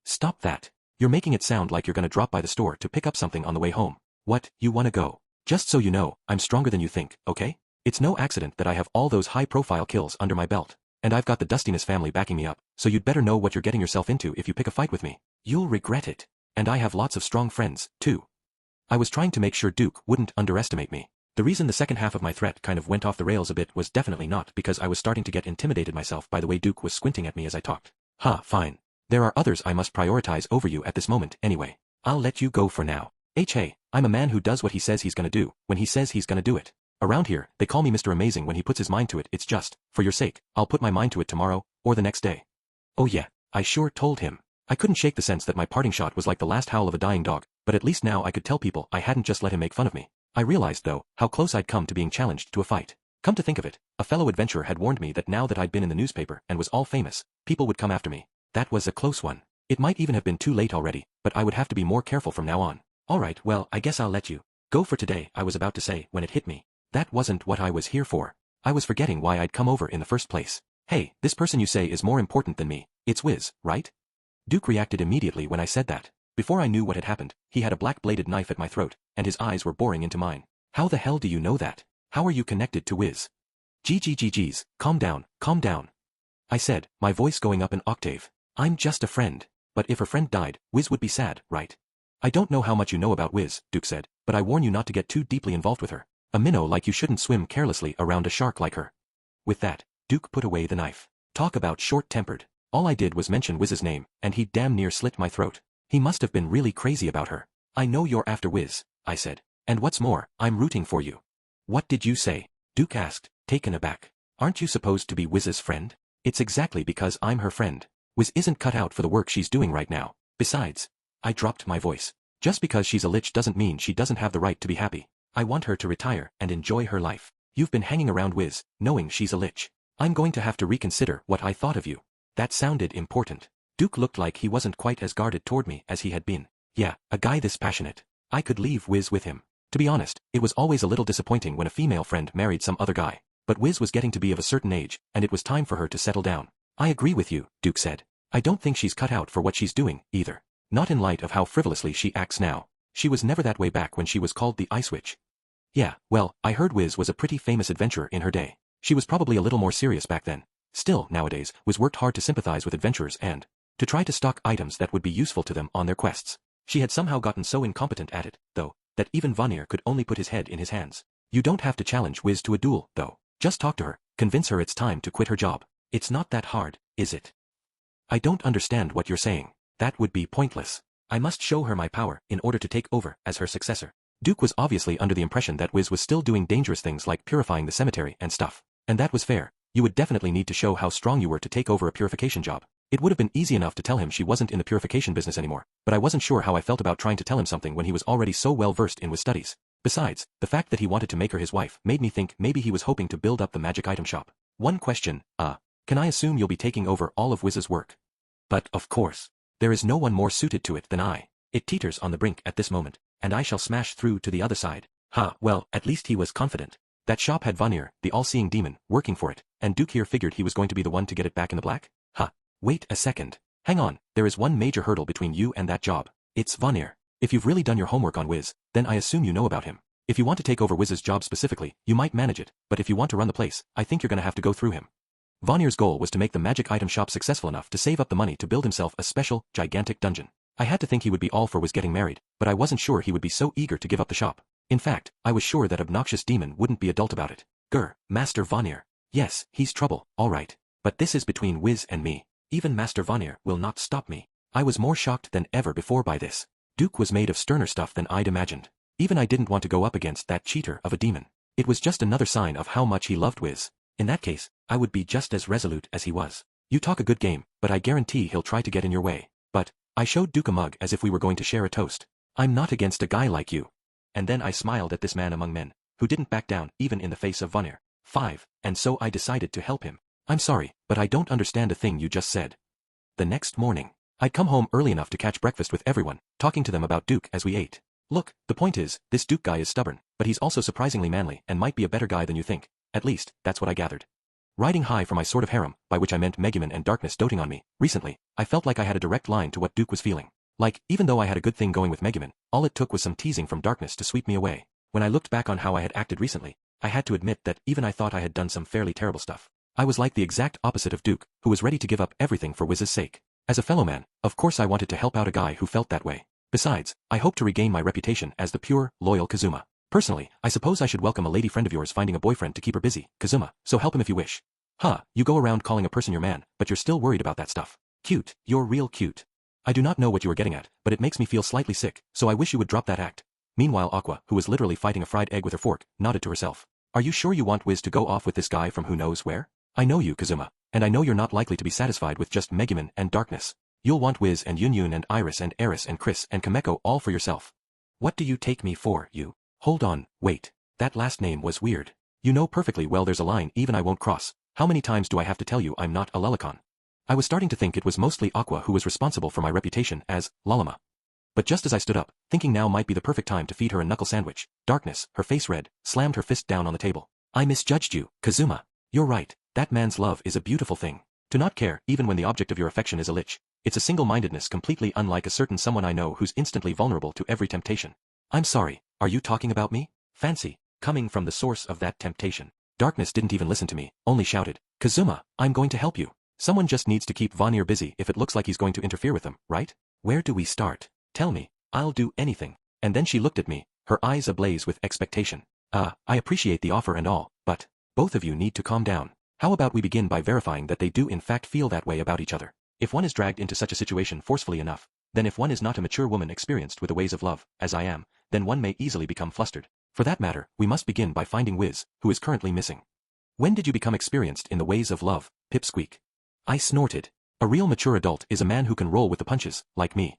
Stop that. You're making it sound like you're gonna drop by the store to pick up something on the way home. What, you wanna go? Just so you know, I'm stronger than you think, okay? It's no accident that I have all those high-profile kills under my belt, and I've got the Dustiness family backing me up, so you'd better know what you're getting yourself into if you pick a fight with me. You'll regret it. And I have lots of strong friends, too. I was trying to make sure Duke wouldn't underestimate me. The reason the second half of my threat kind of went off the rails a bit was definitely not because I was starting to get intimidated myself by the way Duke was squinting at me as I talked. Fine. There are others I must prioritize over you at this moment, anyway. I'll let you go for now. Hey, I'm a man who does what he says he's gonna do, when he says he's gonna do it. Around here, they call me Mr. Amazing when he puts his mind to it. It's just, for your sake, I'll put my mind to it tomorrow, or the next day. Oh yeah, I sure told him. I couldn't shake the sense that my parting shot was like the last howl of a dying dog, but at least now I could tell people I hadn't just let him make fun of me. I realized, though, how close I'd come to being challenged to a fight. Come to think of it, a fellow adventurer had warned me that now that I'd been in the newspaper and was all famous, people would come after me. That was a close one. It might even have been too late already, but I would have to be more careful from now on. Alright, well, I guess I'll let you go for today, I was about to say when it hit me. That wasn't what I was here for. I was forgetting why I'd come over in the first place. Hey, this person you say is more important than me. It's Wiz, right? Duke reacted immediately when I said that. Before I knew what had happened, he had a black-bladed knife at my throat, and his eyes were boring into mine. How the hell do you know that? How are you connected to Wiz? Geez, calm down, I said, my voice going up an octave. I'm just a friend. But if her friend died, Wiz would be sad, right? I don't know how much you know about Wiz, Duke said, but I warn you not to get too deeply involved with her. A minnow like you shouldn't swim carelessly around a shark like her. With that, Duke put away the knife. Talk about short-tempered. All I did was mention Wiz's name, and he damn near slit my throat. He must have been really crazy about her. I know you're after Wiz, I said. And what's more, I'm rooting for you. What did you say? Duke asked, taken aback. Aren't you supposed to be Wiz's friend? It's exactly because I'm her friend. Wiz isn't cut out for the work she's doing right now. Besides, I dropped my voice. Just because she's a lich doesn't mean she doesn't have the right to be happy. I want her to retire and enjoy her life. You've been hanging around Wiz, knowing she's a lich. I'm going to have to reconsider what I thought of you. That sounded important. Duke looked like he wasn't quite as guarded toward me as he had been. Yeah, a guy this passionate. I could leave Wiz with him. To be honest, it was always a little disappointing when a female friend married some other guy. But Wiz was getting to be of a certain age, and it was time for her to settle down. I agree with you, Duke said. I don't think she's cut out for what she's doing, either. Not in light of how frivolously she acts now. She was never that way back when she was called the Ice Witch. Yeah, well, I heard Wiz was a pretty famous adventurer in her day. She was probably a little more serious back then. Still, nowadays, Wiz worked hard to sympathize with adventurers and to try to stock items that would be useful to them on their quests. She had somehow gotten so incompetent at it, though, that even Vanir could only put his head in his hands. You don't have to challenge Wiz to a duel, though. Just talk to her, convince her it's time to quit her job. It's not that hard, is it? I don't understand what you're saying. That would be pointless. I must show her my power in order to take over as her successor. Duke was obviously under the impression that Wiz was still doing dangerous things like purifying the cemetery and stuff. And that was fair. You would definitely need to show how strong you were to take over a purification job. It would have been easy enough to tell him she wasn't in the purification business anymore, but I wasn't sure how I felt about trying to tell him something when he was already so well versed in Wiz studies. Besides, the fact that he wanted to make her his wife made me think maybe he was hoping to build up the magic item shop. One question, can I assume you'll be taking over all of Wiz's work? But, of course. There is no one more suited to it than I. It teeters on the brink at this moment, and I shall smash through to the other side. Well, at least he was confident. That shop had Vanir, the all-seeing demon, working for it, and Duke here figured he was going to be the one to get it back in the black? Wait a second. Hang on, there is one major hurdle between you and that job. It's Vanir. If you've really done your homework on Wiz, then I assume you know about him. If you want to take over Wiz's job specifically, you might manage it, but if you want to run the place, I think you're gonna have to go through him. Vanir's goal was to make the magic item shop successful enough to save up the money to build himself a special, gigantic dungeon. I had to think he would be all for Wiz getting married, but I wasn't sure he would be so eager to give up the shop. In fact, I was sure that obnoxious demon wouldn't be adult about it. Master Vanir. Yes, he's trouble, alright. But this is between Wiz and me. Even Master Vanir will not stop me. I was more shocked than ever before by this. Duke was made of sterner stuff than I'd imagined. Even I didn't want to go up against that cheater of a demon. It was just another sign of how much he loved Wiz. In that case, I would be just as resolute as he was. You talk a good game, but I guarantee he'll try to get in your way. But, I showed Duke a mug as if we were going to share a toast. I'm not against a guy like you. and then I smiled at this man among men, who didn't back down even in the face of Vonir. 5. And so I decided to help him. I'm sorry, but I don't understand a thing you just said. The next morning, I'd come home early enough to catch breakfast with everyone, talking to them about Duke as we ate. Look, the point is, this Duke guy is stubborn, but he's also surprisingly manly and might be a better guy than you think. At least, that's what I gathered. Riding high for my sort of harem, by which I meant Megumin and Darkness doting on me, recently, I felt like I had a direct line to what Duke was feeling. Like, even though I had a good thing going with Megumin, all it took was some teasing from Darkness to sweep me away. When I looked back on how I had acted recently, I had to admit that even I thought I had done some fairly terrible stuff. I was like the exact opposite of Duke, who was ready to give up everything for Wiz's sake. As a fellow man, of course I wanted to help out a guy who felt that way. Besides, I hope to regain my reputation as the pure, loyal Kazuma. Personally, I suppose I should welcome a lady friend of yours finding a boyfriend to keep her busy, Kazuma, so help him if you wish. Huh, you go around calling a person your man, but you're still worried about that stuff. Cute, you're real cute. I do not know what you were getting at, but it makes me feel slightly sick, so I wish you would drop that act. Meanwhile Aqua, who was literally fighting a fried egg with her fork, nodded to herself. Are you sure you want Wiz to go off with this guy from who knows where? I know you, Kazuma, and I know you're not likely to be satisfied with just Megumin and Darkness. You'll want Wiz and Yunyun and Iris and Eris and Chris and Kameko all for yourself. What do you take me for, you? Hold on, wait. That last name was weird. You know perfectly well there's a line even I won't cross. How many times do I have to tell you I'm not a Lullicon? I was starting to think it was mostly Aqua who was responsible for my reputation as Lalama. But just as I stood up, thinking now might be the perfect time to feed her a knuckle sandwich, Darkness, her face red, slammed her fist down on the table. I misjudged you, Kazuma. You're right, that man's love is a beautiful thing. To not care, even when the object of your affection is a lich. It's a single-mindedness completely unlike a certain someone I know who's instantly vulnerable to every temptation. I'm sorry, are you talking about me? Fancy, coming from the source of that temptation. Darkness didn't even listen to me, only shouted, Kazuma, I'm going to help you. Someone just needs to keep Vonir busy if it looks like he's going to interfere with them, right? Where do we start? Tell me, I'll do anything. And then she looked at me, her eyes ablaze with expectation. I appreciate the offer and all, but both of you need to calm down. How about we begin by verifying that they do in fact feel that way about each other? If one is dragged into such a situation forcefully enough, then if one is not a mature woman experienced with the ways of love, as I am, then one may easily become flustered. For that matter, we must begin by finding Wiz, who is currently missing. When did you become experienced in the ways of love, Pipsqueak? I snorted. A real mature adult is a man who can roll with the punches, like me.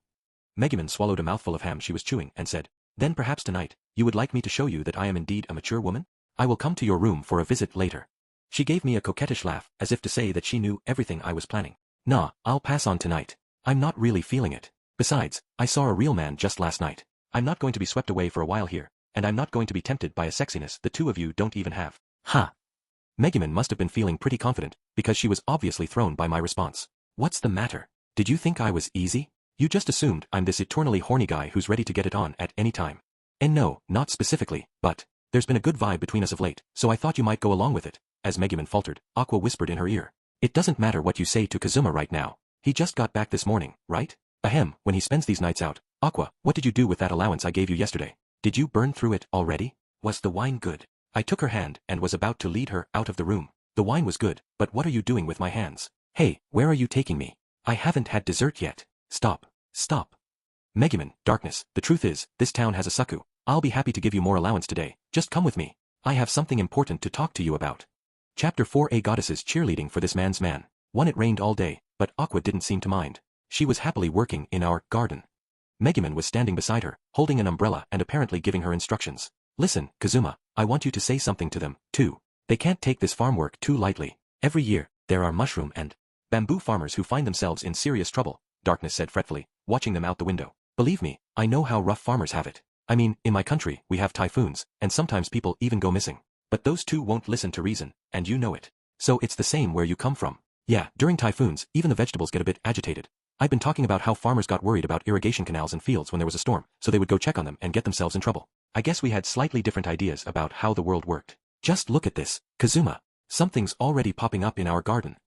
Megumin swallowed a mouthful of ham she was chewing and said, Then perhaps tonight, you would like me to show you that I am indeed a mature woman? I will come to your room for a visit later. She gave me a coquettish laugh, as if to say that she knew everything I was planning. Nah, I'll pass on tonight. I'm not really feeling it. Besides, I saw a real man just last night. I'm not going to be swept away for a while here, and I'm not going to be tempted by a sexiness the two of you don't even have. Ha! Megumin must have been feeling pretty confident, because she was obviously thrown by my response. What's the matter? Did you think I was easy? You just assumed I'm this eternally horny guy who's ready to get it on at any time. And no, not specifically, but there's been a good vibe between us of late, so I thought you might go along with it. As Megumin faltered, Aqua whispered in her ear. It doesn't matter what you say to Kazuma right now. He just got back this morning, right? Ahem, when he spends these nights out. Aqua, what did you do with that allowance I gave you yesterday? Did you burn through it already? Was the wine good? I took her hand and was about to lead her out of the room. The wine was good, but what are you doing with my hands? Hey, where are you taking me? I haven't had dessert yet. Stop. Stop. Megumin, Darkness, the truth is, this town has a saku. I'll be happy to give you more allowance today. Just come with me. I have something important to talk to you about. Chapter 4A Goddesses cheerleading for this man's man. 1 It rained all day, but Aqua didn't seem to mind. She was happily working in our garden. Megumin was standing beside her, holding an umbrella and apparently giving her instructions. Listen, Kazuma, I want you to say something to them, too. They can't take this farm work too lightly. Every year, there are mushroom and bamboo farmers who find themselves in serious trouble, Darkness said fretfully, watching them out the window. Believe me, I know how rough farmers have it. I mean, in my country, we have typhoons, and sometimes people even go missing. But those two won't listen to reason, and you know it. So it's the same where you come from. Yeah, during typhoons, even the vegetables get a bit agitated. I've been talking about how farmers got worried about irrigation canals and fields when there was a storm, so they would go check on them and get themselves in trouble. I guess we had slightly different ideas about how the world worked. Just look at this, Kazuma. Something's already popping up in our garden.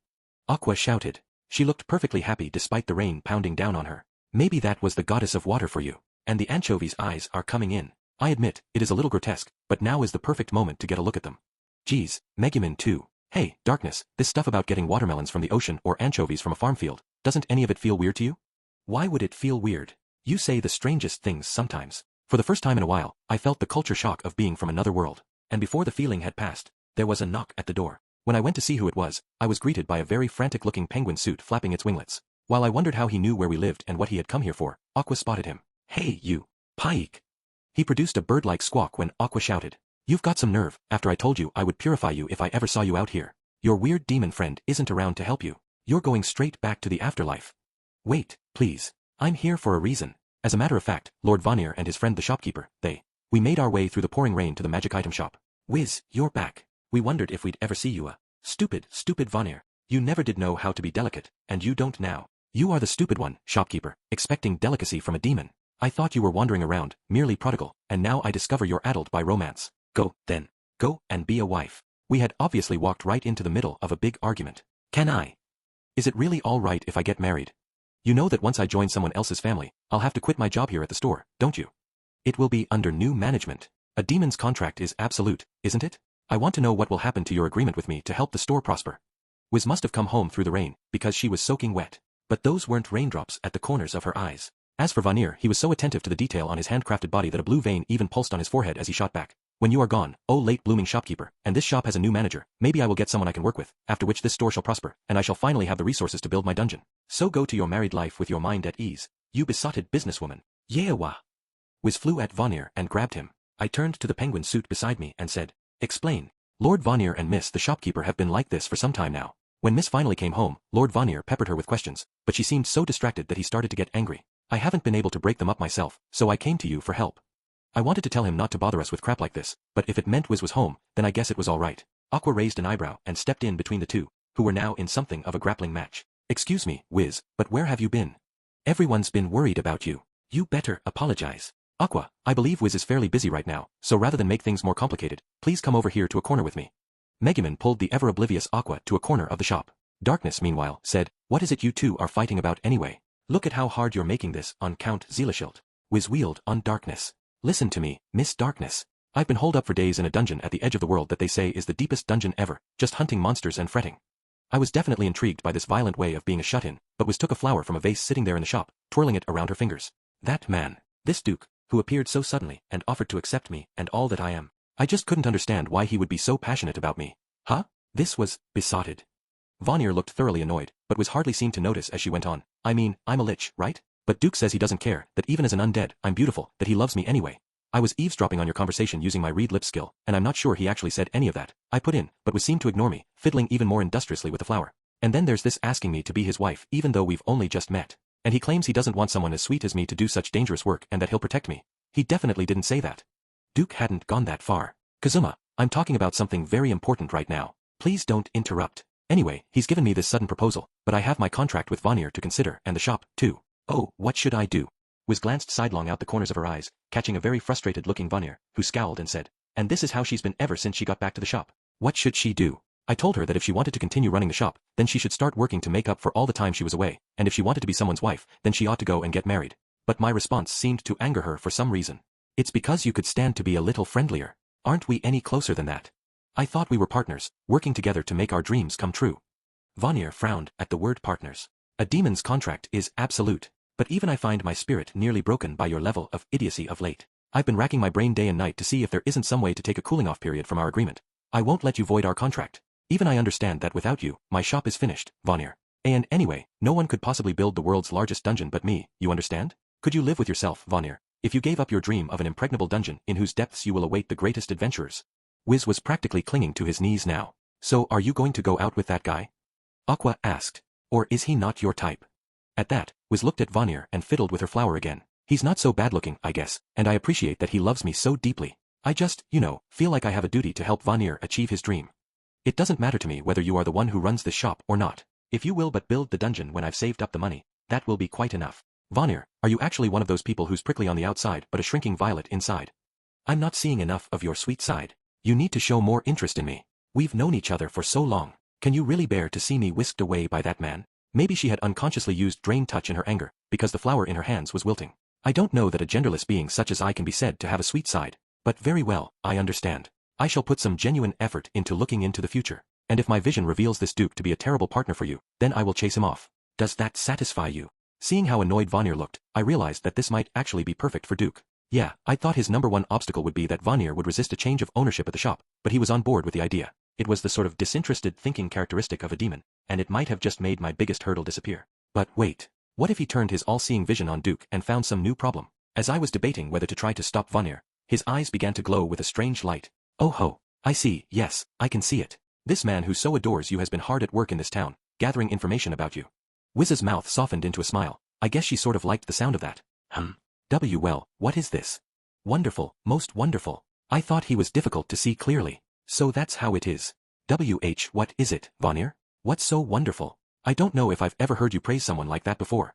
Aqua shouted. She looked perfectly happy despite the rain pounding down on her. Maybe that was the goddess of water for you. And the anchovies' eyes are coming in. I admit, it is a little grotesque, but now is the perfect moment to get a look at them. Geez, Megumin too. Hey, Darkness, this stuff about getting watermelons from the ocean or anchovies from a farm field, doesn't any of it feel weird to you? Why would it feel weird? You say the strangest things sometimes. For the first time in a while, I felt the culture shock of being from another world. And before the feeling had passed, there was a knock at the door. When I went to see who it was, I was greeted by a very frantic-looking penguin suit flapping its winglets. While I wondered how he knew where we lived and what he had come here for, Aqua spotted him. Hey, you. Paik. He produced a bird-like squawk when Aqua shouted. You've got some nerve, after I told you I would purify you if I ever saw you out here. Your weird demon friend isn't around to help you. You're going straight back to the afterlife. Wait, please. I'm here for a reason. As a matter of fact, Lord Vanir and his friend the shopkeeper, we made our way through the pouring rain to the magic item shop. Wiz, you're back. We wondered if we'd ever see you. Stupid Vanir. You never did know how to be delicate, and you don't now. You are the stupid one, shopkeeper, expecting delicacy from a demon. I thought you were wandering around, merely prodigal, and now I discover you're addled by romance. Go, then. Go and be a wife. We had obviously walked right into the middle of a big argument. Can I? Is it really all right if I get married? You know that once I join someone else's family, I'll have to quit my job here at the store, don't you? It will be under new management. A demon's contract is absolute, isn't it? I want to know what will happen to your agreement with me to help the store prosper. Wiz must have come home through the rain, because she was soaking wet. But those weren't raindrops at the corners of her eyes. As for Vanir, he was so attentive to the detail on his handcrafted body that a blue vein even pulsed on his forehead as he shot back. When you are gone, oh late blooming shopkeeper, and this shop has a new manager, maybe I will get someone I can work with, after which this store shall prosper, and I shall finally have the resources to build my dungeon. So go to your married life with your mind at ease, you besotted businesswoman. Yeewa. Wiz flew at Vanir and grabbed him. I turned to the penguin suit beside me and said, Explain. Lord Vanir and Miss the shopkeeper have been like this for some time now. When Miss finally came home, Lord Vanir peppered her with questions, but she seemed so distracted that he started to get angry. I haven't been able to break them up myself, so I came to you for help. I wanted to tell him not to bother us with crap like this, but if it meant Wiz was home, then I guess it was all right. Aqua raised an eyebrow and stepped in between the two, who were now in something of a grappling match. Excuse me, Wiz, but where have you been? Everyone's been worried about you. You better apologize. Aqua, I believe Wiz is fairly busy right now, so rather than make things more complicated, please come over here to a corner with me. Megumin pulled the ever-oblivious Aqua to a corner of the shop. Darkness, meanwhile, said, What is it you two are fighting about anyway? Look at how hard you're making this on Count Zelashilt. Wiz wheeled on Darkness. Listen to me, Miss Darkness. I've been holed up for days in a dungeon at the edge of the world that they say is the deepest dungeon ever, just hunting monsters and fretting. I was definitely intrigued by this violent way of being a shut-in, but Wiz took a flower from a vase sitting there in the shop, twirling it around her fingers. That man, this duke, who appeared so suddenly and offered to accept me and all that I am. I just couldn't understand why he would be so passionate about me. Huh? This was besotted. Vanir looked thoroughly annoyed, but Wiz hardly seemed to notice as she went on. I mean, I'm a lich, right? But Duke says he doesn't care, that even as an undead, I'm beautiful, that he loves me anyway. I was eavesdropping on your conversation using my read lips skill, and I'm not sure he actually said any of that. I put in, but Wiz seemed to ignore me, fiddling even more industriously with the flower. And then there's this asking me to be his wife even though we've only just met. And he claims he doesn't want someone as sweet as me to do such dangerous work and that he'll protect me. He definitely didn't say that. Duke hadn't gone that far. Kazuma, I'm talking about something very important right now. Please don't interrupt. Anyway, he's given me this sudden proposal, but I have my contract with Vanir to consider and the shop, too. Oh, what should I do? Wiz glanced sidelong out the corners of her eyes, catching a very frustrated-looking Vanir, who scowled and said, And this is how she's been ever since she got back to the shop. What should she do? I told her that if she wanted to continue running the shop, then she should start working to make up for all the time she was away, and if she wanted to be someone's wife, then she ought to go and get married. But my response seemed to anger her for some reason. It's because you could stand to be a little friendlier. Aren't we any closer than that? I thought we were partners, working together to make our dreams come true. Vanir frowned at the word partners. A demon's contract is absolute, but even I find my spirit nearly broken by your level of idiocy of late. I've been racking my brain day and night to see if there isn't some way to take a cooling-off period from our agreement. I won't let you void our contract. Even I understand that without you, my shop is finished, Vanir. And anyway, no one could possibly build the world's largest dungeon but me, you understand? Could you live with yourself, Vanir, if you gave up your dream of an impregnable dungeon in whose depths you will await the greatest adventurers? Wiz was practically clinging to his knees now. So are you going to go out with that guy? Aqua asked. Or is he not your type? At that, Wiz looked at Vanir and fiddled with her flower again. He's not so bad-looking, I guess, and I appreciate that he loves me so deeply. I just, feel like I have a duty to help Vanir achieve his dream. It doesn't matter to me whether you are the one who runs this shop or not. If you will but build the dungeon when I've saved up the money, that will be quite enough. Vanir, are you actually one of those people who's prickly on the outside but a shrinking violet inside? I'm not seeing enough of your sweet side. You need to show more interest in me. We've known each other for so long. Can you really bear to see me whisked away by that man? Maybe she had unconsciously used drain touch in her anger, because the flower in her hands was wilting. I don't know that a genderless being such as I can be said to have a sweet side, but very well, I understand. I shall put some genuine effort into looking into the future, and if my vision reveals this Duke to be a terrible partner for you, then I will chase him off. Does that satisfy you? Seeing how annoyed Vanir looked, I realized that this might actually be perfect for Duke. Yeah, I thought his #1 obstacle would be that Vanir would resist a change of ownership at the shop, but he was on board with the idea. It was the sort of disinterested thinking characteristic of a demon, and it might have just made my biggest hurdle disappear. But wait, what if he turned his all-seeing vision on Duke and found some new problem? As I was debating whether to try to stop Vanir, His eyes began to glow with a strange light. Oh ho, I see, yes, I can see it. This man who so adores you has been hard at work in this town, gathering information about you. Wiz's mouth softened into a smile. I guess she sort of liked the sound of that. Well, what is this? Wonderful, most wonderful. I thought he was difficult to see clearly. So that's how it is. What is it, Vanir? What's so wonderful? I don't know if I've ever heard you praise someone like that before.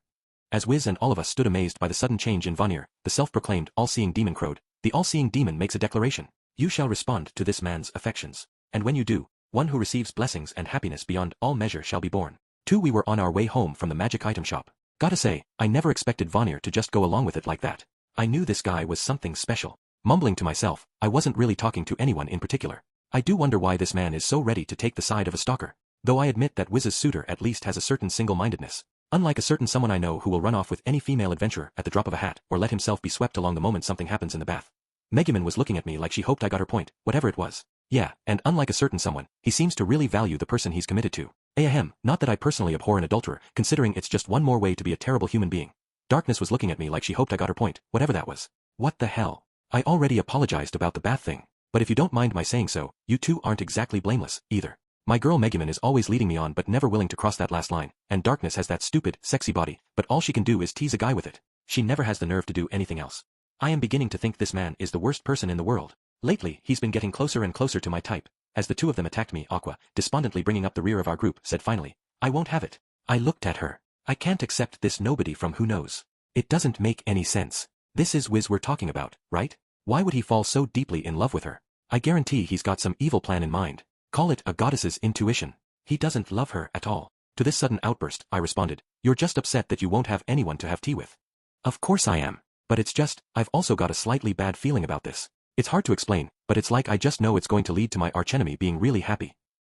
As Wiz and all of us stood amazed by the sudden change in Vanir, the self-proclaimed all-seeing demon crowed. The all-seeing demon makes a declaration. You shall respond to this man's affections. And when you do, one who receives blessings and happiness beyond all measure shall be born. 2. We were on our way home from the magic item shop. Gotta say, I never expected Vanir to just go along with it like that. I knew this guy was something special. Mumbling to myself, I wasn't really talking to anyone in particular. I do wonder why this man is so ready to take the side of a stalker. Though I admit that Wiz's suitor at least has a certain single-mindedness. Unlike a certain someone I know who will run off with any female adventurer at the drop of a hat or let himself be swept along the moment something happens in the bath. Megumin was looking at me like she hoped I got her point, whatever it was. Yeah, and unlike a certain someone, he seems to really value the person he's committed to. Ahem, not that I personally abhor an adulterer, considering it's just one more way to be a terrible human being. Darkness was looking at me like she hoped I got her point, whatever that was. What the hell? I already apologized about the bath thing. But if you don't mind my saying so, you two aren't exactly blameless, either. My girl Megumin is always leading me on but never willing to cross that last line, and Darkness has that stupid, sexy body, but all she can do is tease a guy with it. She never has the nerve to do anything else. I am beginning to think this man is the worst person in the world. Lately, he's been getting closer and closer to my type. As the two of them attacked me, Aqua, despondently bringing up the rear of our group, said finally, I won't have it. I looked at her. I can't accept this nobody from who knows. It doesn't make any sense. This is Wiz we're talking about, right? Why would he fall so deeply in love with her? I guarantee he's got some evil plan in mind. Call it a goddess's intuition. He doesn't love her at all. To this sudden outburst, I responded, you're just upset that you won't have anyone to have tea with. Of course I am. But it's just, I've also got a slightly bad feeling about this. It's hard to explain, but it's like I just know it's going to lead to my archenemy being really happy.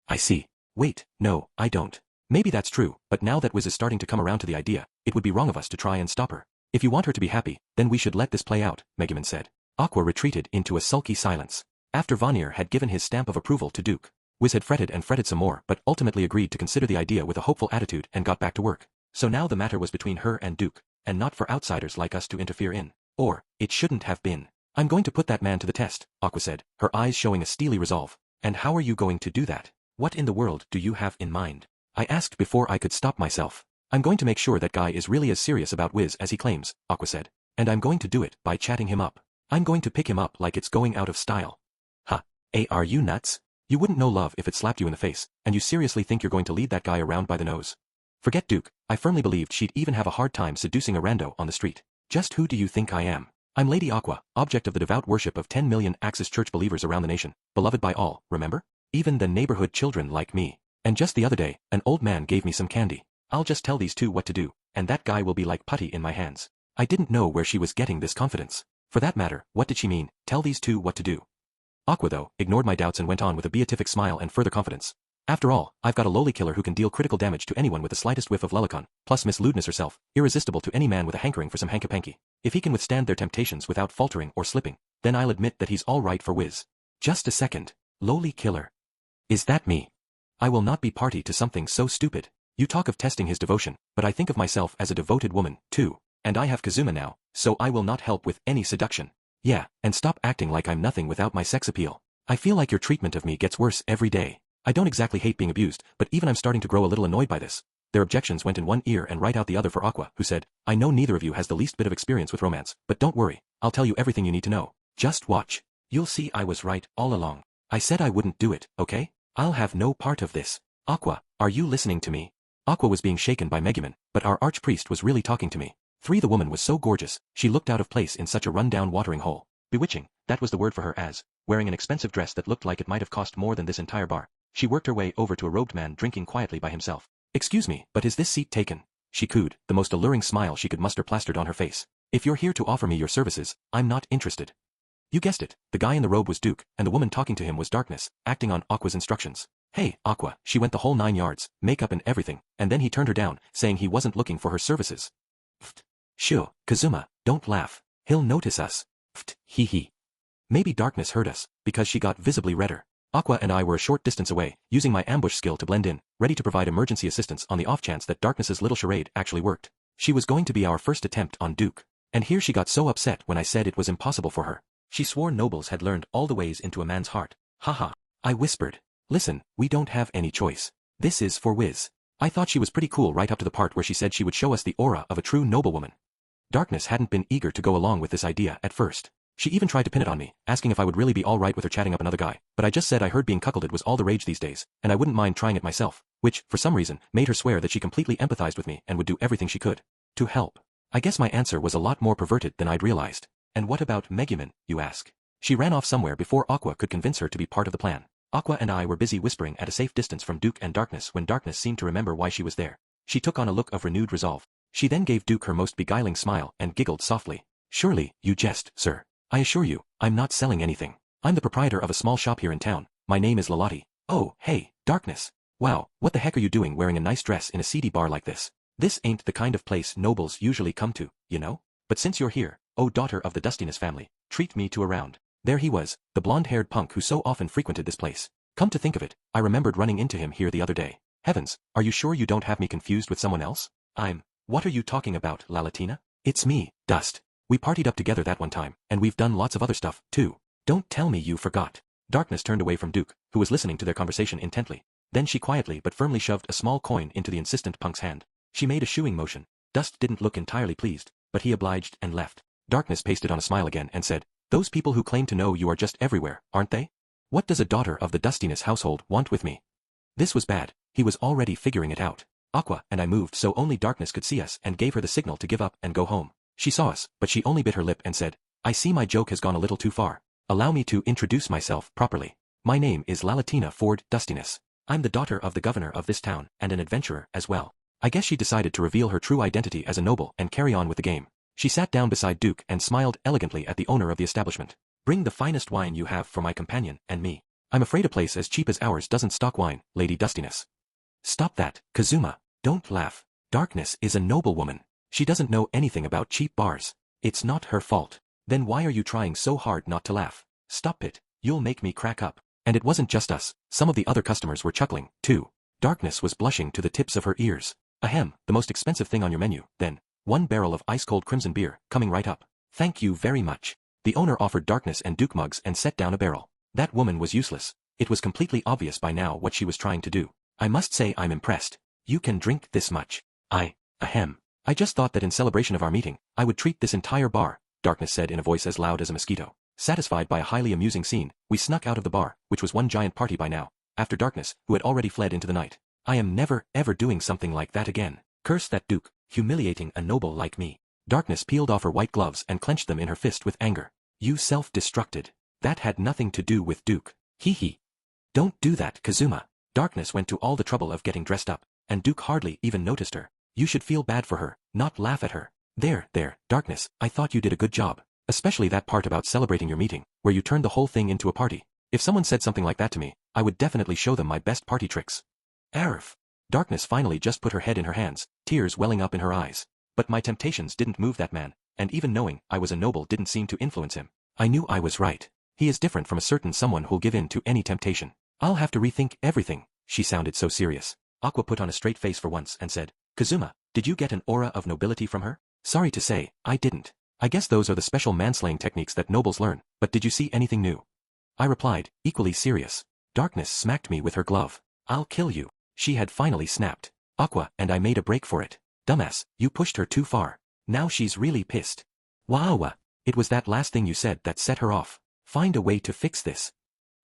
I see. Wait, no, I don't. Maybe that's true, but now that Wiz is starting to come around to the idea, it would be wrong of us to try and stop her. If you want her to be happy, then we should let this play out, Megumin said. Aqua retreated into a sulky silence. After Vanir had given his stamp of approval to Duke, Wiz had fretted and fretted some more but ultimately agreed to consider the idea with a hopeful attitude and got back to work. So now the matter was between her and Duke, and not for outsiders like us to interfere in. Or, it shouldn't have been. I'm going to put that man to the test, Aqua said, her eyes showing a steely resolve. And how are you going to do that? What in the world do you have in mind? I asked before I could stop myself. I'm going to make sure that guy is really as serious about Wiz as he claims, Aqua said. And I'm going to do it by chatting him up. I'm going to pick him up like it's going out of style. Huh. Are you nuts? You wouldn't know love if it slapped you in the face, and you seriously think you're going to lead that guy around by the nose? Forget Duke, I firmly believed she'd even have a hard time seducing a rando on the street. Just who do you think I am? I'm Lady Aqua, object of the devout worship of 10 million Axis Church believers around the nation, beloved by all, remember? Even the neighborhood children like me. And just the other day, an old man gave me some candy. I'll just tell these two what to do, and that guy will be like putty in my hands. I didn't know where she was getting this confidence. For that matter, what did she mean, tell these two what to do? Aqua, though, ignored my doubts and went on with a beatific smile and further confidence. After all, I've got a lowly killer who can deal critical damage to anyone with the slightest whiff of Lullicon, plus Miss Lewdness herself, irresistible to any man with a hankering for some hanky-panky. If he can withstand their temptations without faltering or slipping, then I'll admit that he's all right for Wiz. Just a second. Lowly killer. Is that me? I will not be party to something so stupid. You talk of testing his devotion, but I think of myself as a devoted woman, too. And I have Kazuma now, so I will not help with any seduction. Yeah, and stop acting like I'm nothing without my sex appeal. I feel like your treatment of me gets worse every day. I don't exactly hate being abused, but even I'm starting to grow a little annoyed by this. Their objections went in one ear and right out the other for Aqua, who said, I know neither of you has the least bit of experience with romance, but don't worry, I'll tell you everything you need to know. Just watch. You'll see I was right all along. I said I wouldn't do it, okay? I'll have no part of this. Aqua, are you listening to me? Aqua was being shaken by Megumin, but our archpriest was really talking to me. 3. The woman was so gorgeous, she looked out of place in such a run-down watering hole. Bewitching, that was the word for her as, wearing an expensive dress that looked like it might have cost more than this entire bar. She worked her way over to a robed man drinking quietly by himself. Excuse me, but is this seat taken? She cooed, the most alluring smile she could muster plastered on her face. If you're here to offer me your services, I'm not interested. You guessed it, the guy in the robe was Duke, and the woman talking to him was Darkness, acting on Aqua's instructions. Hey, Aqua, she went the whole 9 yards, makeup and everything, and then he turned her down, saying he wasn't looking for her services. Pfft. Shoo, Kazuma, don't laugh. He'll notice us. Pfft, hee hee. Maybe Darkness heard us, because she got visibly redder. Aqua and I were a short distance away, using my ambush skill to blend in, ready to provide emergency assistance on the off chance that Darkness's little charade actually worked. She was going to be our first attempt on Duke. And here she got so upset when I said it was impossible for her. She swore nobles had learned all the ways into a man's heart. Haha. I whispered. Listen, we don't have any choice. This is for Wiz. I thought she was pretty cool right up to the part where she said she would show us the aura of a true noblewoman. Darkness hadn't been eager to go along with this idea at first. She even tried to pin it on me, asking if I would really be alright with her chatting up another guy, but I just said I heard being cuckolded was all the rage these days, and I wouldn't mind trying it myself, which, for some reason, made her swear that she completely empathized with me and would do everything she could to help. I guess my answer was a lot more perverted than I'd realized. And what about Megumin, you ask? She ran off somewhere before Aqua could convince her to be part of the plan. Aqua and I were busy whispering at a safe distance from Duke and Darkness when Darkness seemed to remember why she was there. She took on a look of renewed resolve. She then gave Duke her most beguiling smile and giggled softly. Surely, you jest, sir. I assure you, I'm not selling anything. I'm the proprietor of a small shop here in town. My name is Lalati. Oh, hey, Darkness. Wow, what the heck are you doing wearing a nice dress in a seedy bar like this? This ain't the kind of place nobles usually come to, you know? But since you're here, oh daughter of the Dustiness family, treat me to a round. There he was, the blonde-haired punk who so often frequented this place. Come to think of it, I remembered running into him here the other day. Heavens, are you sure you don't have me confused with someone else? What are you talking about, Lalatina? It's me, Dust. We partied up together that one time, and we've done lots of other stuff, too. Don't tell me you forgot. Darkness turned away from Duke, who was listening to their conversation intently. Then she quietly but firmly shoved a small coin into the insistent punk's hand. She made a shooing motion. Dust didn't look entirely pleased, but he obliged and left. Darkness pasted on a smile again and said, those people who claim to know you are just everywhere, aren't they? What does a daughter of the Dustiness household want with me? This was bad. He was already figuring it out. Aqua and I moved so only Darkness could see us and gave her the signal to give up and go home. She saw us, but she only bit her lip and said, I see my joke has gone a little too far. Allow me to introduce myself properly. My name is Lalatina Ford Dustiness. I'm the daughter of the governor of this town, and an adventurer as well. I guess she decided to reveal her true identity as a noble and carry on with the game. She sat down beside Duke and smiled elegantly at the owner of the establishment. Bring the finest wine you have for my companion and me. I'm afraid a place as cheap as ours doesn't stock wine, Lady Dustiness. Stop that, Kazuma. Don't laugh. Darkness is a noblewoman. She doesn't know anything about cheap bars. It's not her fault. Then why are you trying so hard not to laugh? Stop it. You'll make me crack up. And it wasn't just us. Some of the other customers were chuckling, too. Darkness was blushing to the tips of her ears. Ahem, the most expensive thing on your menu, then. 1 barrel of ice-cold crimson beer, coming right up. Thank you very much. The owner offered Darkness and Duke mugs and set down a barrel. That woman was useless. It was completely obvious by now what she was trying to do. I must say I'm impressed. You can drink this much. Ahem. I just thought that in celebration of our meeting, I would treat this entire bar, Darkness said in a voice as loud as a mosquito. Satisfied by a highly amusing scene, we snuck out of the bar, which was one giant party by now, after Darkness, who had already fled into the night. I am never, ever doing something like that again. Curse that Duke, humiliating a noble like me. Darkness peeled off her white gloves and clenched them in her fist with anger. You self-destructed. That had nothing to do with Duke. Hee hee. Don't do that, Kazuma. Darkness went to all the trouble of getting dressed up, and Duke hardly even noticed her. You should feel bad for her, not laugh at her. There, Darkness, I thought you did a good job. Especially that part about celebrating your meeting, where you turned the whole thing into a party. If someone said something like that to me, I would definitely show them my best party tricks. Arf. Darkness finally just put her head in her hands, tears welling up in her eyes. But my temptations didn't move that man, and even knowing I was a noble didn't seem to influence him. I knew I was right. He is different from a certain someone who'll give in to any temptation. I'll have to rethink everything. She sounded so serious. Aqua put on a straight face for once and said, Kazuma, did you get an aura of nobility from her? Sorry to say, I didn't. I guess those are the special manslaying techniques that nobles learn, but did you see anything new? I replied, equally serious. Darkness smacked me with her glove. I'll kill you. She had finally snapped. Aqua and I made a break for it. Dumbass, you pushed her too far. Now she's really pissed. Wow, it was that last thing you said that set her off. Find a way to fix this.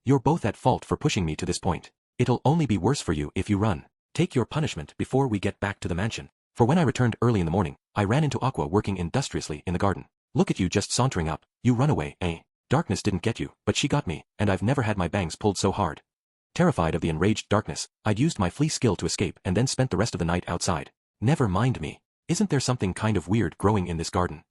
You're both at fault for pushing me to this point. It'll only be worse for you if you run. Take your punishment before we get back to the mansion. For when I returned early in the morning, I ran into Aqua working industriously in the garden. Look at you just sauntering up. You run away, eh? Darkness didn't get you, but she got me, and I've never had my bangs pulled so hard. Terrified of the enraged Darkness, I'd used my flea skill to escape and then spent the rest of the night outside. Never mind me. Isn't there something kind of weird growing in this garden?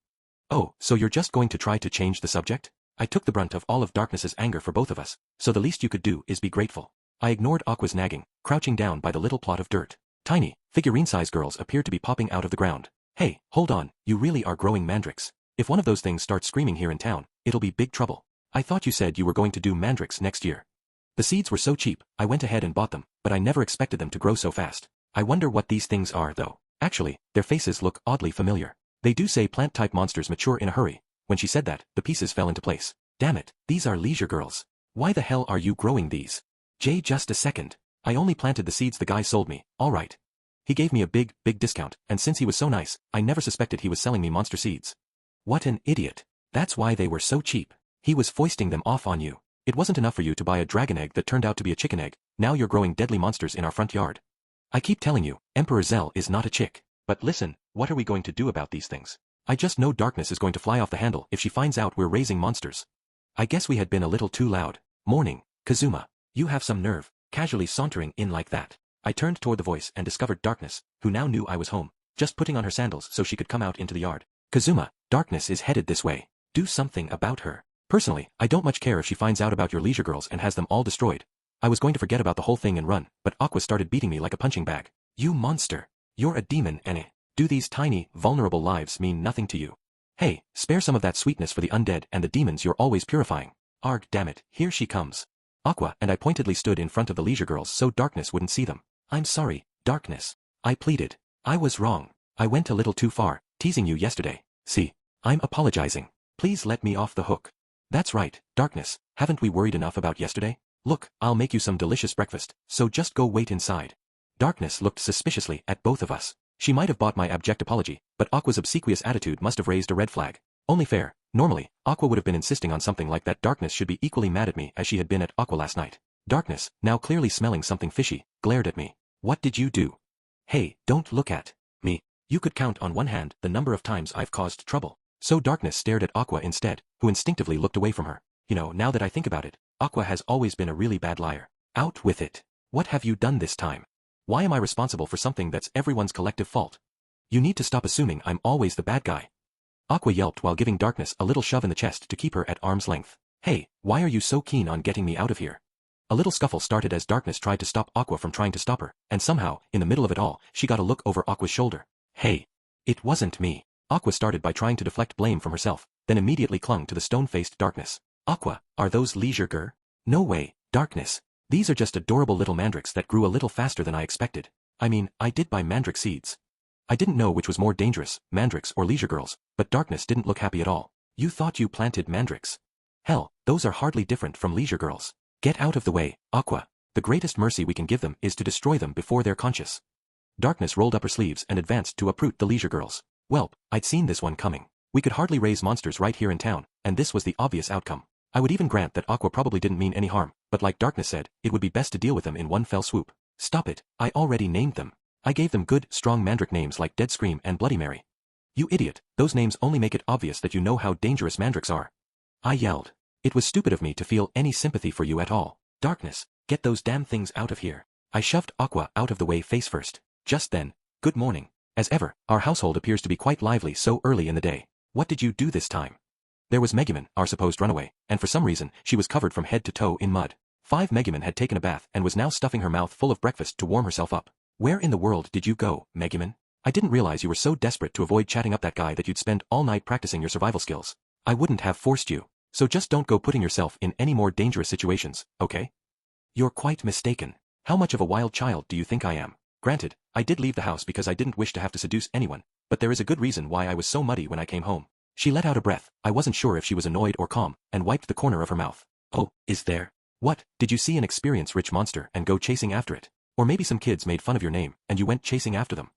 Oh, so you're just going to try to change the subject? I took the brunt of all of Darkness's anger for both of us, so the least you could do is be grateful. I ignored Aqua's nagging, crouching down by the little plot of dirt. Tiny, figurine-sized girls appeared to be popping out of the ground. Hey, hold on, you really are growing mandrakes. If one of those things starts screaming here in town, it'll be big trouble. I thought you said you were going to do mandrakes next year. The seeds were so cheap, I went ahead and bought them, but I never expected them to grow so fast. I wonder what these things are, though. Actually, their faces look oddly familiar. They do say plant-type monsters mature in a hurry. When she said that, the pieces fell into place. Damn it, these are leisure girls. Why the hell are you growing these? Jay, just a second. I only planted the seeds the guy sold me, alright. He gave me a big discount, and since he was so nice, I never suspected he was selling me monster seeds. What an idiot. That's why they were so cheap. He was foisting them off on you. It wasn't enough for you to buy a dragon egg that turned out to be a chicken egg, now you're growing deadly monsters in our front yard. I keep telling you, Emperor Zell is not a chick. But listen, what are we going to do about these things? I just know Darkness is going to fly off the handle if she finds out we're raising monsters. I guess we had been a little too loud. Morning, Kazuma. You have some nerve, casually sauntering in like that. I turned toward the voice and discovered Darkness, who now knew I was home, just putting on her sandals so she could come out into the yard. Kazuma, Darkness is headed this way. Do something about her. Personally, I don't much care if she finds out about your leisure girls and has them all destroyed. I was going to forget about the whole thing and run, but Aqua started beating me like a punching bag. You monster. You're a demon, Ene. Do these tiny, vulnerable lives mean nothing to you? Hey, spare some of that sweetness for the undead and the demons you're always purifying. Arg, damn it, here she comes. Aqua and I pointedly stood in front of the leisure girls so Darkness wouldn't see them. I'm sorry, Darkness. I pleaded. I was wrong. I went a little too far, teasing you yesterday. See, I'm apologizing. Please let me off the hook. That's right, Darkness, haven't we worried enough about yesterday? Look, I'll make you some delicious breakfast, so just go wait inside. Darkness looked suspiciously at both of us. She might have bought my abject apology, but Aqua's obsequious attitude must have raised a red flag. Only fair. Normally, Aqua would have been insisting on something like that. Darkness should be equally mad at me as she had been at Aqua last night. Darkness, now clearly smelling something fishy, glared at me. What did you do? Hey, don't look at me. You could count on one hand the number of times I've caused trouble. So Darkness stared at Aqua instead, who instinctively looked away from her. You know, now that I think about it, Aqua has always been a really bad liar. Out with it. What have you done this time? Why am I responsible for something that's everyone's collective fault? You need to stop assuming I'm always the bad guy. Aqua yelped while giving Darkness a little shove in the chest to keep her at arm's length. Hey, why are you so keen on getting me out of here? A little scuffle started as Darkness tried to stop Aqua from trying to stop her, and somehow, in the middle of it all, she got a look over Aqua's shoulder. Hey. It wasn't me. Aqua started by trying to deflect blame from herself, then immediately clung to the stone-faced Darkness. Aqua, are those leisure gur? No way, Darkness. These are just adorable little mandrakes that grew a little faster than I expected. I mean, I did buy mandrake seeds. I didn't know which was more dangerous, mandrakes or leisure girls, but Darkness didn't look happy at all. You thought you planted mandrakes. Hell, those are hardly different from leisure girls. Get out of the way, Aqua. The greatest mercy we can give them is to destroy them before they're conscious. Darkness rolled up her sleeves and advanced to uproot the leisure girls. Welp, I'd seen this one coming. We could hardly raise monsters right here in town, and this was the obvious outcome. I would even grant that Aqua probably didn't mean any harm, but like Darkness said, it would be best to deal with them in one fell swoop. Stop it, I already named them. I gave them good, strong mandrake names like Dead Scream and Bloody Mary. You idiot, those names only make it obvious that you know how dangerous mandrakes are. I yelled. It was stupid of me to feel any sympathy for you at all. Darkness, get those damn things out of here. I shoved Aqua out of the way face first. Just then, good morning. As ever, our household appears to be quite lively so early in the day. What did you do this time? There was Megumin, our supposed runaway, and for some reason, she was covered from head to toe in mud. 5 Megumin had taken a bath and was now stuffing her mouth full of breakfast to warm herself up. Where in the world did you go, Megumin? I didn't realize you were so desperate to avoid chatting up that guy that you'd spend all night practicing your survival skills. I wouldn't have forced you. So just don't go putting yourself in any more dangerous situations, okay? You're quite mistaken. How much of a wild child do you think I am? Granted, I did leave the house because I didn't wish to have to seduce anyone, but there is a good reason why I was so muddy when I came home. She let out a breath. I wasn't sure if she was annoyed or calm, and wiped the corner of her mouth. Oh, is there? What, did you see an experience-rich monster and go chasing after it? Or maybe some kids made fun of your name, and you went chasing after them?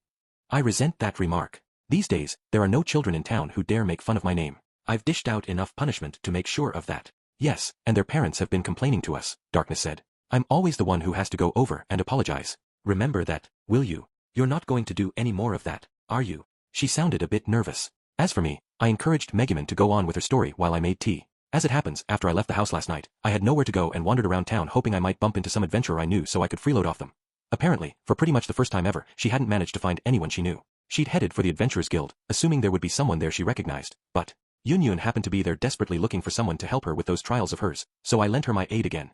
I resent that remark. These days, there are no children in town who dare make fun of my name. I've dished out enough punishment to make sure of that. Yes, and their parents have been complaining to us, Darkness said. I'm always the one who has to go over and apologize. Remember that, will you? You're not going to do any more of that, are you? She sounded a bit nervous. As for me, I encouraged Megumin to go on with her story while I made tea. As it happens, after I left the house last night, I had nowhere to go and wandered around town hoping I might bump into some adventurer I knew so I could freeload off them. Apparently, for pretty much the first time ever, she hadn't managed to find anyone she knew. She'd headed for the Adventurers Guild, assuming there would be someone there she recognized, but Yun happened to be there desperately looking for someone to help her with those trials of hers, so I lent her my aid again.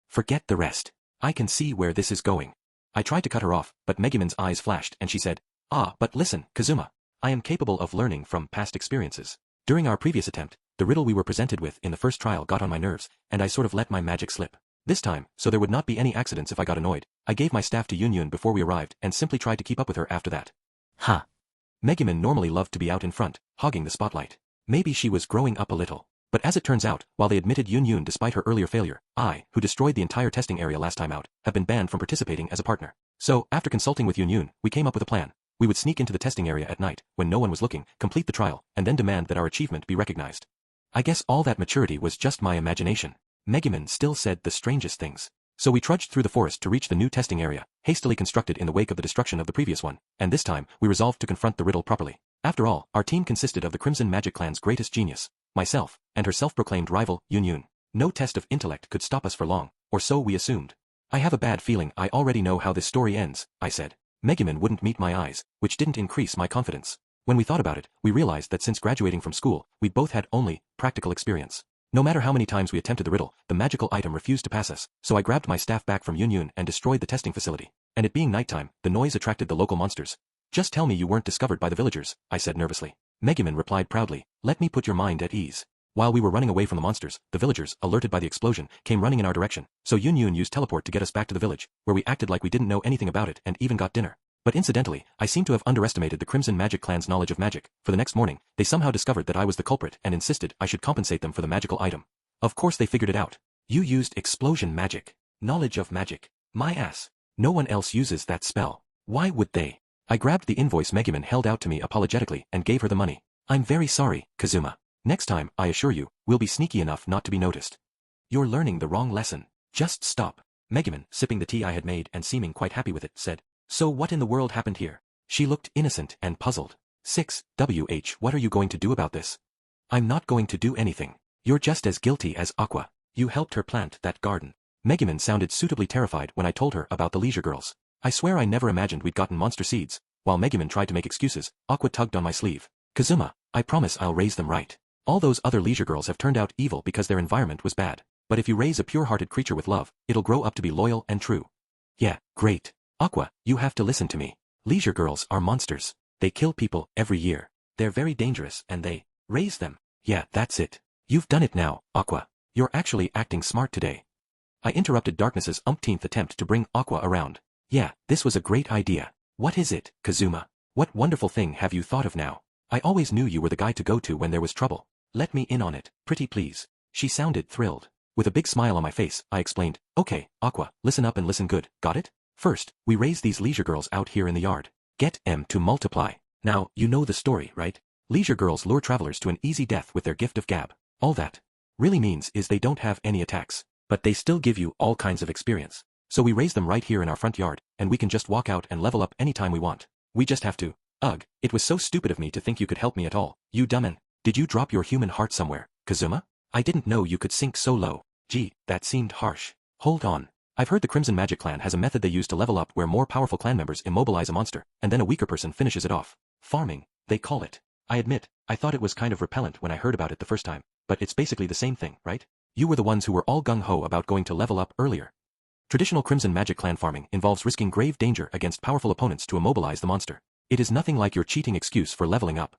Forget the rest. I can see where this is going. I tried to cut her off, but Megumin's eyes flashed and she said, but listen, Kazuma. I am capable of learning from past experiences. During our previous attempt, the riddle we were presented with in the first trial got on my nerves, and I sort of let my magic slip. This time, so there would not be any accidents if I got annoyed, I gave my staff to Yun before we arrived and simply tried to keep up with her after that. Ha! Megumin normally loved to be out in front, hogging the spotlight. Maybe she was growing up a little. But as it turns out, while they admitted Yun Yun despite her earlier failure, I, who destroyed the entire testing area last time out, have been banned from participating as a partner. So, after consulting with Yun Yun, we came up with a plan. We would sneak into the testing area at night, when no one was looking, complete the trial, and then demand that our achievement be recognized. I guess all that maturity was just my imagination. Megumin still said the strangest things. So we trudged through the forest to reach the new testing area, hastily constructed in the wake of the destruction of the previous one, and this time, we resolved to confront the riddle properly. After all, our team consisted of the Crimson Magic Clan's greatest genius, myself, and her self-proclaimed rival, Yun Yun. No test of intellect could stop us for long, or so we assumed. I have a bad feeling I already know how this story ends, I said. Megumin wouldn't meet my eyes, which didn't increase my confidence. When we thought about it, we realized that since graduating from school, we both had only practical experience. No matter how many times we attempted the riddle, the magical item refused to pass us, so I grabbed my staff back from Yun Yun and destroyed the testing facility. And it being nighttime, the noise attracted the local monsters. Just tell me you weren't discovered by the villagers, I said nervously. Megumin replied proudly, let me put your mind at ease. While we were running away from the monsters, the villagers, alerted by the explosion, came running in our direction, so Yun Yun used teleport to get us back to the village, where we acted like we didn't know anything about it and even got dinner. But incidentally, I seem to have underestimated the Crimson Magic Clan's knowledge of magic, for the next morning, they somehow discovered that I was the culprit and insisted I should compensate them for the magical item. Of course they figured it out. You used explosion magic. Knowledge of magic. My ass. No one else uses that spell. Why would they? I grabbed the invoice Megumin held out to me apologetically and gave her the money. I'm very sorry, Kazuma. Next time, I assure you, we'll be sneaky enough not to be noticed. You're learning the wrong lesson. Just stop. Megumin, sipping the tea I had made and seeming quite happy with it, said, so what in the world happened here? She looked innocent and puzzled. 6WH, what are you going to do about this? I'm not going to do anything. You're just as guilty as Aqua. You helped her plant that garden. Megumin sounded suitably terrified when I told her about the leisure girls. I swear I never imagined we'd gotten monster seeds. While Megumin tried to make excuses, Aqua tugged on my sleeve. Kazuma, I promise I'll raise them right. All those other leisure girls have turned out evil because their environment was bad. But if you raise a pure-hearted creature with love, it'll grow up to be loyal and true. Yeah, great. Aqua, you have to listen to me. Leisure girls are monsters. They kill people every year. They're very dangerous and they raise them. Yeah, that's it. You've done it now, Aqua. You're actually acting smart today. I interrupted Darkness's umpteenth attempt to bring Aqua around. Yeah, this was a great idea. What is it, Kazuma? What wonderful thing have you thought of now? I always knew you were the guy to go to when there was trouble. Let me in on it, pretty please. She sounded thrilled. With a big smile on my face, I explained, okay, Aqua, listen up and listen good, got it? First, we raise these leisure girls out here in the yard. Get M to multiply. Now, you know the story, right? Leisure girls lure travelers to an easy death with their gift of gab. All that really means is they don't have any attacks, but they still give you all kinds of experience. So we raise them right here in our front yard, and we can just walk out and level up anytime we want. We just have to. Ugh, it was so stupid of me to think you could help me at all, you dumbin. Did you drop your human heart somewhere, Kazuma? I didn't know you could sink so low. Gee, that seemed harsh. Hold on. I've heard the Crimson Magic Clan has a method they use to level up where more powerful clan members immobilize a monster, and then a weaker person finishes it off. Farming, they call it. I admit, I thought it was kind of repellent when I heard about it the first time, but it's basically the same thing, right? You were the ones who were all gung-ho about going to level up earlier. Traditional Crimson Magic Clan farming involves risking grave danger against powerful opponents to immobilize the monster. It is nothing like your cheating excuse for leveling up.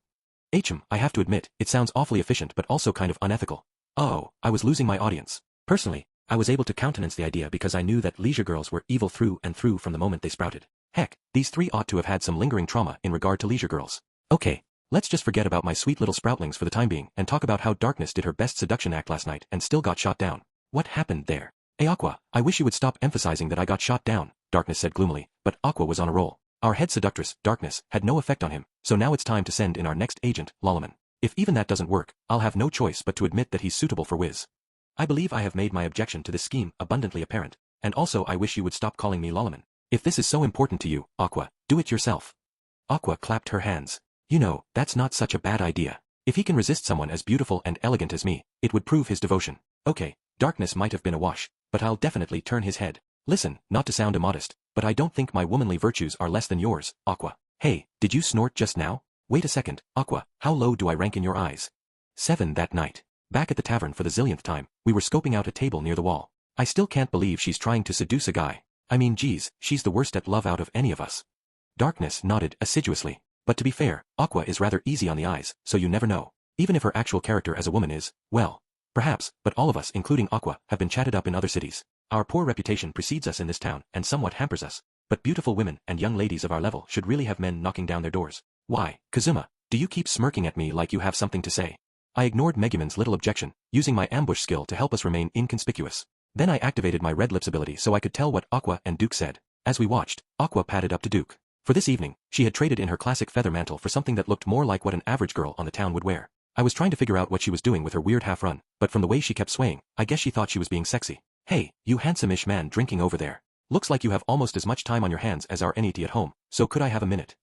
I have to admit, it sounds awfully efficient but also kind of unethical. Oh, I was losing my audience. Personally, I was able to countenance the idea because I knew that leisure girls were evil through and through from the moment they sprouted. Heck, these three ought to have had some lingering trauma in regard to leisure girls. Okay, let's just forget about my sweet little sproutlings for the time being and talk about how Darkness did her best seduction act last night and still got shot down. What happened there? Hey Aqua, I wish you would stop emphasizing that I got shot down, Darkness said gloomily, but Aqua was on a roll. Our head seductress, Darkness, had no effect on him, so now it's time to send in our next agent, Lolaman. If even that doesn't work, I'll have no choice but to admit that he's suitable for Wiz. I believe I have made my objection to this scheme abundantly apparent, and also I wish you would stop calling me Lolaman. If this is so important to you, Aqua, do it yourself. Aqua clapped her hands. You know, that's not such a bad idea. If he can resist someone as beautiful and elegant as me, it would prove his devotion. Okay, Darkness might have been a wash, but I'll definitely turn his head. Listen, not to sound immodest, but I don't think my womanly virtues are less than yours, Aqua. Hey, did you snort just now? Wait a second, Aqua, how low do I rank in your eyes? 7 that night. Back at the tavern for the zillionth time, we were scoping out a table near the wall. I still can't believe she's trying to seduce a guy. I mean geez, she's the worst at love out of any of us. Darkness nodded assiduously. But to be fair, Aqua is rather easy on the eyes, so you never know. Even if her actual character as a woman is, well, perhaps, but all of us including Aqua have been chatted up in other cities. Our poor reputation precedes us in this town and somewhat hampers us. But beautiful women and young ladies of our level should really have men knocking down their doors. Why, Kazuma, do you keep smirking at me like you have something to say? I ignored Megumin's little objection, using my ambush skill to help us remain inconspicuous. Then I activated my red lips ability so I could tell what Aqua and Duke said. As we watched, Aqua padded up to Duke. For this evening, she had traded in her classic feather mantle for something that looked more like what an average girl on the town would wear. I was trying to figure out what she was doing with her weird half-run, but from the way she kept swaying, I guess she thought she was being sexy. Hey, you handsome-ish man drinking over there. Looks like you have almost as much time on your hands as our NET at home, so could I have a minute?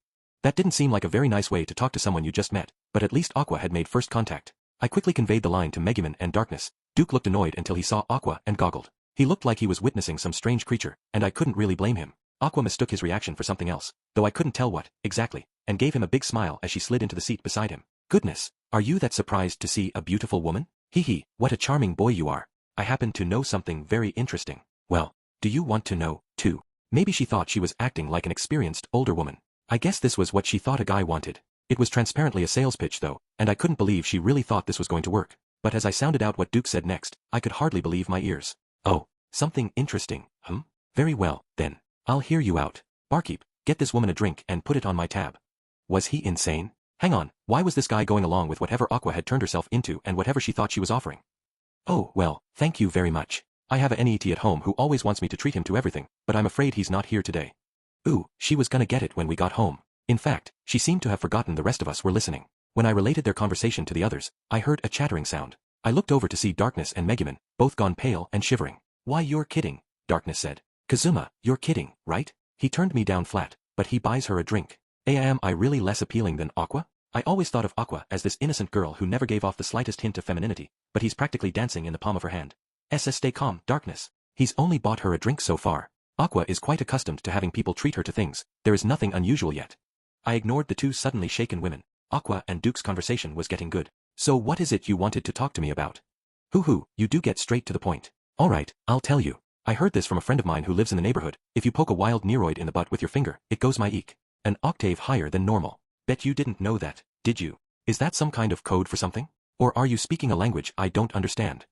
That didn't seem like a very nice way to talk to someone you just met, but at least Aqua had made first contact. I quickly conveyed the line to Megumin and Darkness. Duke looked annoyed until he saw Aqua and goggled. He looked like he was witnessing some strange creature, and I couldn't really blame him. Aqua mistook his reaction for something else, though I couldn't tell what, exactly, and gave him a big smile as she slid into the seat beside him. Goodness, are you that surprised to see a beautiful woman? Hee hee, what a charming boy you are. I happen to know something very interesting. Well, do you want to know, too? Maybe she thought she was acting like an experienced older woman. I guess this was what she thought a guy wanted. It was transparently a sales pitch though, and I couldn't believe she really thought this was going to work. But as I sounded out what Duke said next, I could hardly believe my ears. Oh, something interesting, Very well, then. I'll hear you out. Barkeep, get this woman a drink and put it on my tab. Was he insane? Hang on, why was this guy going along with whatever Aqua had turned herself into and whatever she thought she was offering? Oh, well, thank you very much. I have a NET at home who always wants me to treat him to everything, but I'm afraid he's not here today. Ooh, she was gonna get it when we got home. In fact, she seemed to have forgotten the rest of us were listening. When I related their conversation to the others, I heard a chattering sound. I looked over to see Darkness and Megumin, both gone pale and shivering. Why, you're kidding, Darkness said. Kazuma, you're kidding, right? He turned me down flat, but he buys her a drink. Am I really less appealing than Aqua? I always thought of Aqua as this innocent girl who never gave off the slightest hint of femininity, but he's practically dancing in the palm of her hand. Stay calm, Darkness. He's only bought her a drink so far. Aqua is quite accustomed to having people treat her to things. There is nothing unusual yet. I ignored the two suddenly shaken women. Aqua and Duke's conversation was getting good. So what is it you wanted to talk to me about? Hoo, you do get straight to the point. Alright, I'll tell you. I heard this from a friend of mine who lives in the neighborhood. If you poke a wild neroid in the butt with your finger, it goes my eek. An octave higher than normal. Bet you didn't know that, did you? Is that some kind of code for something? Or are you speaking a language I don't understand?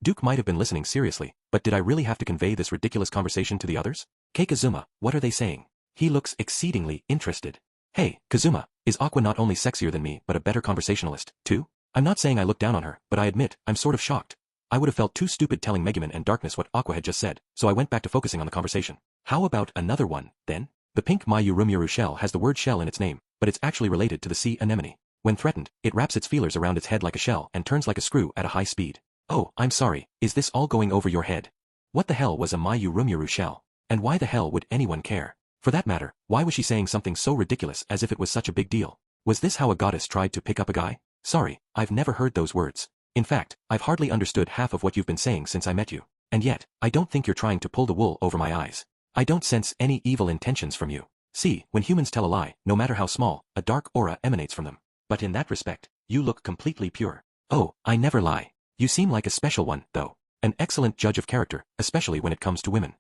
Duke might have been listening seriously, but did I really have to convey this ridiculous conversation to the others? Kazuma, what are they saying? He looks exceedingly interested. Hey, Kazuma, is Aqua not only sexier than me but a better conversationalist, too? I'm not saying I look down on her, but I admit, I'm sort of shocked. I would have felt too stupid telling Megumin and Darkness what Aqua had just said, so I went back to focusing on the conversation. How about another one, then? The pink Mayurumuru shell has the word shell in its name, but it's actually related to the sea anemone. When threatened, it wraps its feelers around its head like a shell and turns like a screw at a high speed. Oh, I'm sorry, is this all going over your head? What the hell was a Mayurumuru shell? And why the hell would anyone care? For that matter, why was she saying something so ridiculous as if it was such a big deal? Was this how a goddess tried to pick up a guy? Sorry, I've never heard those words. In fact, I've hardly understood half of what you've been saying since I met you. And yet, I don't think you're trying to pull the wool over my eyes. I don't sense any evil intentions from you. See, when humans tell a lie, no matter how small, a dark aura emanates from them. But in that respect, you look completely pure. Oh, I never lie. You seem like a special one, though. An excellent judge of character, especially when it comes to women.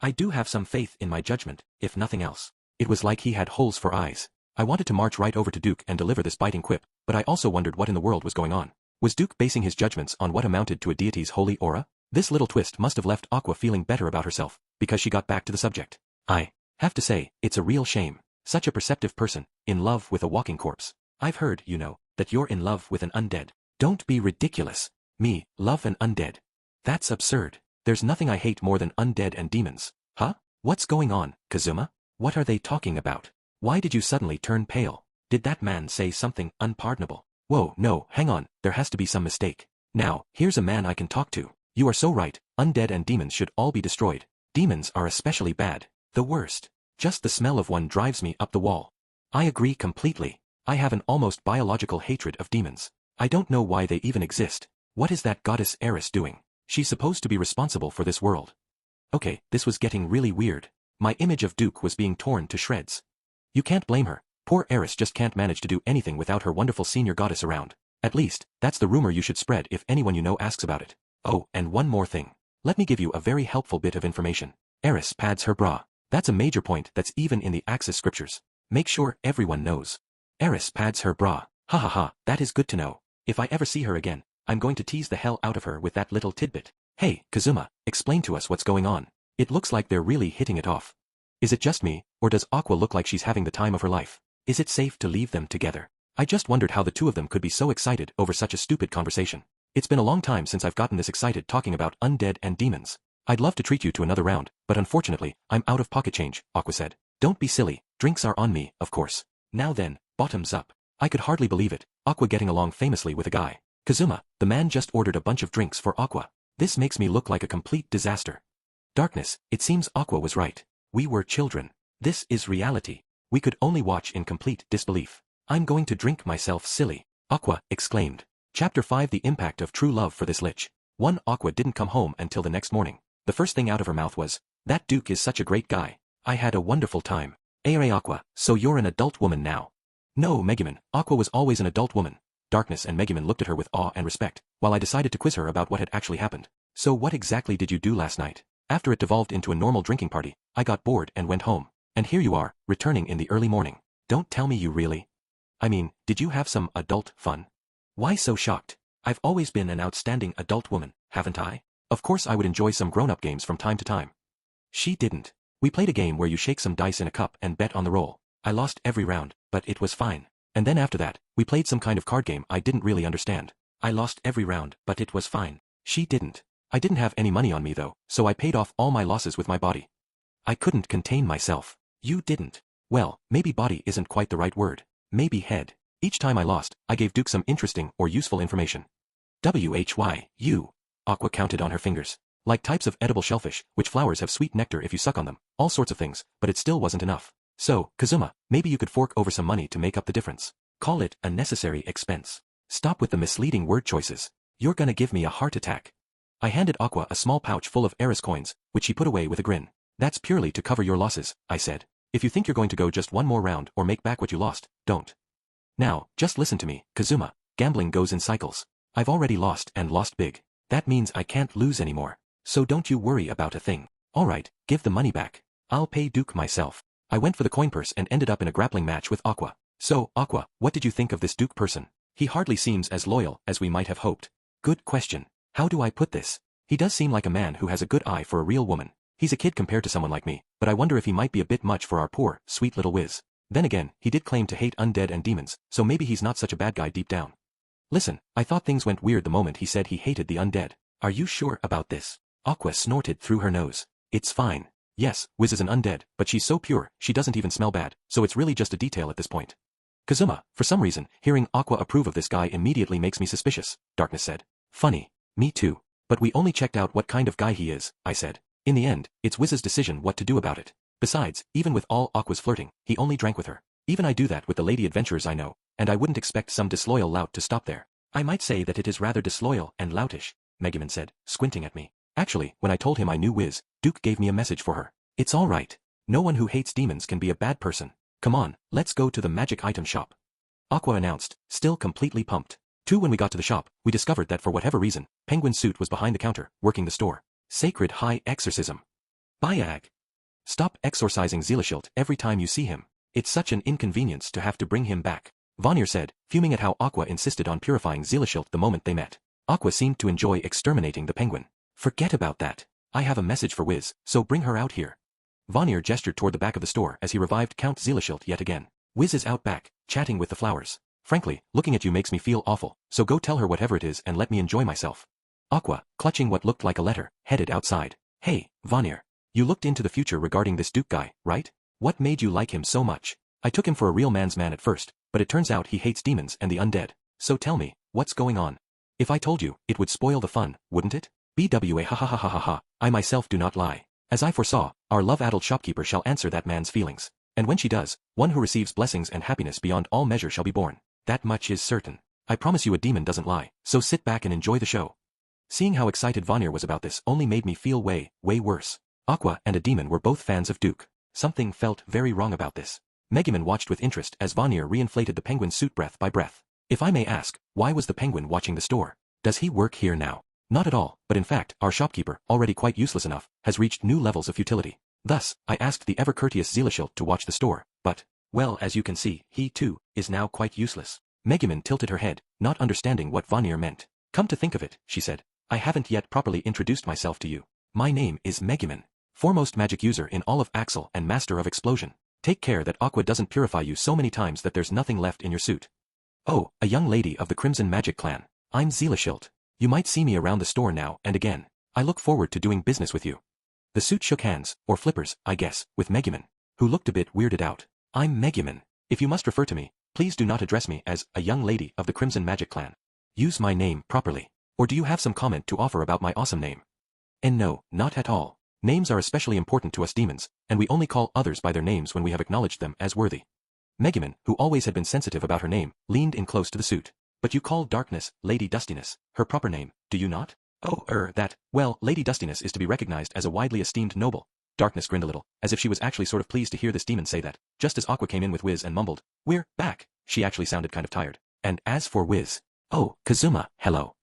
I do have some faith in my judgment, if nothing else. It was like he had holes for eyes. I wanted to march right over to Duke and deliver this biting quip, but I also wondered what in the world was going on. Was Duke basing his judgments on what amounted to a deity's holy aura? This little twist must have left Aqua feeling better about herself, because she got back to the subject. I have to say, it's a real shame. Such a perceptive person, in love with a walking corpse. I've heard, you know, that you're in love with an undead. Don't be ridiculous. Me, love an undead. That's absurd. There's nothing I hate more than undead and demons. Huh? What's going on, Kazuma? What are they talking about? Why did you suddenly turn pale? Did that man say something unpardonable? Whoa, no, hang on, there has to be some mistake. Now, here's a man I can talk to. You are so right, undead and demons should all be destroyed. Demons are especially bad. The worst. Just the smell of one drives me up the wall. I agree completely. I have an almost biological hatred of demons. I don't know why they even exist. What is that goddess Eris doing? She's supposed to be responsible for this world. Okay, this was getting really weird. My image of Duke was being torn to shreds. You can't blame her. Poor Eris just can't manage to do anything without her wonderful senior goddess around. At least, that's the rumor you should spread if anyone you know asks about it. Oh, and one more thing. Let me give you a very helpful bit of information. Eris pads her bra. That's a major point that's even in the Axis scriptures. Make sure everyone knows. Eris pads her bra. Ha ha ha, that is good to know. If I ever see her again, I'm going to tease the hell out of her with that little tidbit. Hey, Kazuma, explain to us what's going on. It looks like they're really hitting it off. Is it just me, or does Aqua look like she's having the time of her life? Is it safe to leave them together? I just wondered how the two of them could be so excited over such a stupid conversation. It's been a long time since I've gotten this excited talking about undead and demons. I'd love to treat you to another round, but unfortunately, I'm out of pocket change, Aqua said. Don't be silly, drinks are on me, of course. Now then, bottoms up. I could hardly believe it, Aqua getting along famously with a guy. Kazuma, the man just ordered a bunch of drinks for Aqua. This makes me look like a complete disaster. Darkness, it seems Aqua was right. We were children. This is reality. We could only watch in complete disbelief. I'm going to drink myself silly, Aqua exclaimed. Chapter 5 The Impact of True Love for this lich. 1 Aqua didn't come home until the next morning. The first thing out of her mouth was, "That Duke is such a great guy. I had a wonderful time." Aqua, so you're an adult woman now? No, Megumin, Aqua was always an adult woman. Darkness and Megumin looked at her with awe and respect, while I decided to quiz her about what had actually happened. So what exactly did you do last night? After it devolved into a normal drinking party, I got bored and went home. And here you are, returning in the early morning. Don't tell me you really. I mean, did you have some adult fun? Why so shocked? I've always been an outstanding adult woman, haven't I? Of course I would enjoy some grown-up games from time to time. She didn't. We played a game where you shake some dice in a cup and bet on the roll. I lost every round, but it was fine. And then after that, we played some kind of card game I didn't really understand. I lost every round, but it was fine. She didn't. I didn't have any money on me though, so I paid off all my losses with my body. I couldn't contain myself. You didn't. Well, maybe body isn't quite the right word. Maybe head. Each time I lost, I gave Duke some interesting or useful information. WHY, Aqua counted on her fingers. Like types of edible shellfish, which flowers have sweet nectar if you suck on them, all sorts of things, but it still wasn't enough. So, Kazuma, maybe you could fork over some money to make up the difference. Call it a necessary expense. Stop with the misleading word choices. You're gonna give me a heart attack. I handed Aqua a small pouch full of Eris coins, which she put away with a grin. That's purely to cover your losses, I said. If you think you're going to go just one more round or make back what you lost, don't. Now, just listen to me, Kazuma. Gambling goes in cycles. I've already lost and lost big. That means I can't lose anymore. So don't you worry about a thing. Alright, give the money back. I'll pay Duke myself. I went for the coin purse and ended up in a grappling match with Aqua. So, Aqua, what did you think of this Duke person? He hardly seems as loyal as we might have hoped. Good question. How do I put this? He does seem like a man who has a good eye for a real woman. He's a kid compared to someone like me, but I wonder if he might be a bit much for our poor, sweet little Wiz. Then again, he did claim to hate undead and demons, so maybe he's not such a bad guy deep down. Listen, I thought things went weird the moment he said he hated the undead. Are you sure about this? Aqua snorted through her nose. It's fine. Yes, Wiz is an undead, but she's so pure, she doesn't even smell bad, so it's really just a detail at this point. Kazuma, for some reason, hearing Aqua approve of this guy immediately makes me suspicious, Darkness said. Funny. Me too. But we only checked out what kind of guy he is, I said. In the end, it's Wiz's decision what to do about it. Besides, even with all Aqua's flirting, he only drank with her. Even I do that with the lady adventurers I know, and I wouldn't expect some disloyal lout to stop there. I might say that it is rather disloyal and loutish, Megumin said, squinting at me. Actually, when I told him I knew Wiz, Duke gave me a message for her. It's all right. No one who hates demons can be a bad person. Come on, let's go to the magic item shop. Aqua announced, still completely pumped. When we got to the shop, we discovered that for whatever reason, Penguin's suit was behind the counter, working the store. Sacred High Exorcism. Bayag. Stop exorcising Zealishilt every time you see him. It's such an inconvenience to have to bring him back. Vanir said, fuming at how Aqua insisted on purifying Zealishilt the moment they met. Aqua seemed to enjoy exterminating the penguin. Forget about that. I have a message for Wiz, so bring her out here. Vanir gestured toward the back of the store as he revived Count Zealishilt yet again. Wiz is out back, chatting with the flowers. Frankly, looking at you makes me feel awful, so go tell her whatever it is and let me enjoy myself. Aqua, clutching what looked like a letter, headed outside. Hey, Vanir. You looked into the future regarding this Duke guy, right? What made you like him so much? I took him for a real man's man at first, but it turns out he hates demons and the undead. So tell me, what's going on? If I told you, it would spoil the fun, wouldn't it? BWA ha ha ha ha ha ha, I myself do not lie. As I foresaw, our love-addled shopkeeper shall answer that man's feelings. And when she does, one who receives blessings and happiness beyond all measure shall be born. That much is certain. I promise you a demon doesn't lie, so sit back and enjoy the show. Seeing how excited Vanir was about this only made me feel way worse. Aqua and a demon were both fans of Duke. Something felt very wrong about this. Megumin watched with interest as Vanir reinflated the penguin's suit breath by breath. If I may ask, why was the penguin watching the store? Does he work here now? Not at all, but in fact, our shopkeeper, already quite useless enough, has reached new levels of futility. Thus, I asked the ever-courteous Zealishilt to watch the store, but, well, as you can see, he, too, is now quite useless. Megumin tilted her head, not understanding what Vanir meant. Come to think of it, she said, I haven't yet properly introduced myself to you. My name is Megumin, foremost magic user in all of Axel and master of explosion. Take care that Aqua doesn't purify you so many times that there's nothing left in your suit. Oh, a young lady of the Crimson Magic Clan. I'm Zelashilt. You might see me around the store now and again. I look forward to doing business with you. The suit shook hands, or flippers, I guess, with Megumin, who looked a bit weirded out. I'm Megumin. If you must refer to me, please do not address me as a young lady of the Crimson Magic Clan. Use my name properly. Or do you have some comment to offer about my awesome name? And no, not at all. Names are especially important to us demons, and we only call others by their names when we have acknowledged them as worthy. Megumin, who always had been sensitive about her name, leaned in close to the suit. But you call Darkness, Lady Dustiness, her proper name, do you not? Oh, that, well, Lady Dustiness is to be recognized as a widely esteemed noble. Darkness grinned a little, as if she was actually sort of pleased to hear this demon say that, just as Aqua came in with Wiz and mumbled, "We're back." She actually sounded kind of tired. And as for Wiz, "Oh, Kazuma, hello."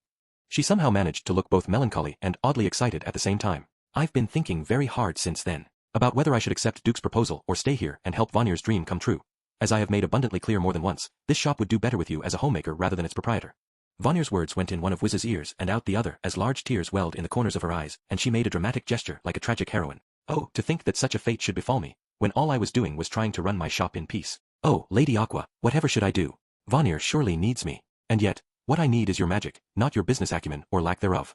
She somehow managed to look both melancholy and oddly excited at the same time. I've been thinking very hard since then, about whether I should accept Duke's proposal or stay here and help Vanir's dream come true. As I have made abundantly clear more than once, this shop would do better with you as a homemaker rather than its proprietor. Vanir's words went in one of Wiz's ears and out the other as large tears welled in the corners of her eyes, and she made a dramatic gesture like a tragic heroine. Oh, to think that such a fate should befall me, when all I was doing was trying to run my shop in peace. Oh, Lady Aqua, whatever should I do? Vanir surely needs me. And yet, what I need is your magic, not your business acumen or lack thereof.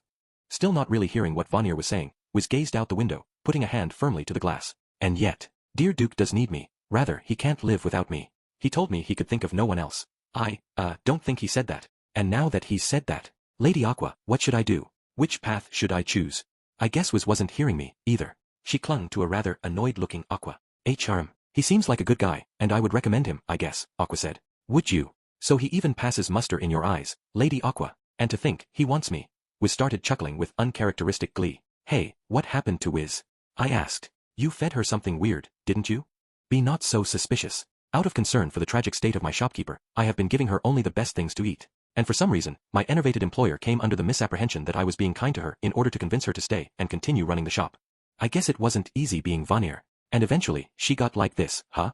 Still not really hearing what Vanir was saying, Wiz gazed out the window, putting a hand firmly to the glass. And yet, dear Duke does need me, rather he can't live without me. He told me he could think of no one else. I don't think he said that. And now that he's said that, Lady Aqua, what should I do? Which path should I choose? I guess Wiz wasn't hearing me, either. She clung to a rather annoyed-looking Aqua. He seems like a good guy, and I would recommend him, I guess, Aqua said. Would you? So he even passes muster in your eyes, Lady Aqua, and to think, he wants me. Wiz started chuckling with uncharacteristic glee. Hey, what happened to Wiz? I asked. You fed her something weird, didn't you? Be not so suspicious. Out of concern for the tragic state of my shopkeeper, I have been giving her only the best things to eat. And for some reason, my enervated employer came under the misapprehension that I was being kind to her in order to convince her to stay and continue running the shop. I guess it wasn't easy being Vanir. And eventually, she got like this, huh?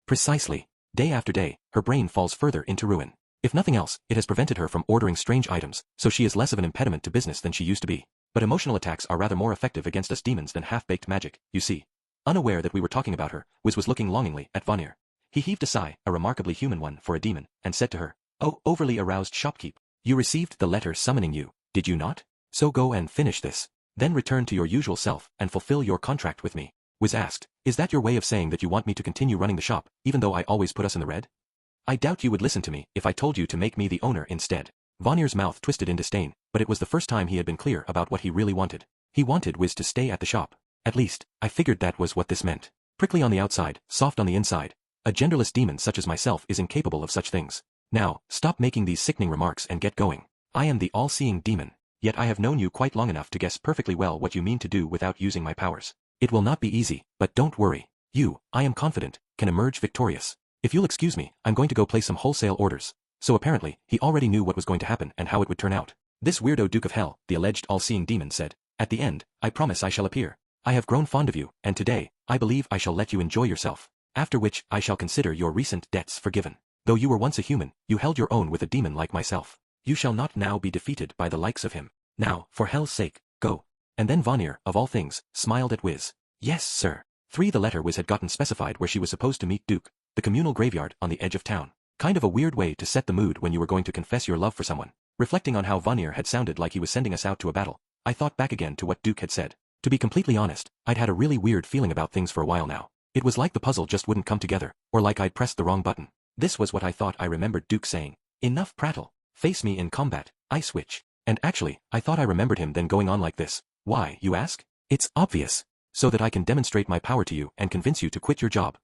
Precisely. Day after day, her brain falls further into ruin. If nothing else, it has prevented her from ordering strange items, so she is less of an impediment to business than she used to be. But emotional attacks are rather more effective against us demons than half-baked magic, you see. Unaware that we were talking about her, Wiz was looking longingly at Vanir. He heaved a sigh, a remarkably human one for a demon, and said to her, "Oh, overly aroused shopkeep. You received the letter summoning you, did you not? So go and finish this. Then return to your usual self and fulfill your contract with me." Wiz asked, "Is that your way of saying that you want me to continue running the shop, even though I always put us in the red? I doubt you would listen to me if I told you to make me the owner instead." Vanir's mouth twisted in disdain, but it was the first time he had been clear about what he really wanted. He wanted Wiz to stay at the shop. At least, I figured that was what this meant. Prickly on the outside, soft on the inside. A genderless demon such as myself is incapable of such things. Now, stop making these sickening remarks and get going. I am the all-seeing demon, yet I have known you quite long enough to guess perfectly well what you mean to do without using my powers. It will not be easy, but don't worry. You, I am confident, can emerge victorious. If you'll excuse me, I'm going to go place some wholesale orders. So apparently, he already knew what was going to happen and how it would turn out. This weirdo Duke of Hell, the alleged all-seeing demon, said, "At the end, I promise I shall appear. I have grown fond of you, and today, I believe I shall let you enjoy yourself. After which, I shall consider your recent debts forgiven. Though you were once a human, you held your own with a demon like myself. You shall not now be defeated by the likes of him. Now, for hell's sake, go." And then Vanir, of all things, smiled at Wiz. "Yes, sir." 3. The letter Wiz had gotten specified where she was supposed to meet Duke, the communal graveyard on the edge of town. Kind of a weird way to set the mood when you were going to confess your love for someone. Reflecting on how Vanir had sounded like he was sending us out to a battle, I thought back again to what Duke had said. To be completely honest, I'd had a really weird feeling about things for a while now. It was like the puzzle just wouldn't come together, or like I'd pressed the wrong button. This was what I thought I remembered Duke saying. "Enough prattle. Face me in combat, I switch." And actually, I thought I remembered him then going on like this. Why, you ask? It's obvious. So that I can demonstrate my power to you and convince you to quit your job.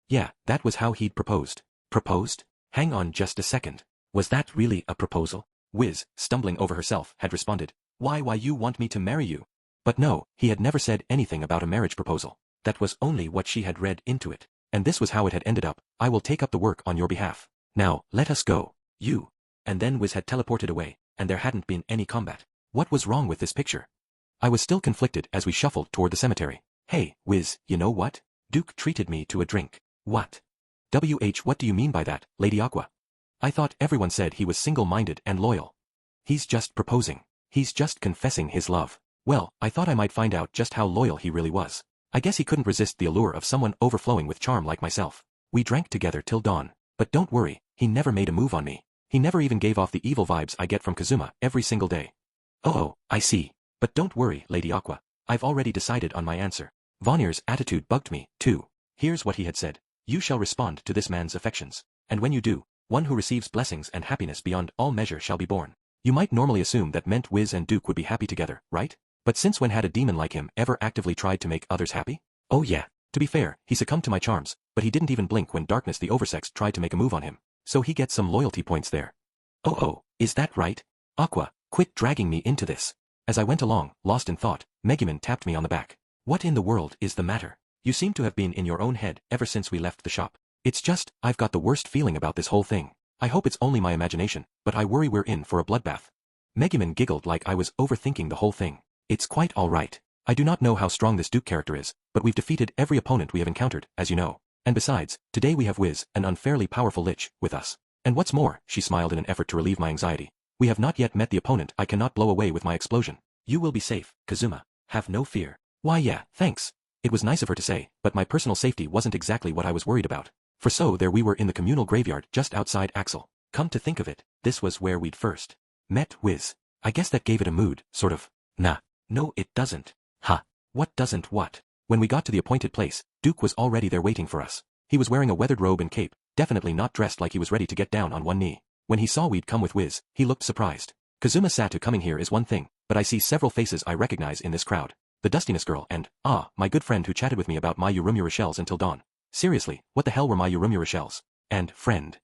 Yeah, that was how he'd proposed. Proposed? Hang on just a second. Was that really a proposal? Wiz, stumbling over herself, had responded. Why you want me to marry you? But no, he had never said anything about a marriage proposal. That was only what she had read into it. And this was how it had ended up. "I will take up the work on your behalf. Now, let us go. You." And then Wiz had teleported away, and there hadn't been any combat. What was wrong with this picture? I was still conflicted as we shuffled toward the cemetery. "Hey, Wiz, you know what? Duke treated me to a drink." "What? What do you mean by that, Lady Aqua? I thought everyone said he was single-minded and loyal." "He's just proposing. He's just confessing his love." Well, I thought I might find out just how loyal he really was. I guess he couldn't resist the allure of someone overflowing with charm like myself. We drank together till dawn. But don't worry, he never made a move on me. He never even gave off the evil vibes I get from Kazuma every single day. Oh, I see. But don't worry, Lady Aqua. I've already decided on my answer. Vonier's attitude bugged me, too. Here's what he had said. You shall respond to this man's affections. And when you do, one who receives blessings and happiness beyond all measure shall be born. You might normally assume that meant Wiz and Duke would be happy together, right? But since when had a demon like him ever actively tried to make others happy? Oh yeah. To be fair, he succumbed to my charms, but he didn't even blink when Darkness the Oversexed tried to make a move on him. So he gets some loyalty points there. Oh, is that right? Aqua, quit dragging me into this. As I went along, lost in thought, Megumin tapped me on the back. What in the world is the matter? You seem to have been in your own head ever since we left the shop. It's just, I've got the worst feeling about this whole thing. I hope it's only my imagination, but I worry we're in for a bloodbath. Megumin giggled like I was overthinking the whole thing. It's quite alright. I do not know how strong this Duke character is, but we've defeated every opponent we have encountered, as you know. And besides, today we have Wiz, an unfairly powerful lich, with us. And what's more, she smiled in an effort to relieve my anxiety. We have not yet met the opponent I cannot blow away with my explosion. You will be safe, Kazuma. Have no fear. Why yeah, thanks. It was nice of her to say, but my personal safety wasn't exactly what I was worried about. For so there we were in the communal graveyard just outside Axel. Come to think of it, this was where we'd first met Wiz. I guess that gave it a mood, sort of. Nah. No it doesn't. Ha. What doesn't what? When we got to the appointed place, Duke was already there waiting for us. He was wearing a weathered robe and cape, definitely not dressed like he was ready to get down on one knee. When he saw we'd come with Wiz, he looked surprised. Kazuma Satu coming here is one thing, but I see several faces I recognize in this crowd. The Dustiness girl and, my good friend who chatted with me about my Urumura shells until dawn. Seriously, what the hell were my Urumura shells? And, friend.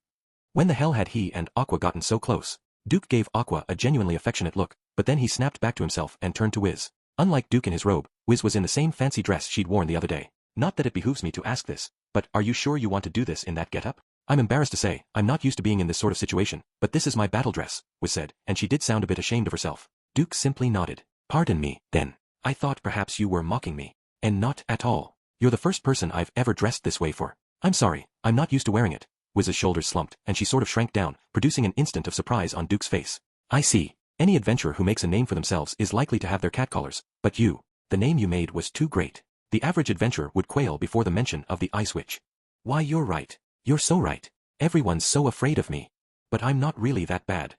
When the hell had he and Aqua gotten so close? Duke gave Aqua a genuinely affectionate look, but then he snapped back to himself and turned to Wiz. Unlike Duke in his robe, Wiz was in the same fancy dress she'd worn the other day. Not that it behooves me to ask this, but are you sure you want to do this in that getup? I'm embarrassed to say, I'm not used to being in this sort of situation, but this is my battle dress, Wiz said, and she did sound a bit ashamed of herself. Duke simply nodded. Pardon me, then. I thought perhaps you were mocking me. And not at all. You're the first person I've ever dressed this way for. I'm sorry, I'm not used to wearing it. Wiz's shoulders slumped, and she sort of shrank down, producing an instant of surprise on Duke's face. I see. Any adventurer who makes a name for themselves is likely to have their catcallers, but you, the name you made was too great. The average adventurer would quail before the mention of the Ice Witch. Why you're right. You're so right. Everyone's so afraid of me. But I'm not really that bad.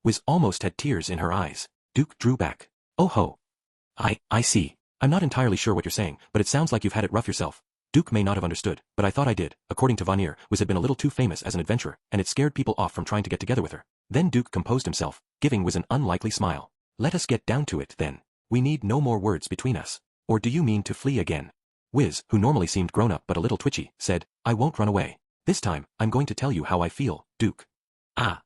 Wiz almost had tears in her eyes. Duke drew back. Oh ho. I see. I'm not entirely sure what you're saying, but it sounds like you've had it rough yourself. Duke may not have understood, but I thought I did. According to Vanier, Wiz had been a little too famous as an adventurer, and it scared people off from trying to get together with her. Then Duke composed himself, giving Wiz an unlikely smile. Let us get down to it, then. We need no more words between us. Or do you mean to flee again? Wiz, who normally seemed grown up but a little twitchy, said, I won't run away. This time, I'm going to tell you how I feel, Duke. Ah.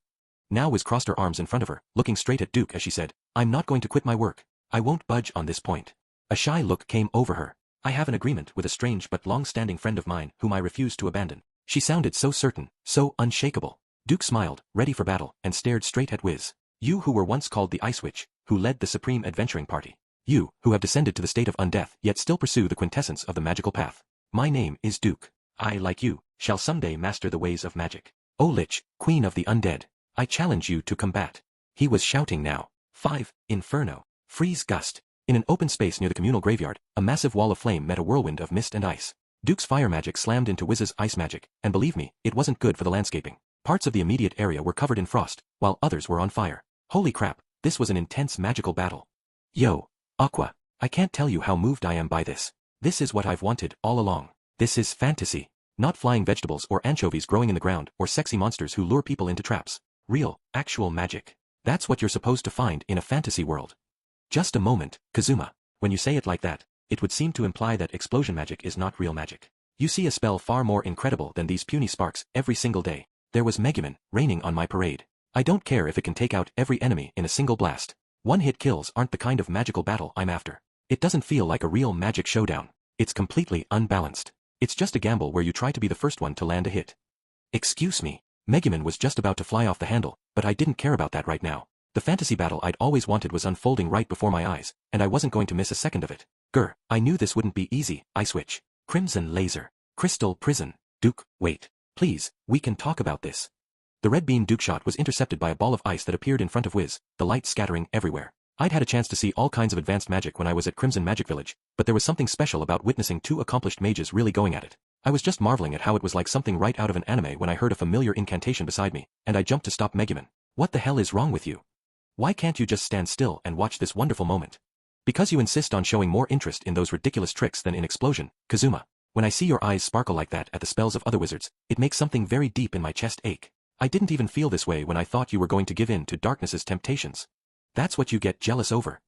Now Wiz crossed her arms in front of her, looking straight at Duke as she said, I'm not going to quit my work. I won't budge on this point. A shy look came over her. I have an agreement with a strange but long-standing friend of mine whom I refuse to abandon. She sounded so certain, so unshakable. Duke smiled, ready for battle, and stared straight at Wiz. You who were once called the Ice Witch, who led the supreme adventuring party. You, who have descended to the state of undeath yet still pursue the quintessence of the magical path. My name is Duke. I, like you, shall someday master the ways of magic. O Lich, Queen of the Undead, I challenge you to combat. He was shouting now. 5. Inferno. Freeze gust. In an open space near the communal graveyard, a massive wall of flame met a whirlwind of mist and ice. Duke's fire magic slammed into Wiz's ice magic, and believe me, it wasn't good for the landscaping. Parts of the immediate area were covered in frost, while others were on fire. Holy crap, this was an intense magical battle. Yo, Aqua, I can't tell you how moved I am by this. This is what I've wanted all along. This is fantasy. Not flying vegetables or anchovies growing in the ground or sexy monsters who lure people into traps. Real, actual magic. That's what you're supposed to find in a fantasy world. Just a moment, Kazuma. When you say it like that, it would seem to imply that explosion magic is not real magic. You see a spell far more incredible than these puny sparks every single day. There was Megumin, raining on my parade. I don't care if it can take out every enemy in a single blast. One-hit kills aren't the kind of magical battle I'm after. It doesn't feel like a real magic showdown. It's completely unbalanced. It's just a gamble where you try to be the first one to land a hit. Excuse me. Megumin was just about to fly off the handle, but I didn't care about that right now. The fantasy battle I'd always wanted was unfolding right before my eyes, and I wasn't going to miss a second of it. Grr, I knew this wouldn't be easy. Ice Witch. Crimson Laser. Crystal Prison. Duke, wait. Please, we can talk about this. The red beam Duke shot was intercepted by a ball of ice that appeared in front of Wiz, the light scattering everywhere. I'd had a chance to see all kinds of advanced magic when I was at Crimson Magic Village, but there was something special about witnessing two accomplished mages really going at it. I was just marveling at how it was like something right out of an anime when I heard a familiar incantation beside me, and I jumped to stop Megumin. What the hell is wrong with you? Why can't you just stand still and watch this wonderful moment? Because you insist on showing more interest in those ridiculous tricks than in explosion, Kazuma. When I see your eyes sparkle like that at the spells of other wizards, it makes something very deep in my chest ache. I didn't even feel this way when I thought you were going to give in to darkness's temptations. That's what you get jealous over.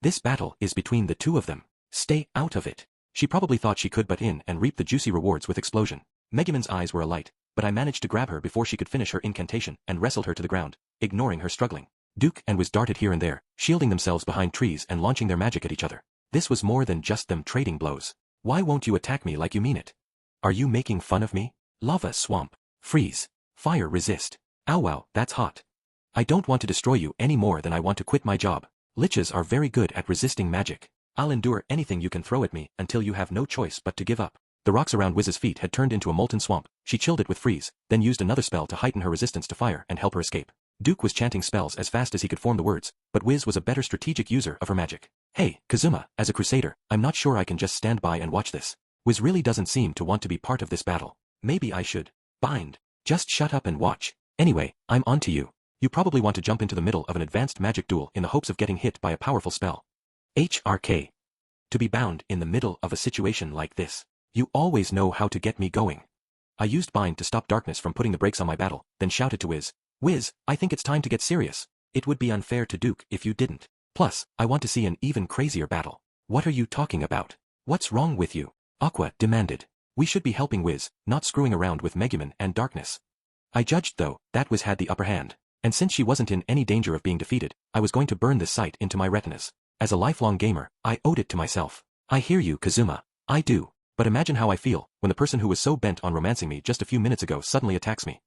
This battle is between the two of them. Stay out of it. She probably thought she could butt in and reap the juicy rewards with explosion. Megumin's eyes were alight, but I managed to grab her before she could finish her incantation and wrestled her to the ground, ignoring her struggling. Duke and Wiz darted here and there, shielding themselves behind trees and launching their magic at each other. This was more than just them trading blows. Why won't you attack me like you mean it? Are you making fun of me? Lava swamp. Freeze. Fire resist. Ow wow, that's hot. I don't want to destroy you any more than I want to quit my job. Liches are very good at resisting magic. I'll endure anything you can throw at me until you have no choice but to give up. The rocks around Wiz's feet had turned into a molten swamp. She chilled it with freeze, then used another spell to heighten her resistance to fire and help her escape. Duke was chanting spells as fast as he could form the words, but Wiz was a better strategic user of her magic. Hey, Kazuma, as a crusader, I'm not sure I can just stand by and watch this. Wiz really doesn't seem to want to be part of this battle. Maybe I should. Bind. Just shut up and watch. Anyway, I'm on to you. You probably want to jump into the middle of an advanced magic duel in the hopes of getting hit by a powerful spell. HRK. To be bound in the middle of a situation like this. You always know how to get me going. I used Bind to stop darkness from putting the brakes on my battle, then shouted to Wiz. Wiz, I think it's time to get serious. It would be unfair to Duke if you didn't. Plus, I want to see an even crazier battle. What are you talking about? What's wrong with you? Aqua demanded. We should be helping Wiz, not screwing around with Megumin and darkness. I judged though, that Wiz had the upper hand, and since she wasn't in any danger of being defeated, I was going to burn this sight into my retinas. As a lifelong gamer, I owed it to myself. I hear you, Kazuma. I do. But imagine how I feel when the person who was so bent on romancing me just a few minutes ago suddenly attacks me.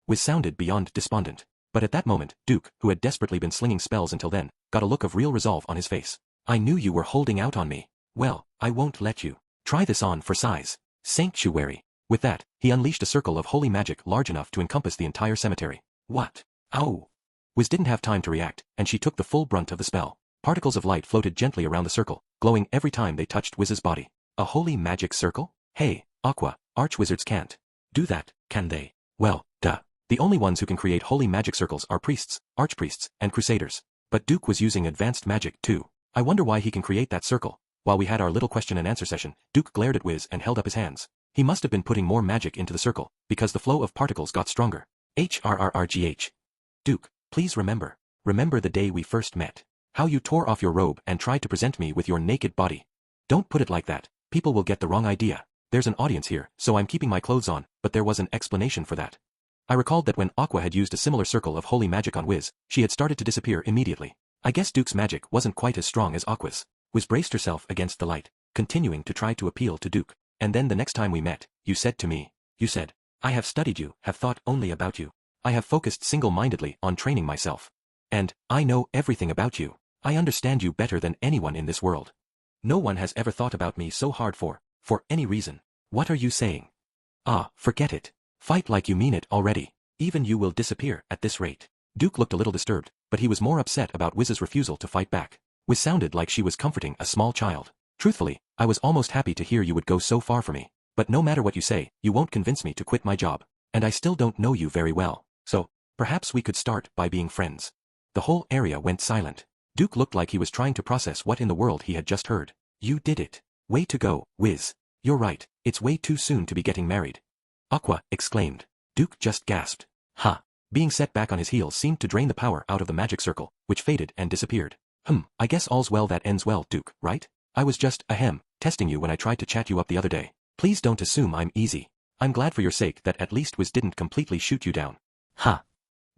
Wiz sounded beyond despondent. But at that moment, Duke, who had desperately been slinging spells until then, got a look of real resolve on his face. I knew you were holding out on me. Well, I won't let you. Try this on for size. Sanctuary. With that, he unleashed a circle of holy magic large enough to encompass the entire cemetery. What? Ow! Wiz didn't have time to react, and she took the full brunt of the spell. Particles of light floated gently around the circle, glowing every time they touched Wiz's body. A holy magic circle? Hey, Aqua, archwizards can't do that, can they? Well, duh. The only ones who can create holy magic circles are priests, archpriests, and crusaders. But Duke was using advanced magic too. I wonder why he can create that circle. While we had our little question and answer session, Duke glared at Wiz and held up his hands. He must have been putting more magic into the circle, because the flow of particles got stronger. HRRRGH. Duke, please remember. Remember the day we first met. How you tore off your robe and tried to present me with your naked body. Don't put it like that. People will get the wrong idea. There's an audience here, so I'm keeping my clothes on, but there was an explanation for that. I recalled that when Aqua had used a similar circle of holy magic on Wiz, she had started to disappear immediately. I guess Duke's magic wasn't quite as strong as Aqua's. Wiz braced herself against the light, continuing to try to appeal to Duke. And then the next time we met, you said to me, I have studied you, have thought only about you. I have focused single-mindedly on training myself. And, I know everything about you. I understand you better than anyone in this world. No one has ever thought about me so hard for any reason. What are you saying? Ah, forget it. Fight like you mean it already. Even you will disappear at this rate. Duke looked a little disturbed, but he was more upset about Wiz's refusal to fight back. Wiz sounded like she was comforting a small child. Truthfully, I was almost happy to hear you would go so far for me. But no matter what you say, you won't convince me to quit my job. And I still don't know you very well. So, perhaps we could start by being friends. The whole area went silent. Duke looked like he was trying to process what in the world he had just heard. You did it. Way to go, Wiz. You're right, it's way too soon to be getting married. Aqua exclaimed. Duke just gasped. Ha! Being set back on his heels seemed to drain the power out of the magic circle, which faded and disappeared. I guess all's well that ends well, Duke, right? I was just, testing you when I tried to chat you up the other day. Please don't assume I'm easy. I'm glad for your sake that at least Wiz didn't completely shoot you down. Ha!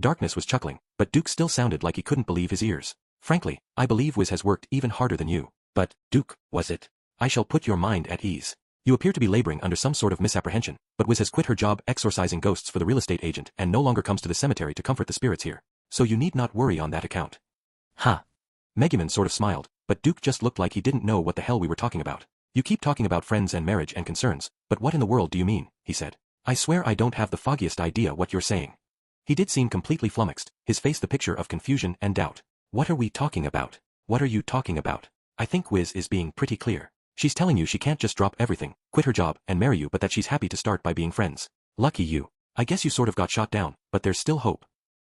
Darkness was chuckling, but Duke still sounded like he couldn't believe his ears. Frankly, I believe Wiz has worked even harder than you. But, Duke, was it? I shall put your mind at ease. You appear to be laboring under some sort of misapprehension, but Wiz has quit her job exorcising ghosts for the real estate agent and no longer comes to the cemetery to comfort the spirits here. So you need not worry on that account. Ha! Megumin sort of smiled, but Duke just looked like he didn't know what the hell we were talking about. You keep talking about friends and marriage and concerns, but what in the world do you mean, he said. I swear I don't have the foggiest idea what you're saying. He did seem completely flummoxed, his face the picture of confusion and doubt. What are we talking about? What are you talking about? I think Wiz is being pretty clear. She's telling you she can't just drop everything, quit her job, and marry you, but that she's happy to start by being friends. Lucky you. I guess you sort of got shot down, but there's still hope.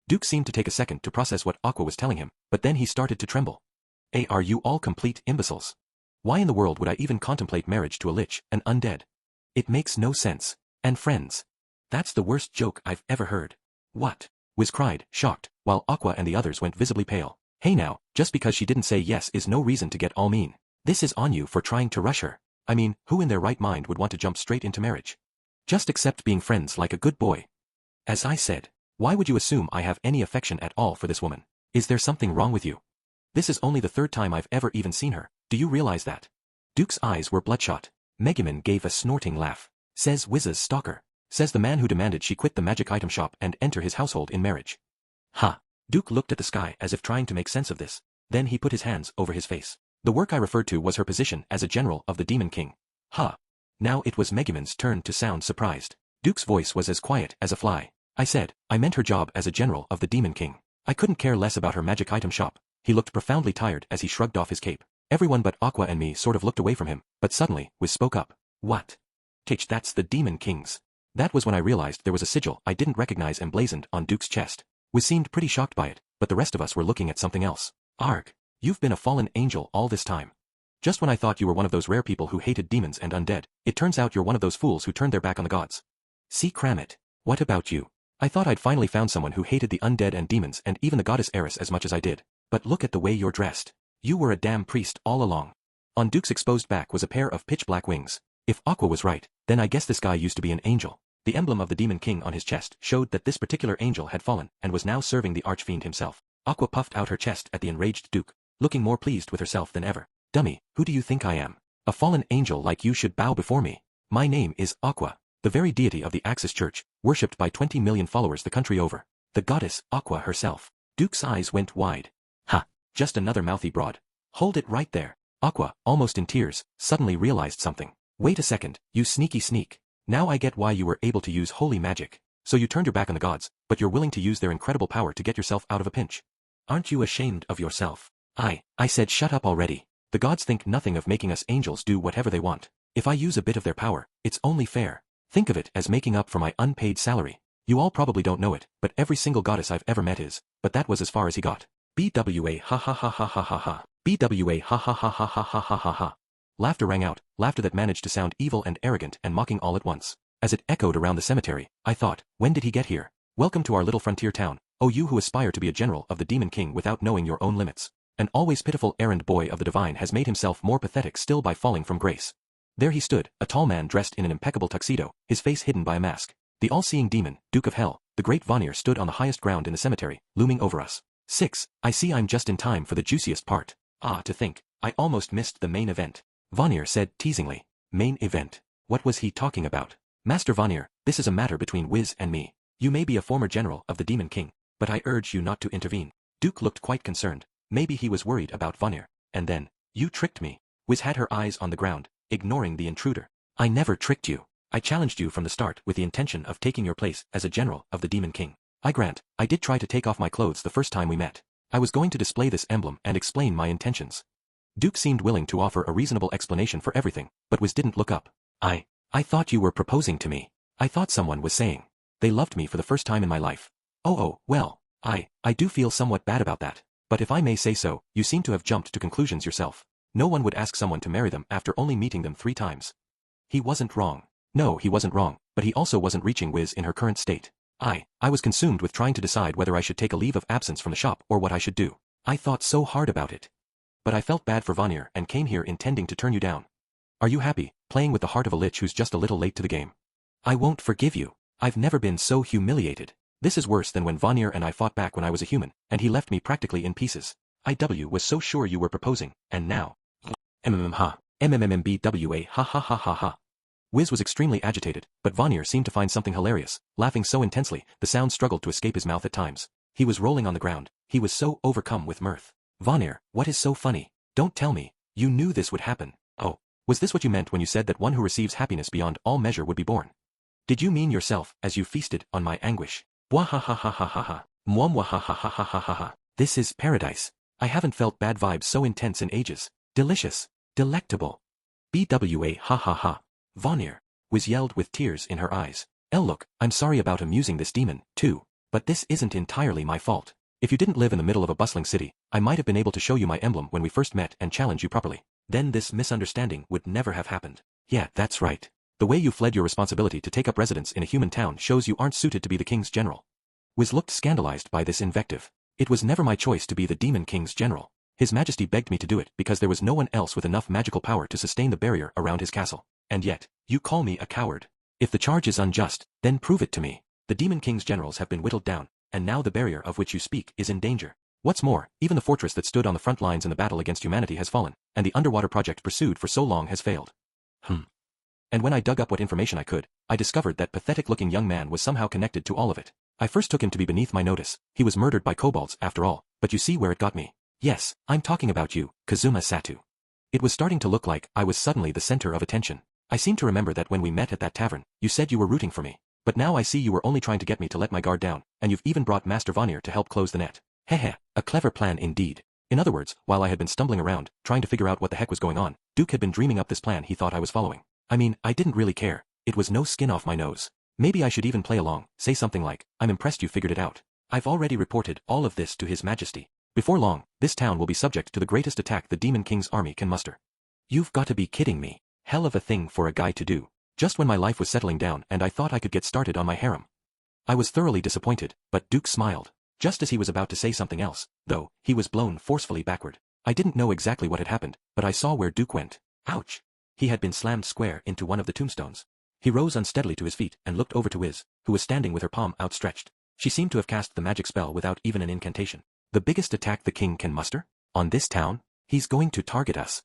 Duke seemed to take a second to process what Aqua was telling him, but then he started to tremble. Are you all complete imbeciles? Why in the world would I even contemplate marriage to a lich, an undead? It makes no sense. And friends. That's the worst joke I've ever heard. What? Wiz cried, shocked, while Aqua and the others went visibly pale. Hey now, just because she didn't say yes is no reason to get all mean. This is on you for trying to rush her. I mean, who in their right mind would want to jump straight into marriage? Just accept being friends like a good boy. As I said, why would you assume I have any affection at all for this woman? Is there something wrong with you? This is only the third time I've ever even seen her, do you realize that? Duke's eyes were bloodshot. Megumin gave a snorting laugh. Says Wiz's stalker. Says the man who demanded she quit the magic item shop and enter his household in marriage. Ha! Duke looked at the sky as if trying to make sense of this. Then he put his hands over his face. The work I referred to was her position as a general of the Demon King. Ha! Now it was Megumin's turn to sound surprised. Duke's voice was as quiet as a fly. I said, I meant her job as a general of the Demon King. I couldn't care less about her magic item shop. He looked profoundly tired as he shrugged off his cape. Everyone but Aqua and me sort of looked away from him, but suddenly, Wiz spoke up. What? Tch, that's the Demon King's. That was when I realized there was a sigil I didn't recognize emblazoned on Duke's chest. Wiz seemed pretty shocked by it, but the rest of us were looking at something else. Arg. You've been a fallen angel all this time. Just when I thought you were one of those rare people who hated demons and undead, it turns out you're one of those fools who turned their back on the gods. See, Kramit. What about you? I thought I'd finally found someone who hated the undead and demons and even the goddess Eris as much as I did. But look at the way you're dressed. You were a damn priest all along. On Duke's exposed back was a pair of pitch-black wings. If Aqua was right, then I guess this guy used to be an angel. The emblem of the Demon King on his chest showed that this particular angel had fallen and was now serving the archfiend himself. Aqua puffed out her chest at the enraged Duke, looking more pleased with herself than ever. Dummy, who do you think I am? A fallen angel like you should bow before me. My name is Aqua, the very deity of the Axis Church, worshipped by 20 million followers the country over. The goddess Aqua herself. Duke's eyes went wide. Ha, just another mouthy broad. Hold it right there. Aqua, almost in tears, suddenly realized something. Wait a second, you sneaky sneak. Now I get why you were able to use holy magic. So you turned your back on the gods, but you're willing to use their incredible power to get yourself out of a pinch. Aren't you ashamed of yourself? I said shut up already. The gods think nothing of making us angels do whatever they want. If I use a bit of their power, it's only fair. Think of it as making up for my unpaid salary. You all probably don't know it, but every single goddess I've ever met is, but that was as far as he got. BWA ha ha ha ha ha ha ha. BWA ha ha ha ha ha ha ha ha ha. Laughter rang out, laughter that managed to sound evil and arrogant and mocking all at once. As it echoed around the cemetery, I thought, when did he get here? Welcome to our little frontier town, oh you who aspire to be a general of the Demon King without knowing your own limits. An always pitiful errand boy of the divine has made himself more pathetic still by falling from grace. There he stood, a tall man dressed in an impeccable tuxedo, his face hidden by a mask. The all-seeing demon, Duke of Hell, the great Vanir stood on the highest ground in the cemetery, looming over us. 6. I see I'm just in time for the juiciest part. Ah, to think, I almost missed the main event. Vanir said teasingly. Main event? What was he talking about? Master Vanir, this is a matter between Wiz and me. You may be a former general of the Demon King, but I urge you not to intervene. Duke looked quite concerned. Maybe he was worried about Vanir. And then, you tricked me. Wiz had her eyes on the ground, ignoring the intruder. I never tricked you. I challenged you from the start with the intention of taking your place as a general of the Demon King. I grant, I did try to take off my clothes the first time we met. I was going to display this emblem and explain my intentions. Duke seemed willing to offer a reasonable explanation for everything, but Wiz didn't look up. I thought you were proposing to me. I thought someone was saying. They loved me for the first time in my life. Oh, well, I do feel somewhat bad about that. But if I may say so, you seem to have jumped to conclusions yourself. No one would ask someone to marry them after only meeting them 3 times. He wasn't wrong. No, he wasn't wrong, but he also wasn't reaching Wiz in her current state. I was consumed with trying to decide whether I should take a leave of absence from the shop or what I should do. I thought so hard about it. But I felt bad for Vanir and came here intending to turn you down. Are you happy, playing with the heart of a lich who's just a little late to the game? I won't forgive you. I've never been so humiliated. This is worse than when Vanir and I fought back when I was a human, and he left me practically in pieces. IW was so sure you were proposing, and now. Ha. MMMBWA ha ha ha ha ha. Wiz was extremely agitated, but Vanir seemed to find something hilarious, laughing so intensely, the sound struggled to escape his mouth at times. He was rolling on the ground, he was so overcome with mirth. Vanir, what is so funny? Don't tell me, you knew this would happen. Oh, was this what you meant when you said that one who receives happiness beyond all measure would be born? Did you mean yourself as you feasted on my anguish? Bwahahahahaha. Mwamwahahahahaha. This is paradise. I haven't felt bad vibes so intense in ages. Delicious. Delectable. BWA ha ha ha. Vanir. Wiz yelled with tears in her eyes. Look, I'm sorry about amusing this demon, too. But this isn't entirely my fault. If you didn't live in the middle of a bustling city, I might have been able to show you my emblem when we first met and challenge you properly. Then this misunderstanding would never have happened. Yeah, that's right. The way you fled your responsibility to take up residence in a human town shows you aren't suited to be the king's general. Wiz looked scandalized by this invective. It was never my choice to be the demon king's general. His Majesty begged me to do it because there was no one else with enough magical power to sustain the barrier around his castle. And yet, you call me a coward. If the charge is unjust, then prove it to me. The demon king's generals have been whittled down, and now the barrier of which you speak is in danger. What's more, even the fortress that stood on the front lines in the battle against humanity has fallen, and the underwater project pursued for so long has failed. And when I dug up what information I could, I discovered that pathetic-looking young man was somehow connected to all of it. I first took him to be beneath my notice. He was murdered by kobolds, after all, but you see where it got me. Yes, I'm talking about you, Kazuma Satu. It was starting to look like I was suddenly the center of attention. I seem to remember that when we met at that tavern, you said you were rooting for me. But now I see you were only trying to get me to let my guard down, and you've even brought Master Vanir to help close the net. Hehe, a clever plan indeed. In other words, while I had been stumbling around, trying to figure out what the heck was going on, Duke had been dreaming up this plan he thought I was following. I mean, I didn't really care. It was no skin off my nose. Maybe I should even play along, say something like, I'm impressed you figured it out. I've already reported all of this to His Majesty. Before long, this town will be subject to the greatest attack the Demon King's army can muster. You've got to be kidding me. Hell of a thing for a guy to do. Just when my life was settling down and I thought I could get started on my harem. I was thoroughly disappointed, but Duke smiled. Just as he was about to say something else, though, he was blown forcefully backward. I didn't know exactly what had happened, but I saw where Duke went. Ouch! He had been slammed square into one of the tombstones. He rose unsteadily to his feet and looked over to Wiz, who was standing with her palm outstretched. She seemed to have cast the magic spell without even an incantation. The biggest attack the king can muster? On this town? He's going to target us.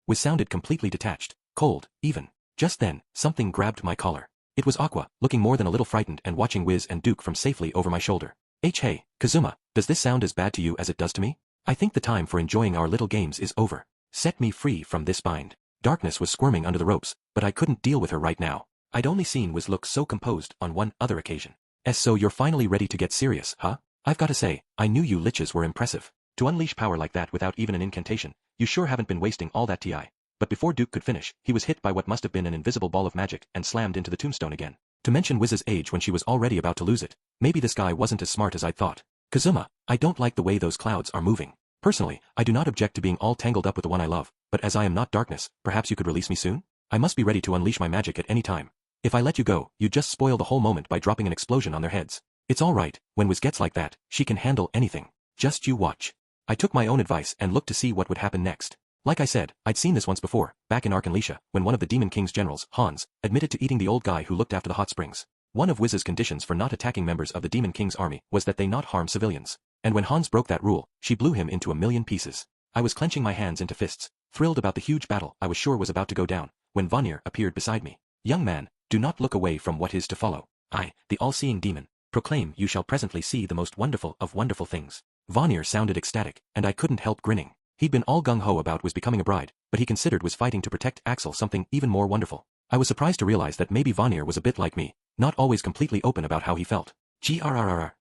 Wiz sounded completely detached, cold, even. Just then, something grabbed my collar. It was Aqua, looking more than a little frightened and watching Wiz and Duke from safely over my shoulder. Hey, Kazuma, does this sound as bad to you as it does to me? I think the time for enjoying our little games is over. Set me free from this bind. Darkness was squirming under the ropes, but I couldn't deal with her right now. I'd only seen Wiz look so composed on one other occasion. So you're finally ready to get serious, huh? I've got to say, I knew you liches were impressive. To unleash power like that without even an incantation, you sure haven't been wasting all that TI. But before Duke could finish, he was hit by what must have been an invisible ball of magic and slammed into the tombstone again. To mention Wiz's age when she was already about to lose it, maybe this guy wasn't as smart as I'd thought. Kazuma, I don't like the way those clouds are moving. Personally, I do not object to being all tangled up with the one I love, but as I am not darkness, perhaps you could release me soon? I must be ready to unleash my magic at any time. If I let you go, you'd just spoil the whole moment by dropping an explosion on their heads. It's alright, when Wiz gets like that, she can handle anything. Just you watch. I took my own advice and looked to see what would happen next. Like I said, I'd seen this once before, back in Arkanlisha, when one of the Demon King's generals, Hans, admitted to eating the old guy who looked after the hot springs. One of Wiz's conditions for not attacking members of the Demon King's army was that they not harm civilians. And when Hans broke that rule, she blew him into a million pieces. I was clenching my hands into fists, thrilled about the huge battle I was sure was about to go down, when Vanir appeared beside me. Young man, do not look away from what is to follow. I, the all-seeing demon, proclaim you shall presently see the most wonderful of wonderful things. Vanir sounded ecstatic, and I couldn't help grinning. He'd been all gung-ho about Wiz becoming a bride, but he considered Wiz fighting to protect Axel something even more wonderful. I was surprised to realize that maybe Vanir was a bit like me, not always completely open about how he felt. Grrrr.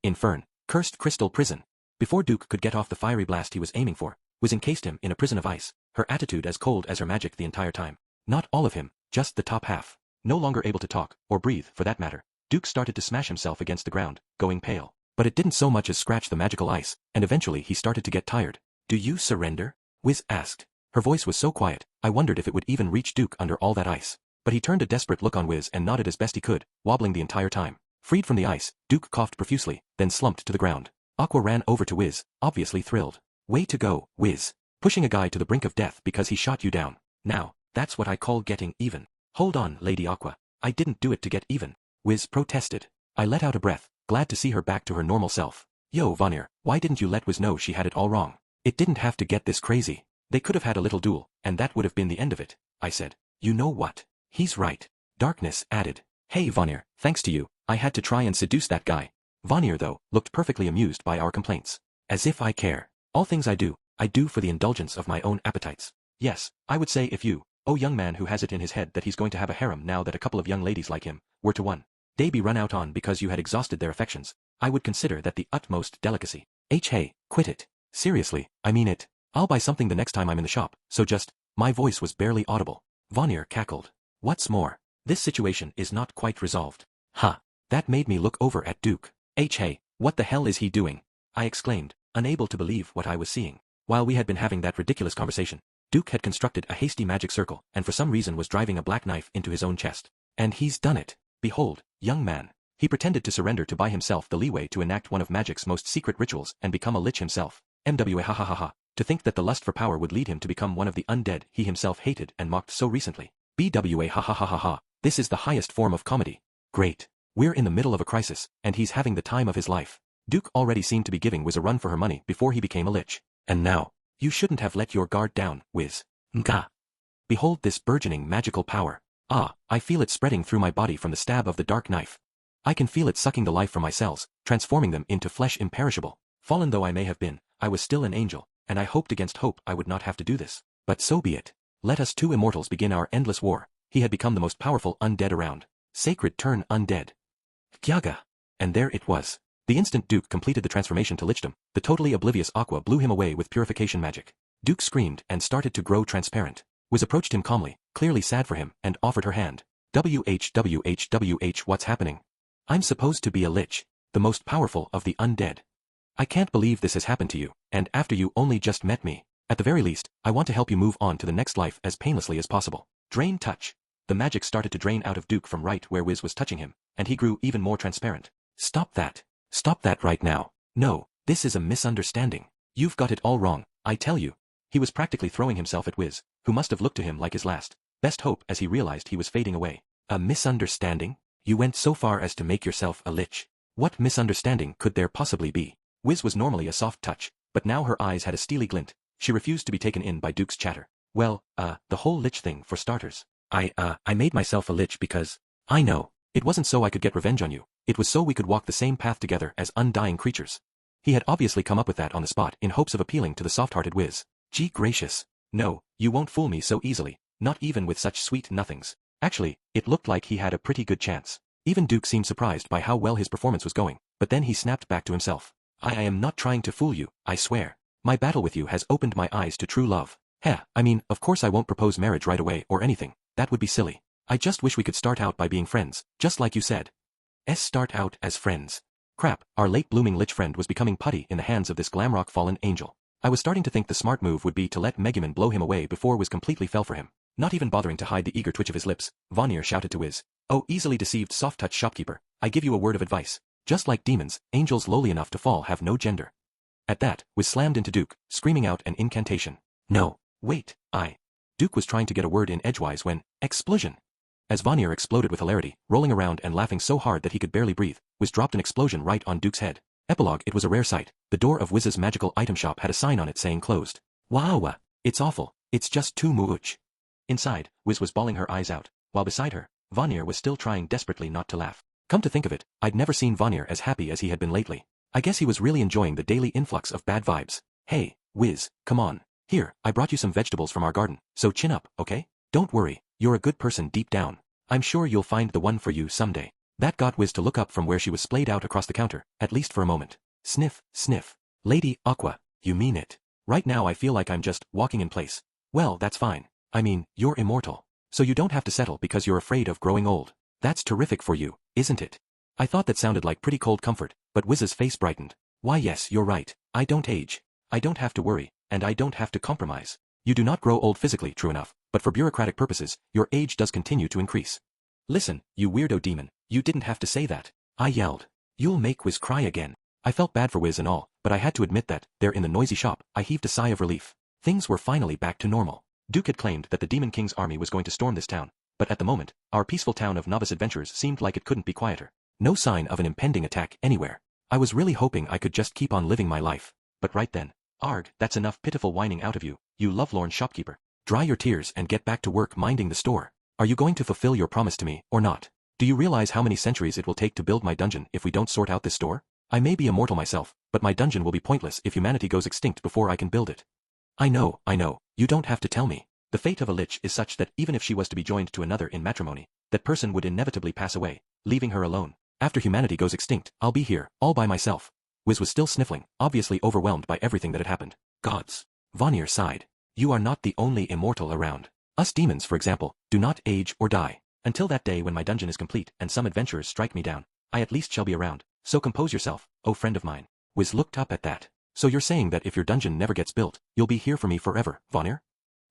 Infern. Cursed crystal prison. Before Duke could get off the fiery blast he was aiming for, Wiz encased him in a prison of ice, her attitude as cold as her magic the entire time. Not all of him, just the top half. No longer able to talk, or breathe for that matter, Duke started to smash himself against the ground, going pale. But it didn't so much as scratch the magical ice, and eventually he started to get tired. Do you surrender? Wiz asked. Her voice was so quiet, I wondered if it would even reach Duke under all that ice. But he turned a desperate look on Wiz and nodded as best he could, wobbling the entire time. Freed from the ice, Duke coughed profusely, then slumped to the ground. Aqua ran over to Wiz, obviously thrilled. Way to go, Wiz. Pushing a guy to the brink of death because he shot you down. Now, that's what I call getting even. Hold on, Lady Aqua. I didn't do it to get even. Wiz protested. I let out a breath, glad to see her back to her normal self. Yo, Vanir, why didn't you let Wiz know she had it all wrong? It didn't have to get this crazy. They could have had a little duel, and that would have been the end of it, I said. You know what? He's right. Darkness added. Hey Vanir, thanks to you, I had to try and seduce that guy. Vanir, though, looked perfectly amused by our complaints. As if I care. All things I do for the indulgence of my own appetites. Yes, I would say if you, oh young man who has it in his head that he's going to have a harem now that a couple of young ladies like him, were to one day be run out on because you had exhausted their affections, I would consider that the utmost delicacy. Hey, quit it. Seriously, I mean it. I'll buy something the next time I'm in the shop, so just My voice was barely audible. Vanir cackled. What's more, this situation is not quite resolved. Ha! That made me look over at Duke. Hey, what the hell is he doing? I exclaimed, unable to believe what I was seeing. While we had been having that ridiculous conversation, Duke had constructed a hasty magic circle and for some reason was driving a black knife into his own chest. And he's done it. Behold, young man. He pretended to surrender to buy himself the leeway to enact one of magic's most secret rituals and become a lich himself. MWA ha ha ha ha. To think that the lust for power would lead him to become one of the undead he himself hated and mocked so recently. BWA ha ha ha ha ha. This is the highest form of comedy. Great. We're in the middle of a crisis, and he's having the time of his life. Duke already seemed to be giving Wiz a run for her money before he became a lich. And now, you shouldn't have let your guard down, Wiz. Nga. Behold this burgeoning magical power. Ah, I feel it spreading through my body from the stab of the dark knife. I can feel it sucking the life from my cells, transforming them into flesh imperishable. Fallen though I may have been, I was still an angel, and I hoped against hope I would not have to do this. But so be it. Let us two immortals begin our endless war. He had become the most powerful undead around. Sacred turn undead. Gyaga. And there it was. The instant Duke completed the transformation to lichdom, the totally oblivious Aqua blew him away with purification magic. Duke screamed and started to grow transparent. Wiz approached him calmly, clearly sad for him, and offered her hand. WH, what's happening? I'm supposed to be a lich, the most powerful of the undead. I can't believe this has happened to you, and after you only just met me. At the very least, I want to help you move on to the next life as painlessly as possible. Drain touch. The magic started to drain out of Duke from right where Wiz was touching him, and he grew even more transparent. Stop that. Stop that right now. No, this is a misunderstanding. You've got it all wrong, I tell you. He was practically throwing himself at Wiz, who must have looked to him like his last best hope as he realized he was fading away. A misunderstanding? You went so far as to make yourself a lich. What misunderstanding could there possibly be? Wiz was normally a soft touch, but now her eyes had a steely glint. She refused to be taken in by Duke's chatter. Well, the whole lich thing for starters. I made myself a lich because, I know, it wasn't so I could get revenge on you, it was so we could walk the same path together as undying creatures. He had obviously come up with that on the spot in hopes of appealing to the soft-hearted Wiz. Gee gracious. No, you won't fool me so easily, not even with such sweet nothings. Actually, it looked like he had a pretty good chance. Even Duke seemed surprised by how well his performance was going, but then he snapped back to himself. I am not trying to fool you, I swear. My battle with you has opened my eyes to true love. I mean, of course I won't propose marriage right away or anything, that would be silly. I just wish we could start out by being friends, just like you said. Start out as friends. Crap, our late blooming lich friend was becoming putty in the hands of this glamrock fallen angel. I was starting to think the smart move would be to let Megumin blow him away before Wiz completely fell for him. Not even bothering to hide the eager twitch of his lips, Vanir shouted to Wiz. Oh, easily deceived soft-touch shopkeeper, I give you a word of advice. Just like demons, angels lowly enough to fall have no gender. At that, Wiz slammed into Duke, screaming out an incantation. No, wait, Duke was trying to get a word in edgewise when, explosion! As Vanir exploded with hilarity, rolling around and laughing so hard that he could barely breathe, Wiz dropped an explosion right on Duke's head. Epilogue. It was a rare sight. The door of Wiz's magical item shop had a sign on it saying closed. Wow, it's awful. It's just too much. Inside, Wiz was bawling her eyes out, while beside her, Vanir was still trying desperately not to laugh. Come to think of it, I'd never seen Vanir as happy as he had been lately. I guess he was really enjoying the daily influx of bad vibes. Hey, Wiz, come on. Here, I brought you some vegetables from our garden, so chin up, okay? Don't worry, you're a good person deep down. I'm sure you'll find the one for you someday. That got Wiz to look up from where she was splayed out across the counter, at least for a moment. Sniff, sniff. Lady Aqua, you mean it. Right now I feel like I'm just walking in place. Well, that's fine. I mean, you're immortal. So you don't have to settle because you're afraid of growing old. That's terrific for you, isn't it? I thought that sounded like pretty cold comfort, but Wiz's face brightened. Why yes, you're right. I don't age. I don't have to worry, and I don't have to compromise. You do not grow old physically, true enough, but for bureaucratic purposes, your age does continue to increase. Listen, you weirdo demon, you didn't have to say that. I yelled. You'll make Wiz cry again. I felt bad for Wiz and all, but I had to admit that, there in the noisy shop, I heaved a sigh of relief. Things were finally back to normal. Duke had claimed that the Demon King's army was going to storm this town, but at the moment, our peaceful town of novice adventurers seemed like it couldn't be quieter. No sign of an impending attack anywhere. I was really hoping I could just keep on living my life. But right then, arg, that's enough pitiful whining out of you, you lovelorn shopkeeper. Dry your tears and get back to work minding the store. Are you going to fulfill your promise to me, or not? Do you realize how many centuries it will take to build my dungeon if we don't sort out this store? I may be immortal myself, but my dungeon will be pointless if humanity goes extinct before I can build it. I know, you don't have to tell me. The fate of a lich is such that even if she was to be joined to another in matrimony, that person would inevitably pass away, leaving her alone. After humanity goes extinct, I'll be here, all by myself. Wiz was still sniffling, obviously overwhelmed by everything that had happened. Gods. Vanir sighed. You are not the only immortal around. Us demons, for example, do not age or die. Until that day when my dungeon is complete and some adventurers strike me down, I at least shall be around, so compose yourself, oh friend of mine. Wiz looked up at that. So you're saying that if your dungeon never gets built, you'll be here for me forever, Vonir?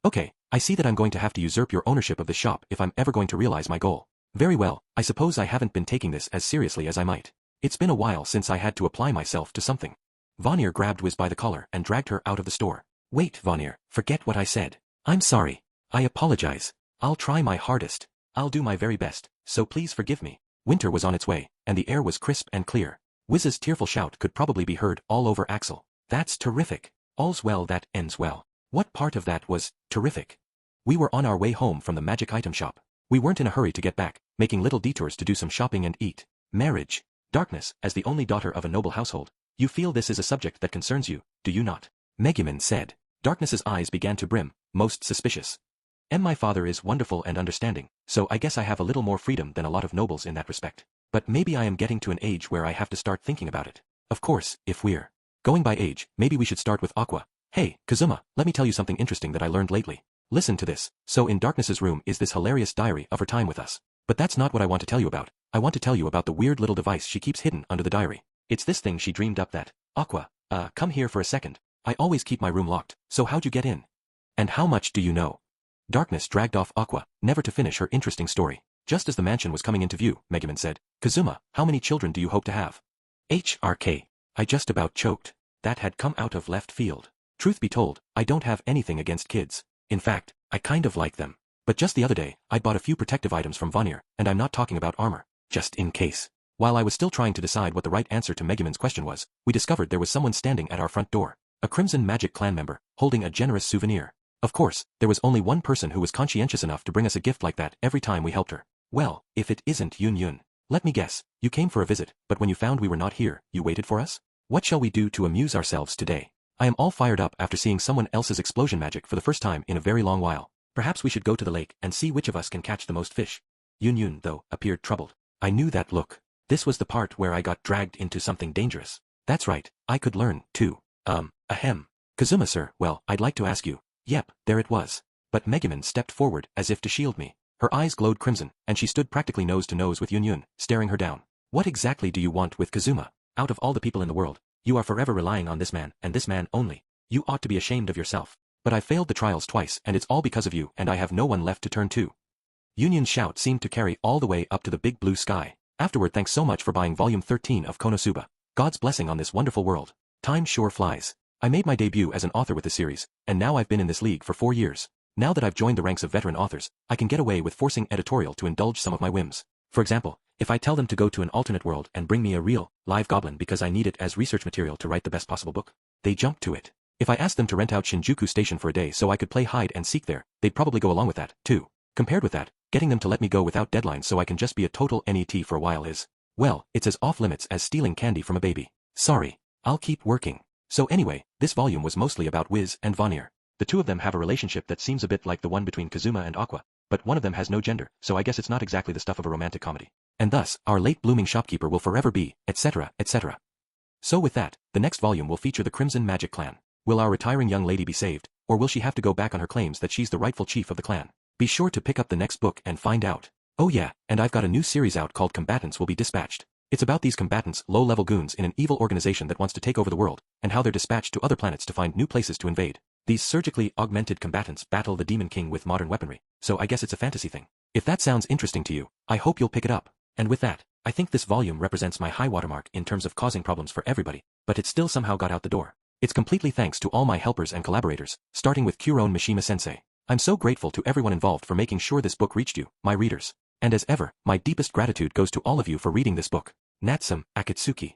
Okay, I see that I'm going to have to usurp your ownership of the shop if I'm ever going to realize my goal. Very well, I suppose I haven't been taking this as seriously as I might. It's been a while since I had to apply myself to something. Vonir grabbed Wiz by the collar and dragged her out of the store. Wait, Vonir, forget what I said. I'm sorry. I apologize. I'll try my hardest. I'll do my very best, so please forgive me. Winter was on its way, and the air was crisp and clear. Wiz's tearful shout could probably be heard all over Axel. That's terrific. All's well that ends well. What part of that was terrific? We were on our way home from the magic item shop. We weren't in a hurry to get back, making little detours to do some shopping and eat. Marriage. Darkness, as the only daughter of a noble household. You feel this is a subject that concerns you, do you not? Megumin said. Darkness's eyes began to brim, most suspicious. My father is wonderful and understanding, so I guess I have a little more freedom than a lot of nobles in that respect. But maybe I am getting to an age where I have to start thinking about it. Of course, if we're going by age, maybe we should start with Aqua. Hey, Kazuma, let me tell you something interesting that I learned lately. Listen to this. So in Darkness's room is this hilarious diary of her time with us. But that's not what I want to tell you about. I want to tell you about the weird little device she keeps hidden under the diary. It's this thing she dreamed up that, Aqua, come here for a second. I always keep my room locked, so how'd you get in? And how much do you know? Darkness dragged off Aqua, never to finish her interesting story. Just as the mansion was coming into view, Megumin said, Kazuma, how many children do you hope to have? HRK. I just about choked. That had come out of left field. Truth be told, I don't have anything against kids. In fact, I kind of like them. But just the other day, I bought a few protective items from Vonir, and I'm not talking about armor. Just in case. While I was still trying to decide what the right answer to Megumin's question was, we discovered there was someone standing at our front door. A Crimson Magic clan member, holding a generous souvenir. Of course, there was only one person who was conscientious enough to bring us a gift like that every time we helped her. Well, if it isn't Yun Yun. Let me guess, you came for a visit, but when you found we were not here, you waited for us? What shall we do to amuse ourselves today? I am all fired up after seeing someone else's explosion magic for the first time in a very long while. Perhaps we should go to the lake and see which of us can catch the most fish. Yun Yun, though, appeared troubled. I knew that look. This was the part where I got dragged into something dangerous. That's right, I could learn, too. Ahem. Kazuma sir, well, I'd like to ask you. Yep, there it was. But Megumin stepped forward as if to shield me. Her eyes glowed crimson, and she stood practically nose to nose with Yun Yun, staring her down. What exactly do you want with Kazuma? Out of all the people in the world, you are forever relying on this man, and this man only. You ought to be ashamed of yourself. But I failed the trials twice, and it's all because of you, and I have no one left to turn to. Yun Yun's shout seemed to carry all the way up to the big blue sky. Afterward, thanks so much for buying volume 13 of Konosuba. God's blessing on this wonderful world. Time sure flies. I made my debut as an author with the series, and now I've been in this league for 4 years. Now that I've joined the ranks of veteran authors, I can get away with forcing editorial to indulge some of my whims. For example, if I tell them to go to an alternate world and bring me a real, live goblin because I need it as research material to write the best possible book, they jump to it. If I ask them to rent out Shinjuku Station for a day so I could play hide and seek there, they'd probably go along with that, too. Compared with that, getting them to let me go without deadlines so I can just be a total NET for a while is, well, it's as off-limits as stealing candy from a baby. Sorry. I'll keep working. So anyway, this volume was mostly about Wiz and Vonir. The two of them have a relationship that seems a bit like the one between Kazuma and Aqua, but one of them has no gender, so I guess it's not exactly the stuff of a romantic comedy. And thus, our late-blooming shopkeeper will forever be, etc., etc. So with that, the next volume will feature the Crimson Magic clan. Will our retiring young lady be saved, or will she have to go back on her claims that she's the rightful chief of the clan? Be sure to pick up the next book and find out. Oh yeah, and I've got a new series out called Combatants Will Be Dispatched. It's about these combatants, low-level goons in an evil organization that wants to take over the world, and how they're dispatched to other planets to find new places to invade. These surgically augmented combatants battle the Demon King with modern weaponry, so I guess it's a fantasy thing. If that sounds interesting to you, I hope you'll pick it up. And with that, I think this volume represents my high watermark in terms of causing problems for everybody, but it still somehow got out the door. It's completely thanks to all my helpers and collaborators, starting with Kuron Mishima-sensei. I'm so grateful to everyone involved for making sure this book reached you, my readers. And as ever, my deepest gratitude goes to all of you for reading this book. Natsume, Akatsuki.